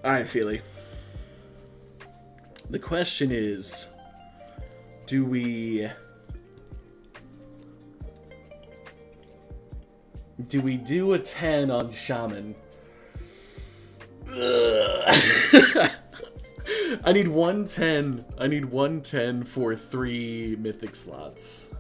Alright, Feely. The question is, do we do a 10 on Shaman? I need 110. I need 110 for 3 mythic slots.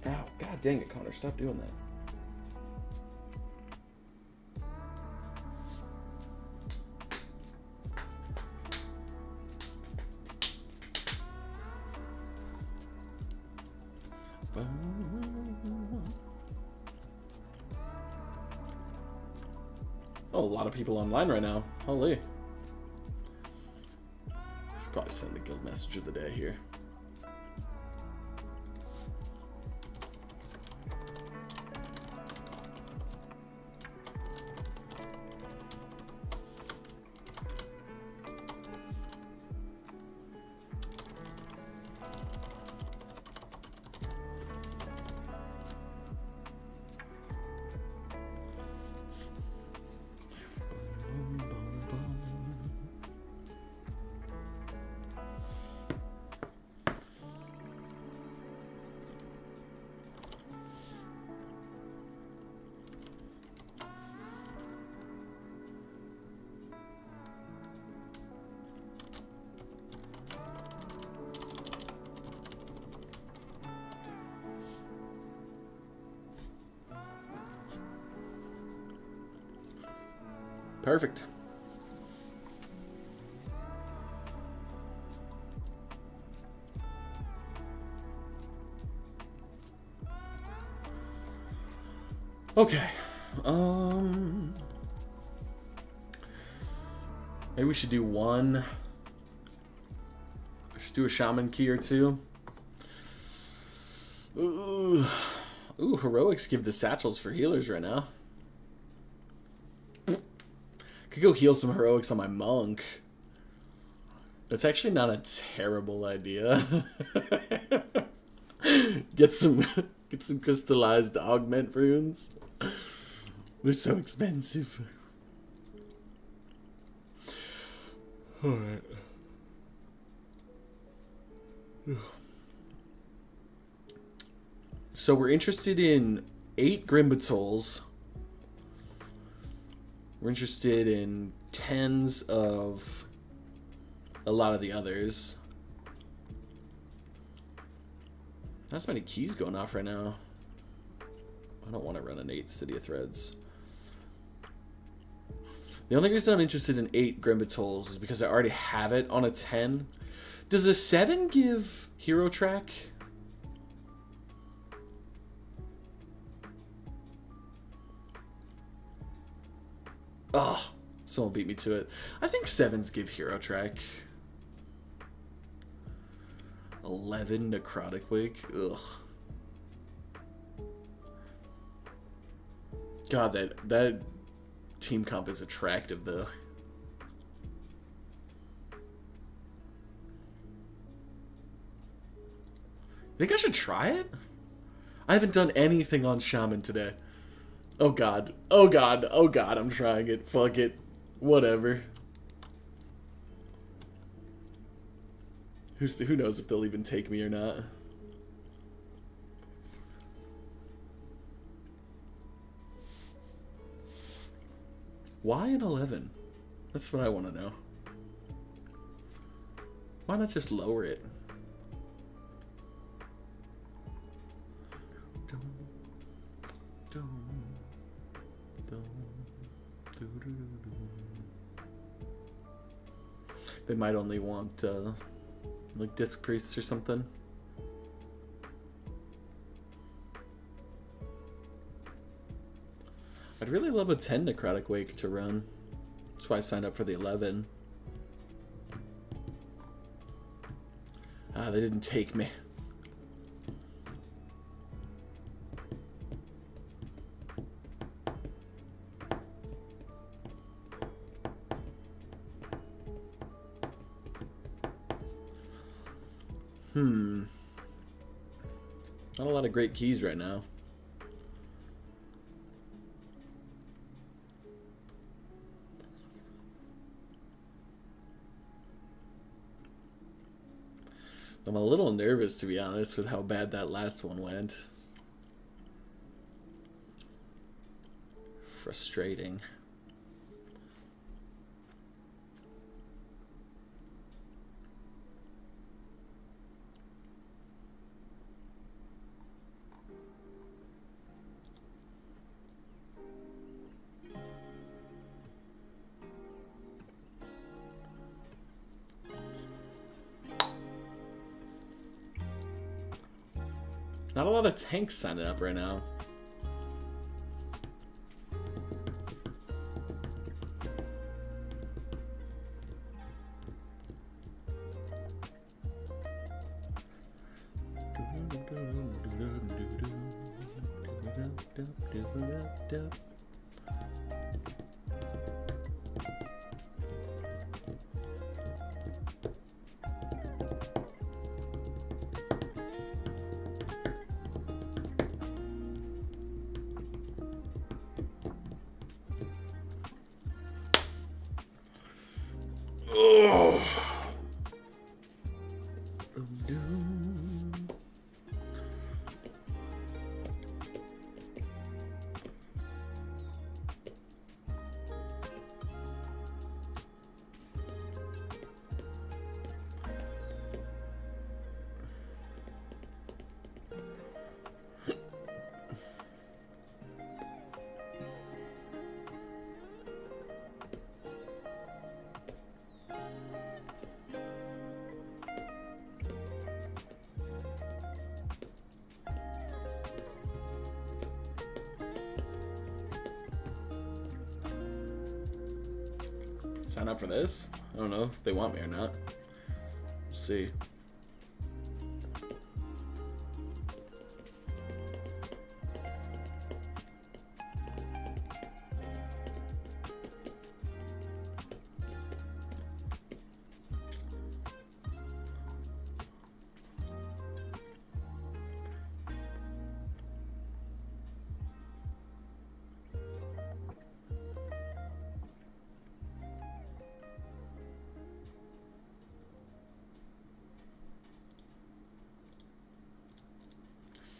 Ow, god dang it, Connor, stop doing that. Oh, a lot of people online right now. Holy. Should probably send the guild message of the day here. Perfect. Okay. Maybe we should do one. We should do a shaman key or two. Ooh, heroics give the satchels for healers right now. Could go heal some heroics on my monk. That's actually not a terrible idea. Get some crystallized augment runes. They're so expensive. Alright. So we're interested in 8 Grimbatols. We're interested in 10s of a lot of the others. Not so many keys going off right now. I don't want to run an 8 City of Threads. The only reason I'm interested in 8 Grimbatols is because I already have it on a 10. Does a 7 give hero track? Oh, someone beat me to it. I think 7s give hero track. 11 Necrotic Wake. Ugh. God, that team comp is attractive though. Think I should try it? I haven't done anything on Shaman today. Oh god. Oh god. Oh god, I'm trying it. Fuck it. Whatever. Who knows if they'll even take me or not. Why an 11? That's what I want to know. Why not just lower it? They might only want like disc priests or something. I'd really love a 10 Necrotic Wake to run. That's why I signed up for the 11. Ah, they didn't take me. Not a lot of great keys right now. I'm a little nervous, to be honest, with how bad that last one went. Frustrating. Not a lot of tanks signing up right now. Sign up for this? I don't know if they want me or not. We'll see.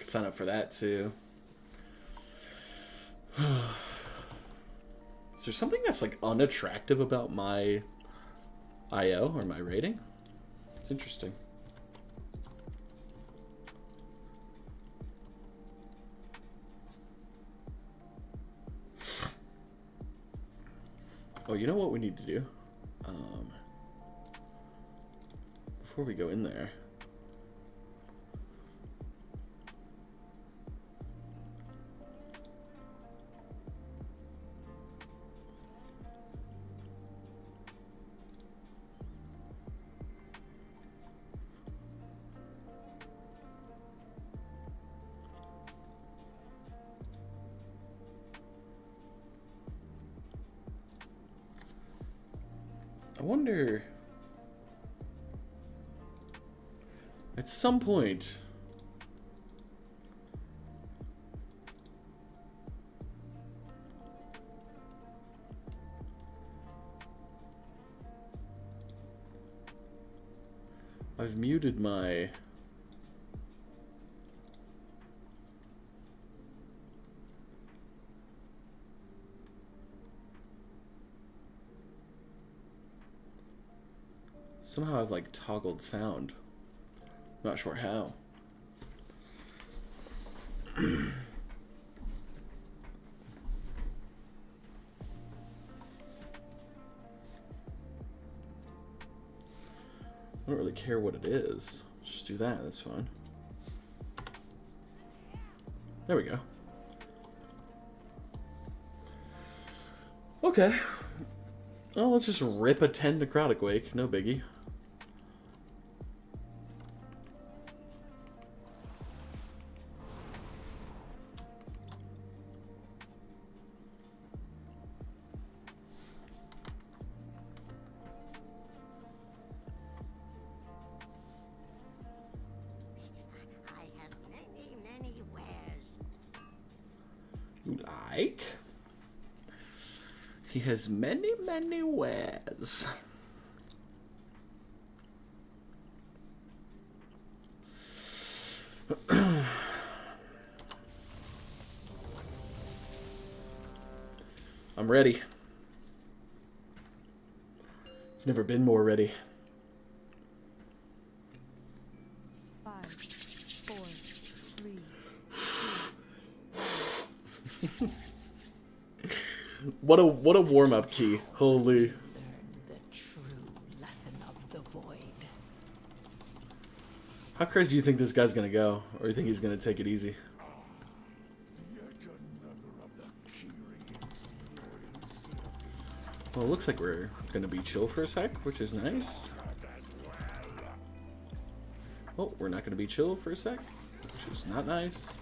Sign up for that too. Is there something that's like unattractive about my IO or my rating? It's interesting. Oh, you know what we need to do? Before we go in there. I wonder, at some point, I've muted my somehow I've like toggled sound. Not sure how. I don't really care what it is. Just do that, that's fine. There we go. Okay. Well, let's just rip a 10 Necrotic Wake, no biggie. Like, he has many, many wares. I'm ready. I've never been more ready. 5, 4, 3. What a warm-up key. Holy. Learn the true lesson of the void. How crazy do you think this guy's gonna go? Or you think he's gonna take it easy? Well, it looks like we're gonna be chill for a sec, which is nice. Oh, we're not gonna be chill for a sec, which is not nice.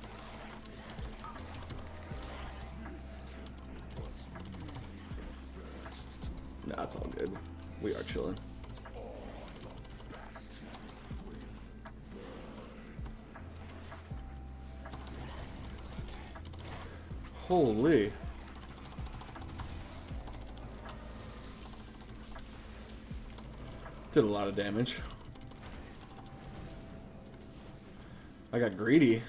Nah, it's all good. We are chilling. Holy. Did a lot of damage. I got greedy.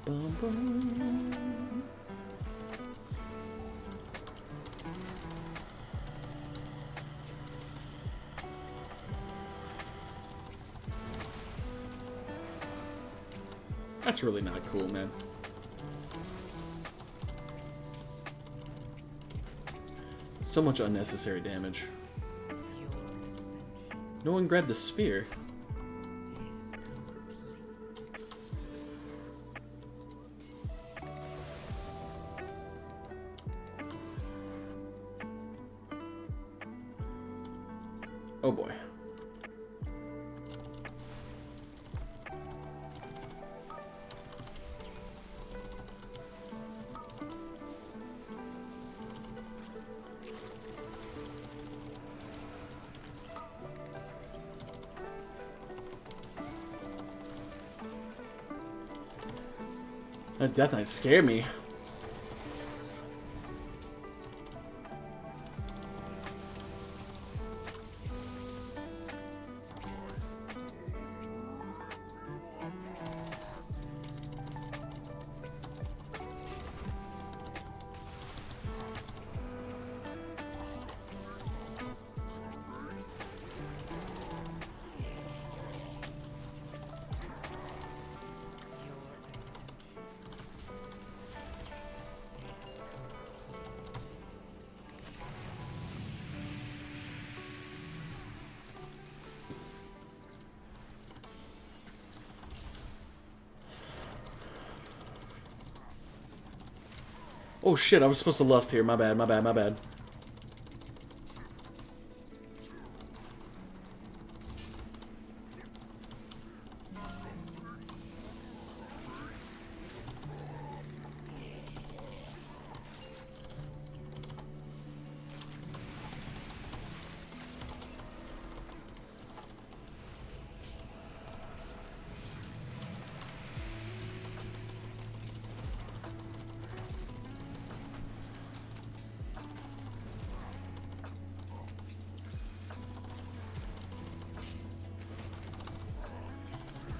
Bum, bum. That's really not cool, man. So much unnecessary damage. Your ascension No one grabbed the spear. is complete. Oh boy. That Death Knight scared me. Oh shit, I was supposed to lust here. My bad, my bad, my bad.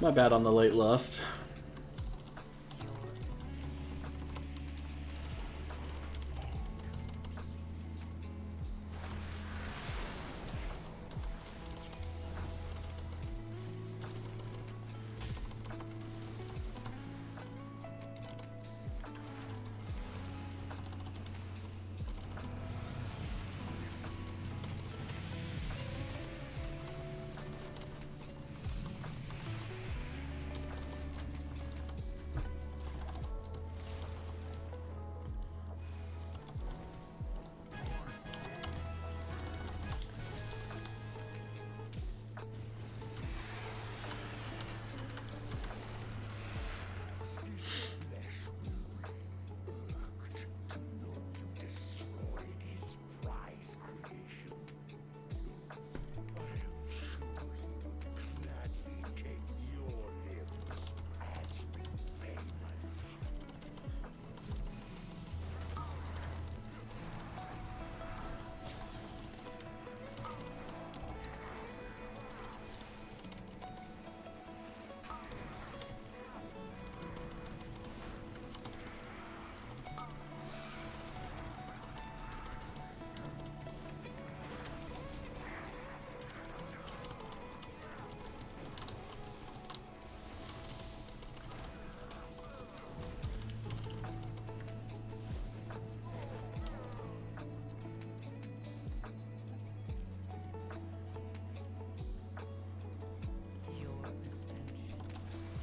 My bad on the late lust. Your ascension is complete.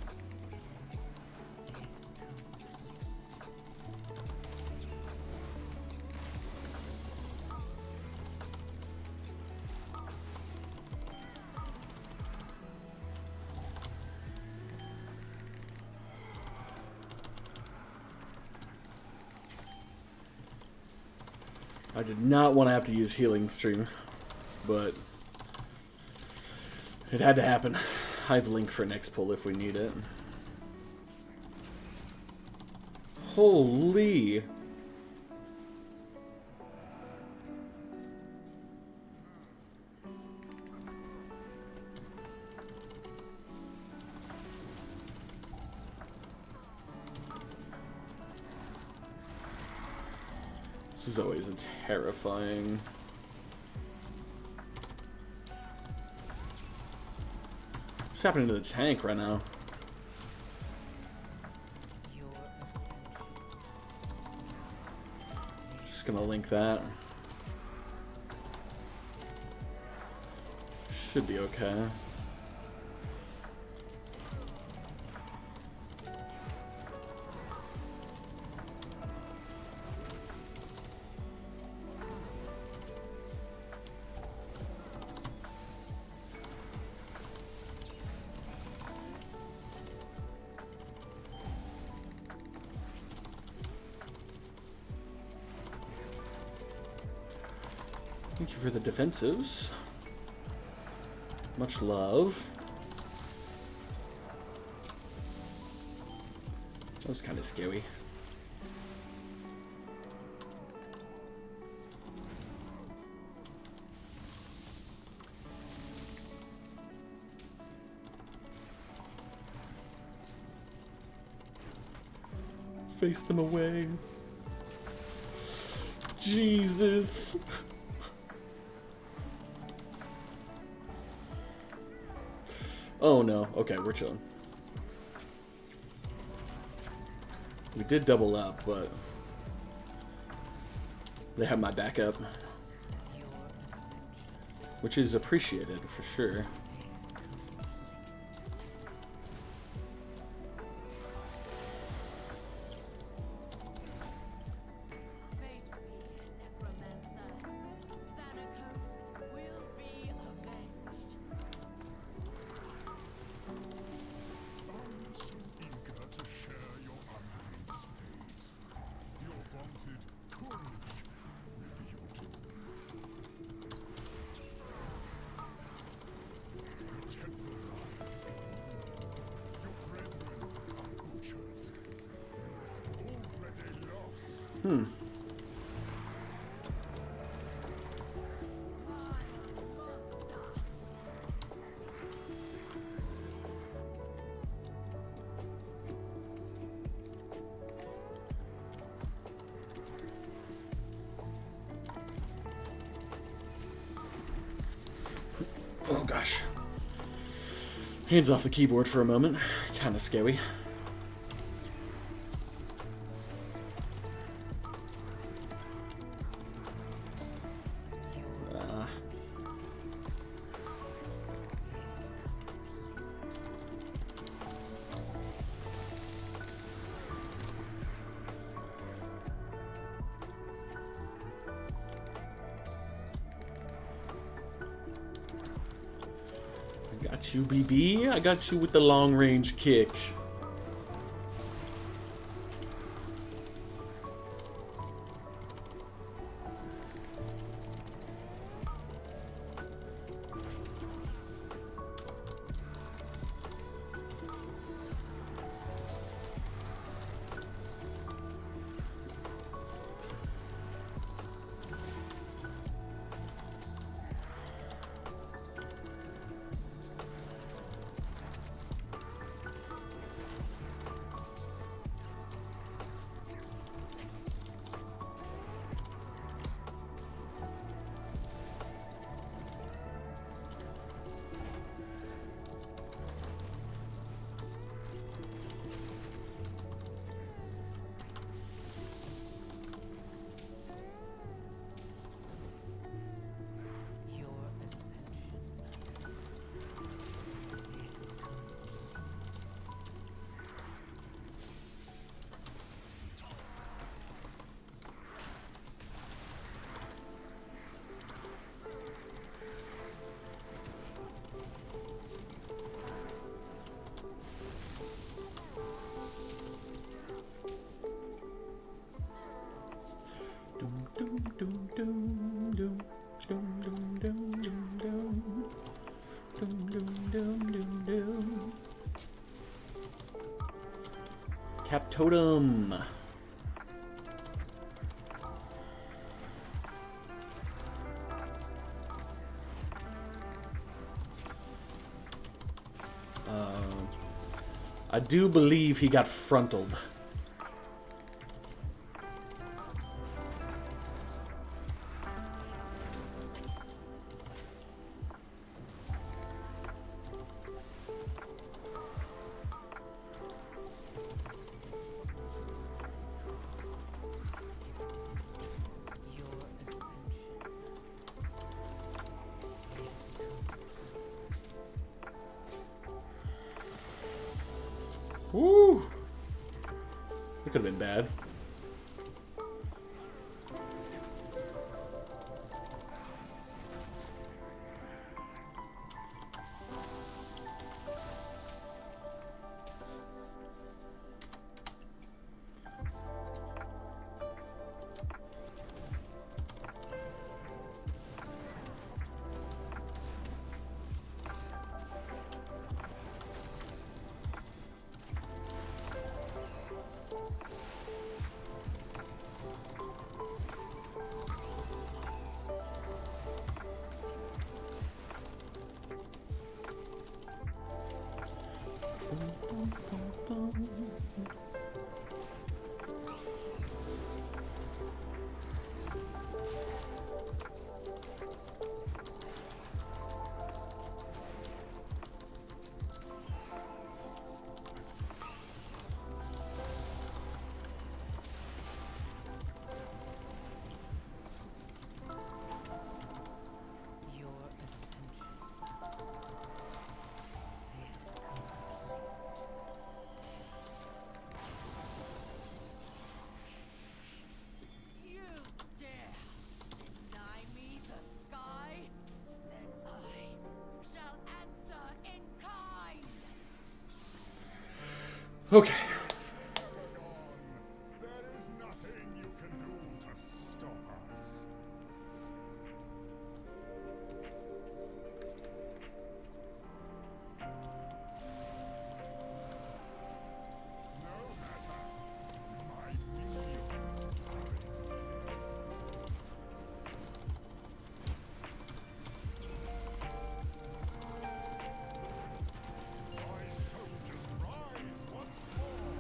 I did not want to have to use healing stream, but it had to happen. I have link for next pull if we need it. Holy! This is always a terrifying. What's happening to the tank right now? Just gonna link that. Should be okay. Thank you for the defensives. Much love. That was kind of scary. Face them away. Jesus. Oh no. Okay, we're chilling. We did double up, but they have my backup, which is appreciated for sure. Oh gosh. Hands off the keyboard for a moment. Kind of scary. Got you, BB. I got you with the long range kick. Cap Totem. I do believe he got frontaled. Woo! That could have been bad. Your ascension is complete. You dare deny me the sky? Then I shall answer in kind. Okay. There is nothing you can do to stop us. No matter. My minions are in peace. My soldiers rise once more.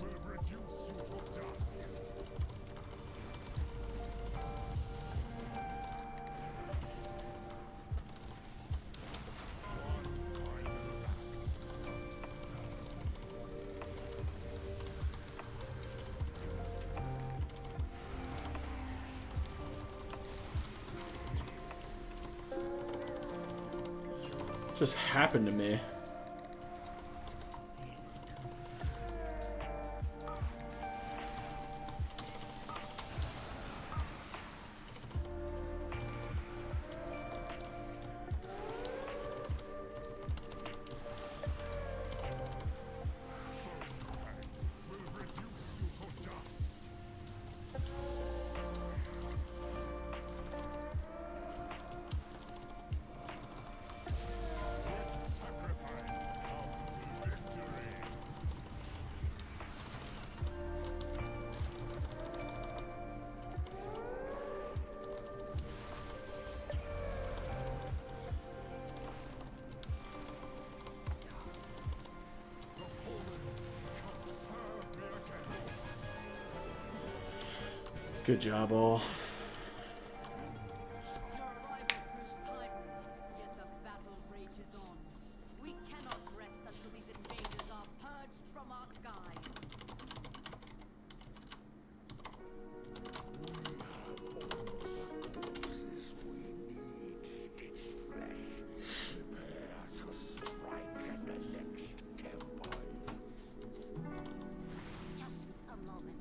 Will reduce you to dust. Just happened to me. Will reduce you to dust. Sacrifice comes victory. The fallen shall serve me again. Good job, all. Your arrival proves timely, yet the battle rages on. We cannot rest until these invaders are purged from our skies. Just a moment.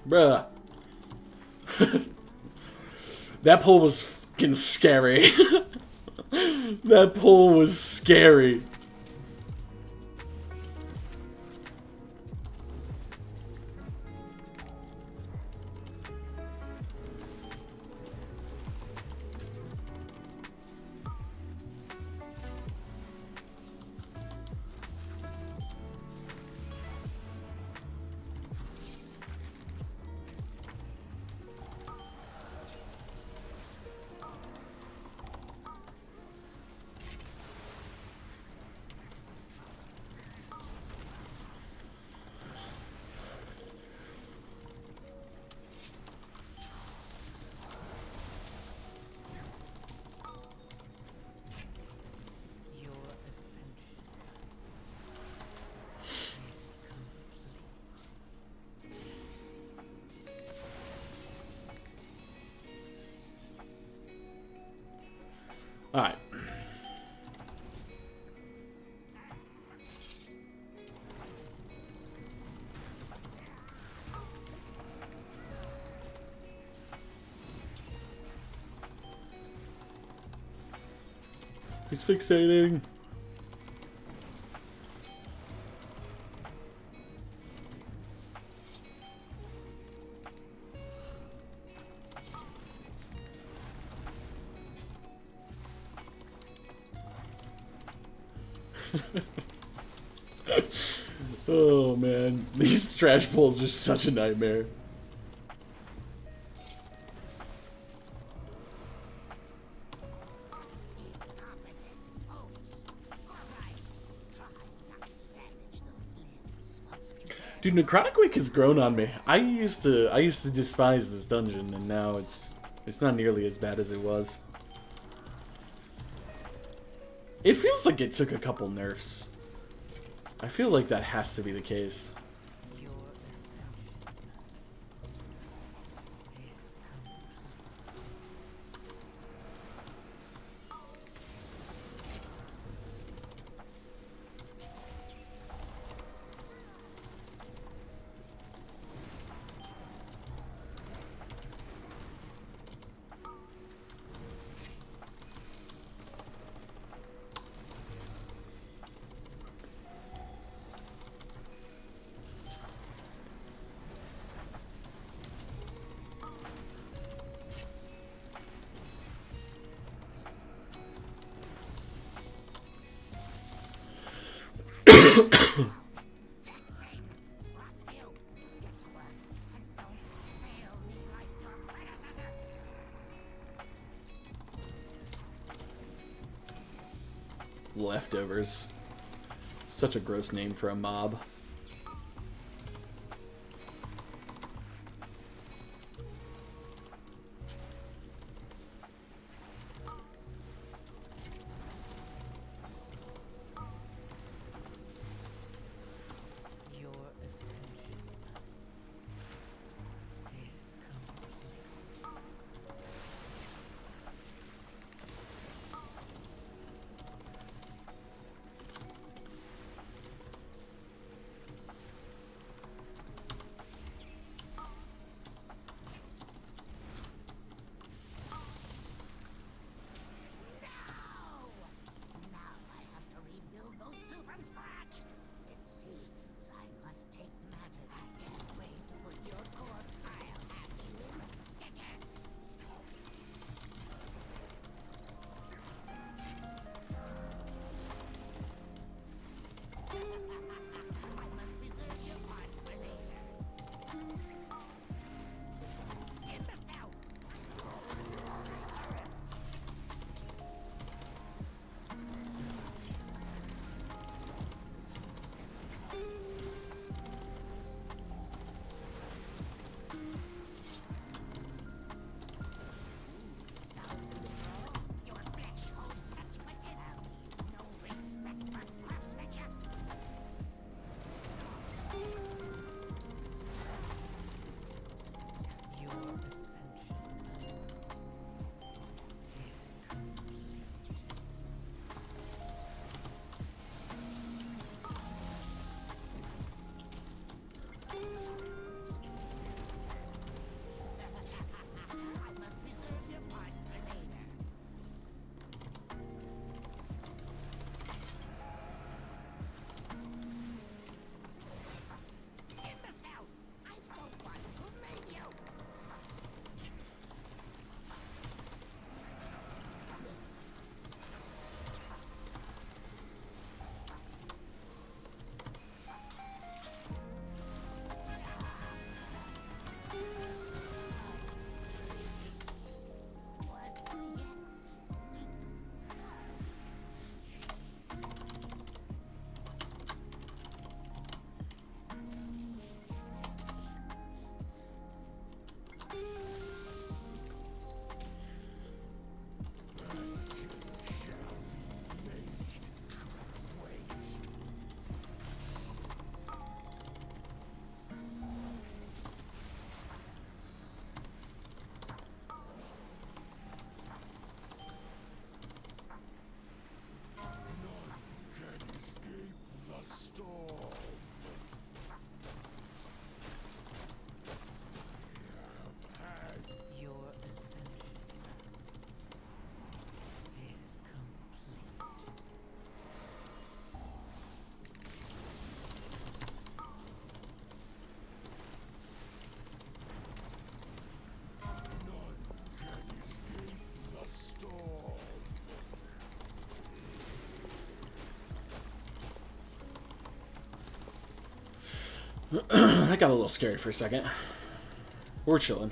Bruh. That pull was fucking scary. That pull was scary. Your ascension is complete. Alright. He's fixating. Oh man, these trash pulls are such a nightmare. Dude, Necrotic Week has grown on me. I used to despise this dungeon, and now it's not nearly as bad as it was. It feels like it took a couple nerfs. I feel like that has to be the case. Your ascension is complete. Leftovers. Such a gross name for a mob. Your ascension is complete. That got a little scary for a second. We're chilling.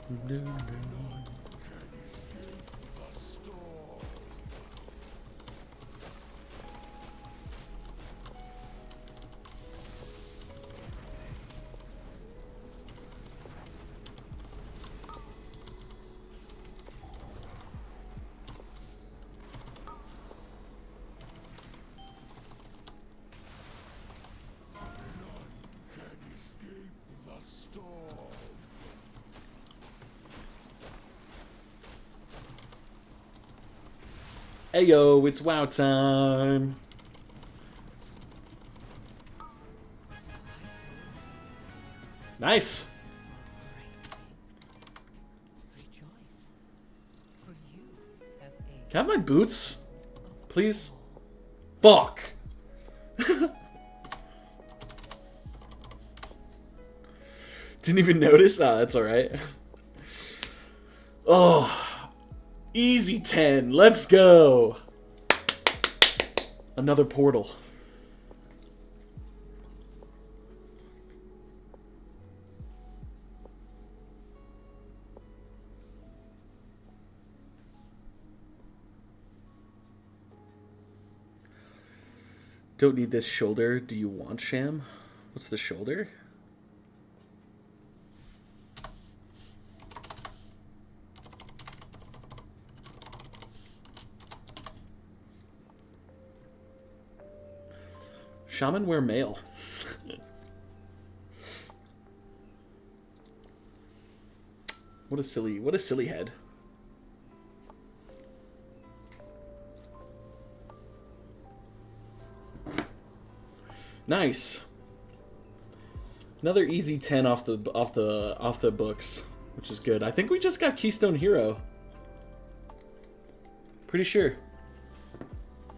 Can escape the storm. Your ascension is complete. The storm. Can escape the storm. Hey yo, it's WoW time. Nice. Rejoice, for you have a Can I have my boots, please? Fuck. Didn't even notice. Ah, that's all right. Oh, easy 10. Let's go. Another portal. Don't need this shoulder. Do you want sham? What's the shoulder? Shaman wear mail. What a silly head. Nice. Another easy 10 off the books, which is good. I think we just got Keystone Hero. Pretty sure.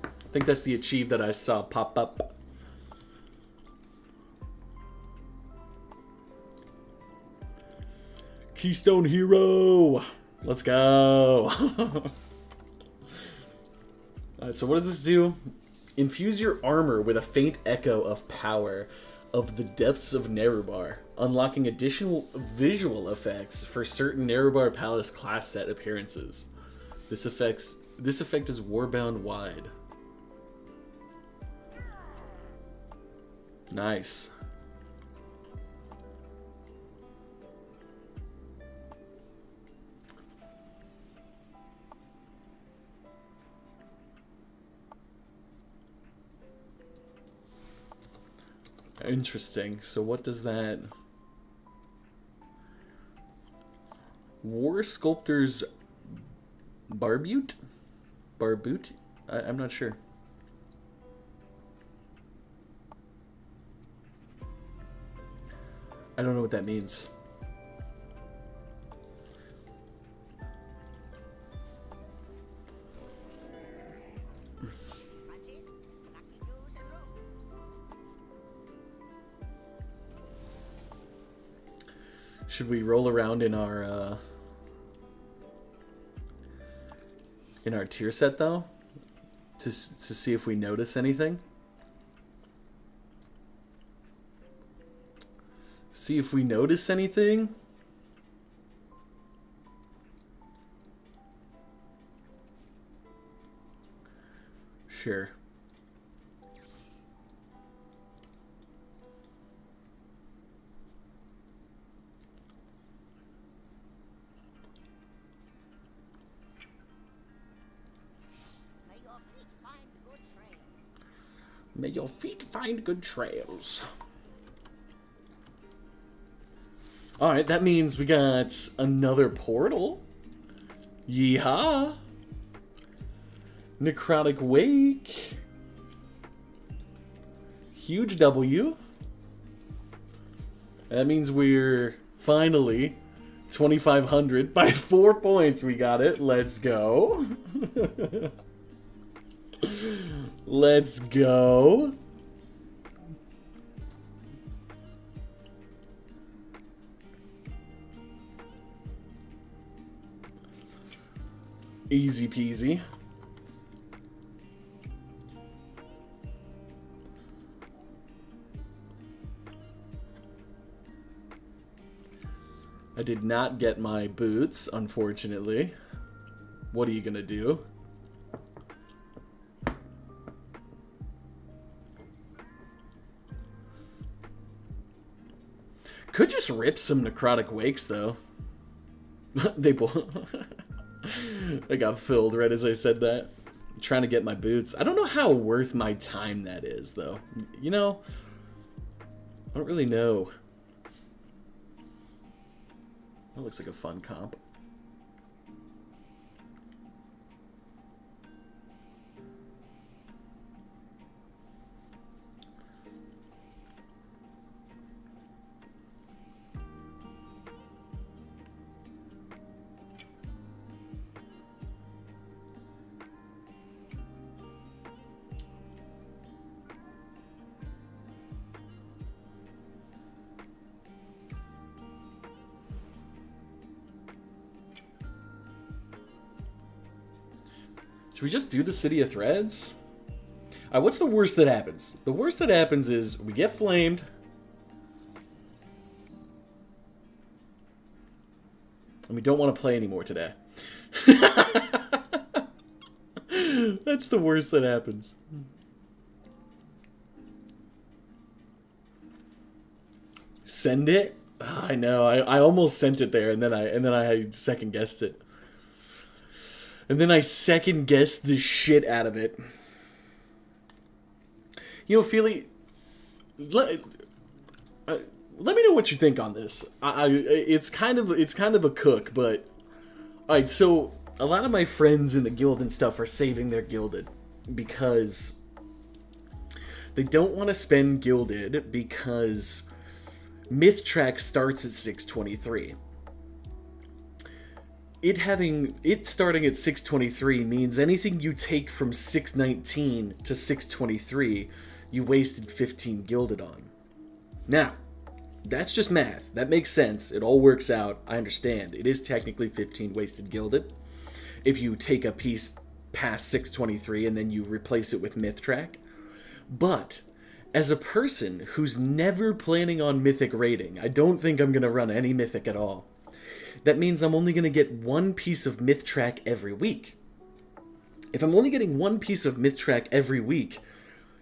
I think that's the achieve that I saw pop up. Keystone Hero. Let's go. Alright, so what does this do? Infuse your armor with a faint echo of power of the depths of Nerubar, unlocking additional visual effects for certain Nerubar Palace class set appearances. This effect is warbound wide. Nice. Interesting. So what does that... War Sculptor's Barbute? Barbute? I'm not sure. I don't know what that means. Should we roll around in our tier set though, to see if we notice anything? See if we notice anything. Sure. May your feet find good trails. Alright, that means we got another portal. Yeehaw! Necrotic Wake. Huge W. That means we're finally 2,500 by 4 points. We got it. Let's go. Let's go. Easy peasy. I did not get my boots, unfortunately. What are you gonna do? Could just rip some necrotic wakes, though. They both... They got filled right as I said that. I'm trying to get my boots. I don't know how worth my time that is, though. You know? I don't really know. That looks like a fun comp. Should we just do the City of Threads? What's the worst that happens? The worst that happens is we get flamed. And we don't want to play anymore today. That's the worst that happens. Send it? I know. I almost sent it there, and then I second guessed it. And then I second guessed the shit out of it. You know, Feely, let me know what you think on this. It's kind of a cook, but all right. So a lot of my friends in the guild and stuff are saving their gilded because they don't want to spend gilded because Myth Track starts at 623. It starting at 623 means anything you take from 619 to 623, you wasted 15 gilded on. Now, that's just math. That makes sense. It all works out. I understand. It is technically 15 wasted gilded if you take a piece past 623 and then you replace it with Myth Track. But as a person who's never planning on Mythic raiding, I don't think I'm going to run any Mythic at all. That means I'm only going to get one piece of Myth Track every week. If I'm only getting one piece of Myth Track every week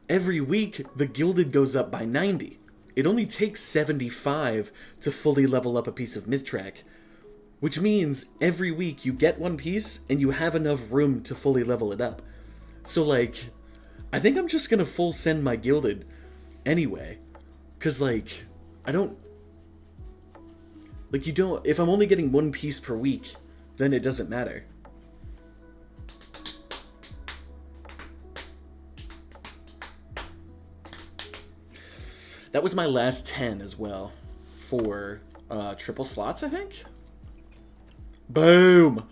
the gilded goes up by 90. It only takes 75 to fully level up a piece of Myth Track, which means every week you get one piece and you have enough room to fully level it up. So, like, I think I'm just going to full send my gilded anyway. Because, like, I don't... Like, you don't... If I'm only getting one piece per week, then it doesn't matter. That was my last 10 as well. For triple slots, I think? Boom!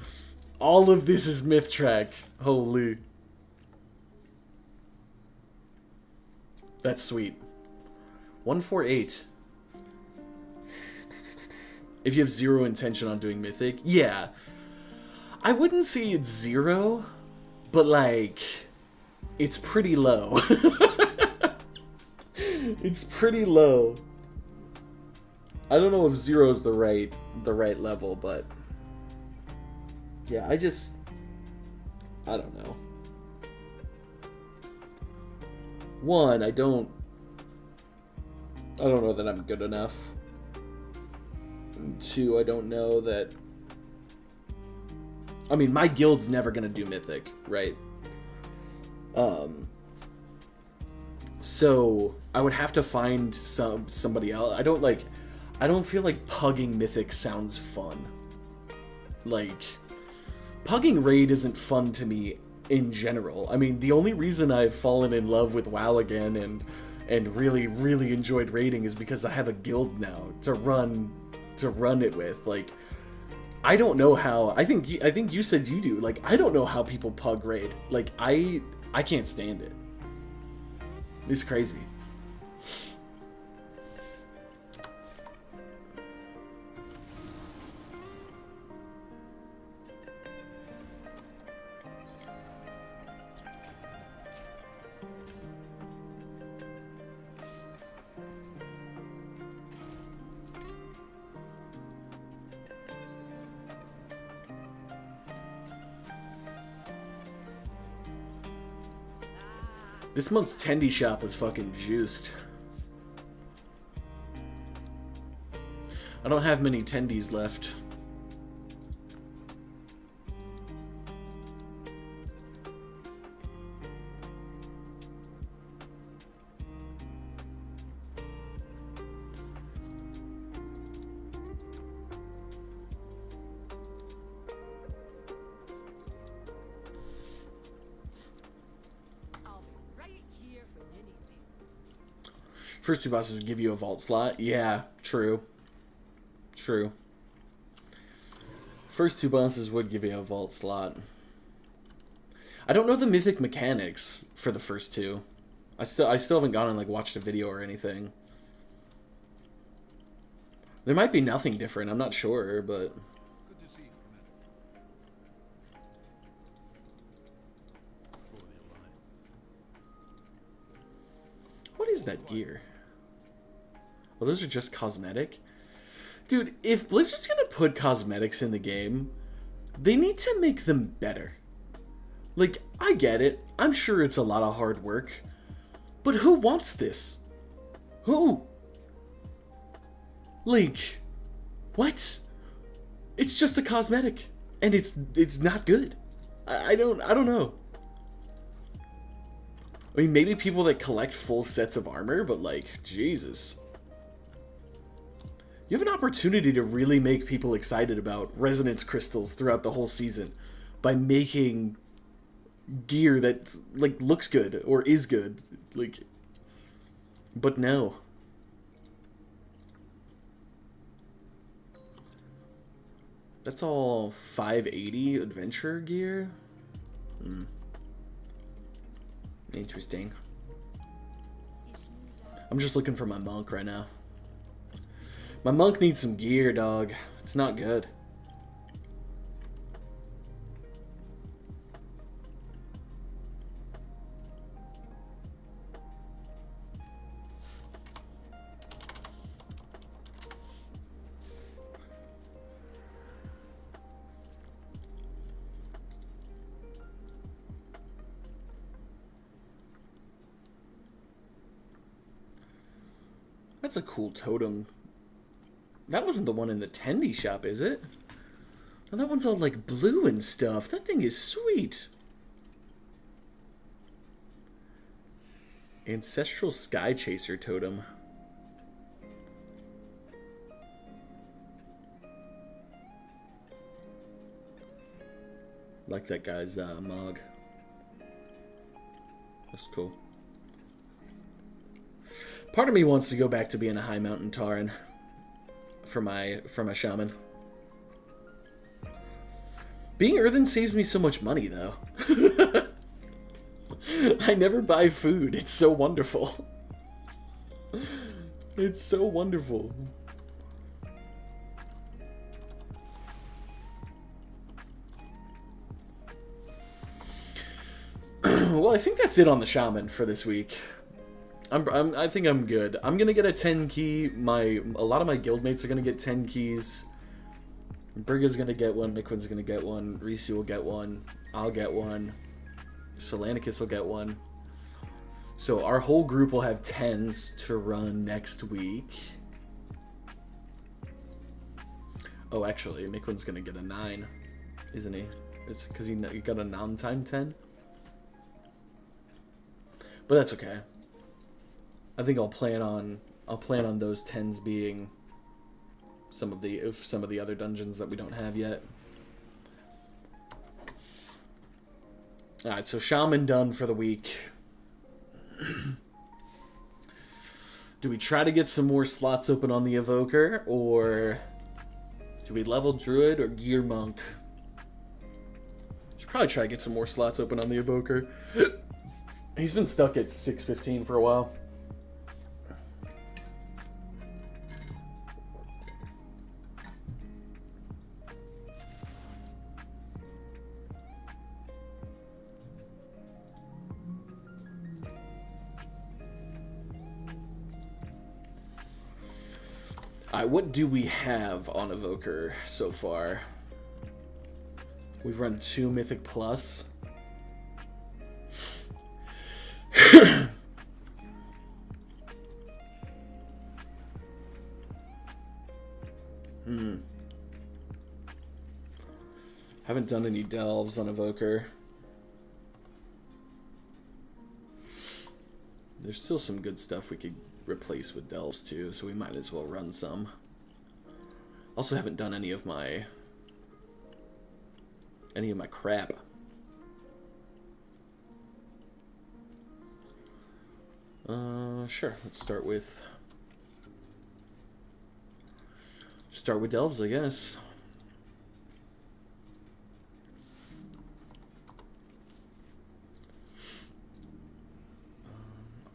All of this is Myth Track. Holy. That's sweet. 148. If you have zero intention on doing Mythic, yeah. I wouldn't say it's zero, but like, it's pretty low. It's pretty low. I don't know if zero is the right level, but yeah, I don't know. One, I don't know that I'm good enough. And two, I don't know that... I mean, my guild's never gonna do Mythic, right? So I would have to find somebody else. I don't feel like pugging Mythic sounds fun. Like, pugging Raid isn't fun to me in general. I mean, the only reason I've fallen in love with WoW again and really, really enjoyed raiding is because I have a guild now to run it with. Like, I don't know how. I think you said you do. Like, I don't know how people pug raid. Like, I can't stand it. It's crazy. This month's Tendy shop was fucking juiced. I don't have many Tendies left. First two bosses give you a vault slot. Yeah, true. True. First two bosses would give you a vault slot. I don't know the mythic mechanics for the first two. I still haven't gone and like watched a video or anything. There might be nothing different. I'm not sure, but Good to see you, Commander. For the Alliance. what is that gear? Well, those are just cosmetic. Dude, if Blizzard's gonna put cosmetics in the game, they need to make them better. Like, I get it. I'm sure it's a lot of hard work. But who wants this? Who? Like, what? It's just a cosmetic. And it's not good. I don't know. I mean, maybe people that collect full sets of armor, but like, Jesus. You have an opportunity to really make people excited about resonance crystals throughout the whole season by making gear that like looks good or is good. Like, but no. That's all 580 adventure gear. Interesting. I'm just looking for my monk right now. My monk needs some gear, dog. It's not good. That's a cool totem. That wasn't the one in the Tendy shop, is it? Oh, that one's all like blue and stuff. That thing is sweet. Ancestral Sky Chaser totem. Like that guy's mug. That's cool. Part of me wants to go back to being a high mountain Tauren for my shaman. Being earthen saves me so much money though. I never buy food. It's so wonderful. It's so wonderful. Well, I think that's it on the shaman for this week. I think I'm good. I'm gonna get a 10 key. A lot of my guildmates are gonna get 10 keys. Briga's gonna get one. Miquin's gonna get one. Risu will get one. I'll get one. Solanicus will get one. So our whole group will have 10s to run next week. Oh, actually, Miquin's gonna get a 9, isn't he? It's because he got a non-time 10. But that's okay. I think I'll plan on those 10s being some of the other dungeons that we don't have yet. All right, so Shaman done for the week. Do we try to get some more slots open on the Evoker, or do we level Druid or Gear Monk? Should probably try to get some more slots open on the Evoker. He's been stuck at 615 for a while. Alright, what do we have on Evoker so far? We've run 2 Mythic Plus. Haven't done any delves on Evoker. There's still some good stuff we could replace with delves too, so we might as well run some. Also haven't done any of my crap. Sure. Let's start with delves, I guess.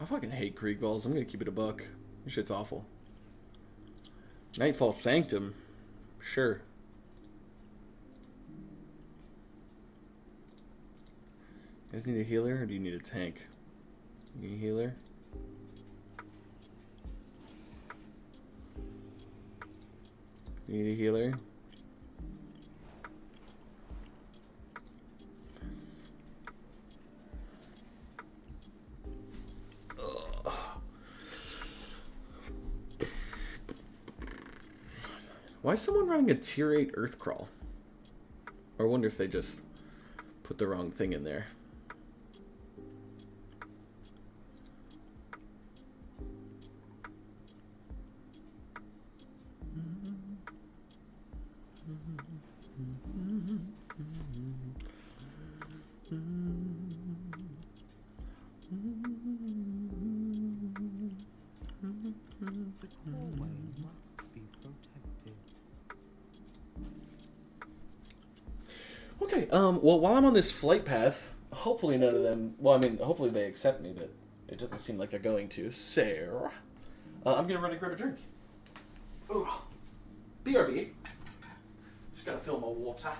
I fucking hate Krieg balls. I'm gonna keep it a buck. This shit's awful. Nightfall Sanctum. Sure. You guys need a healer, or do you need a tank? You need a healer? You need a healer? Why is someone running a tier 8 Earthcrawl? Or I wonder if they just put the wrong thing in there. The hallway must be protected. Okay, well, while I'm on this flight path, hopefully none of them, well, I mean, hopefully they accept me, but it doesn't seem like they're going to. So, I'm gonna run and grab a drink. Ooh. BRB. Just gotta fill my water.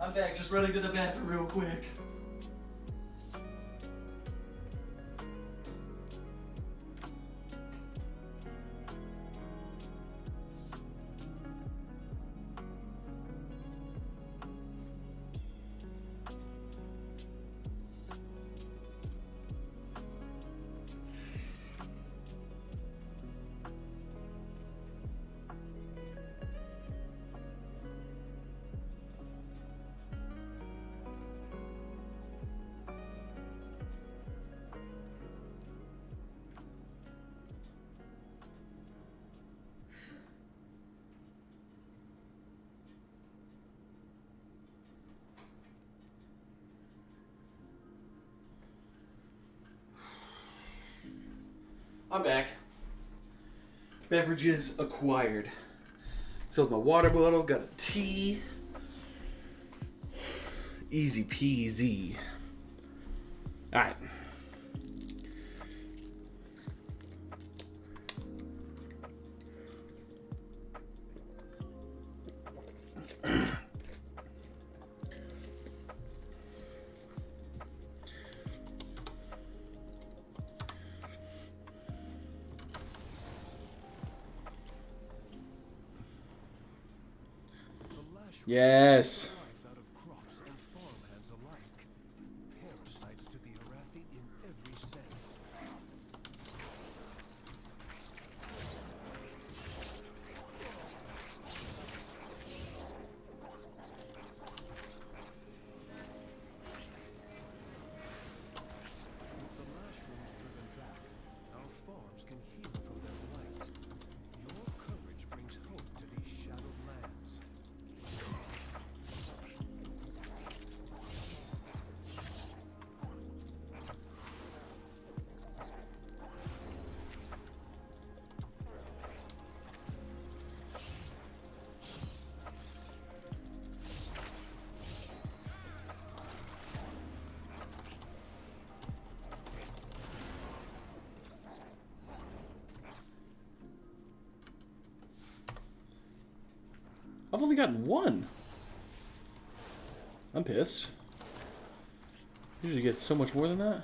I'm back, just running to the bathroom real quick. I'm back. Beverages acquired. Filled my water bottle, got a tea. Easy peasy. Alright. Yes. Out of crops and farmhands alike. Parasites to the Arathi in every sense. With the Lashroom's driven back, our farms can heal from their blight. Your courage brings hope to these shadowed lands. I've only gotten one. I'm pissed. Usually get so much more than that.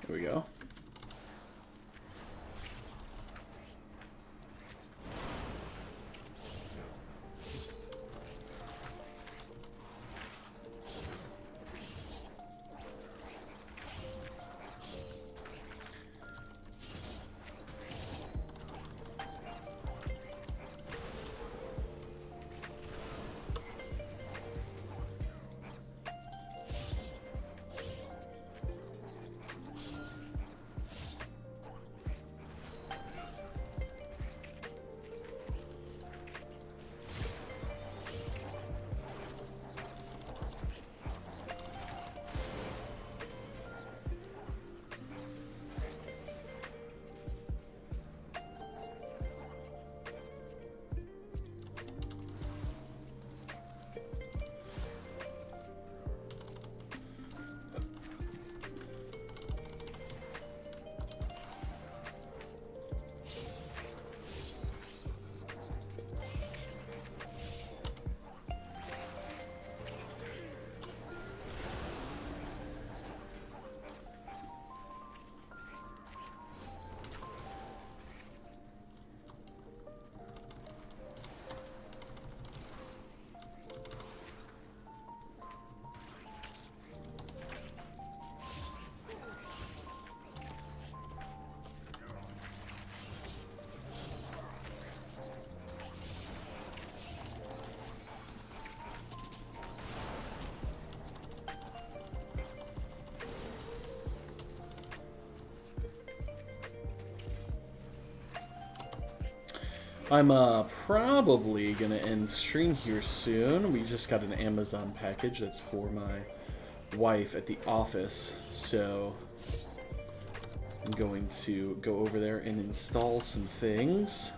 There we go. I'm probably gonna end stream here soon. We just got an Amazon package that's for my wife at the office, so I'm going to go over there and install some things.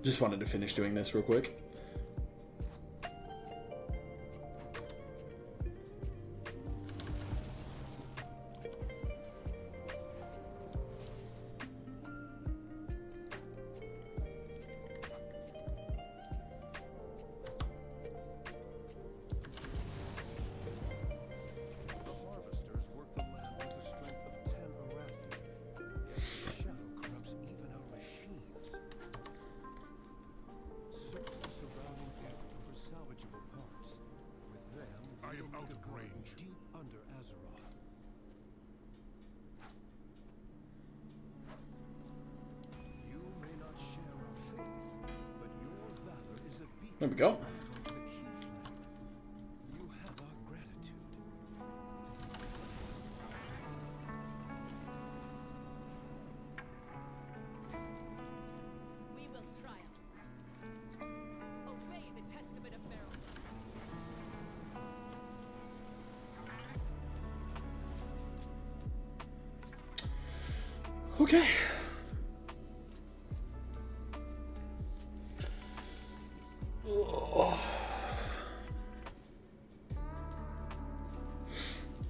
Just wanted to finish doing this real quick. range. Deep under Azeroth. You may not share our faith, but your valor is a beacon There we go. across the Keithland. You have our gratitude. We will triumph. Obey the testament of Beryl. Okay. Ugh.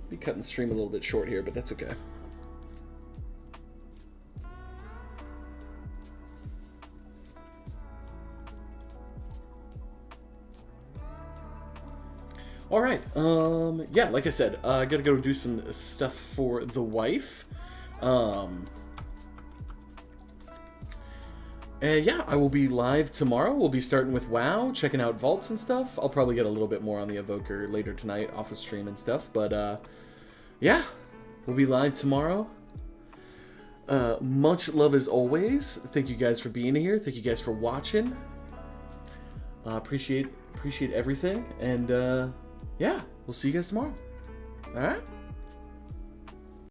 Be cutting the stream a little bit short here, but that's okay. All right. Yeah, like I said, I gotta go do some stuff for the wife. Yeah, I will be live tomorrow. We'll be starting with WoW, checking out vaults and stuff. I'll probably get a little bit more on the Evoker later tonight off of stream and stuff. But, yeah, we'll be live tomorrow. Much love as always. Thank you guys for being here. Thank you guys for watching. Appreciate everything. And, yeah, we'll see you guys tomorrow. All right?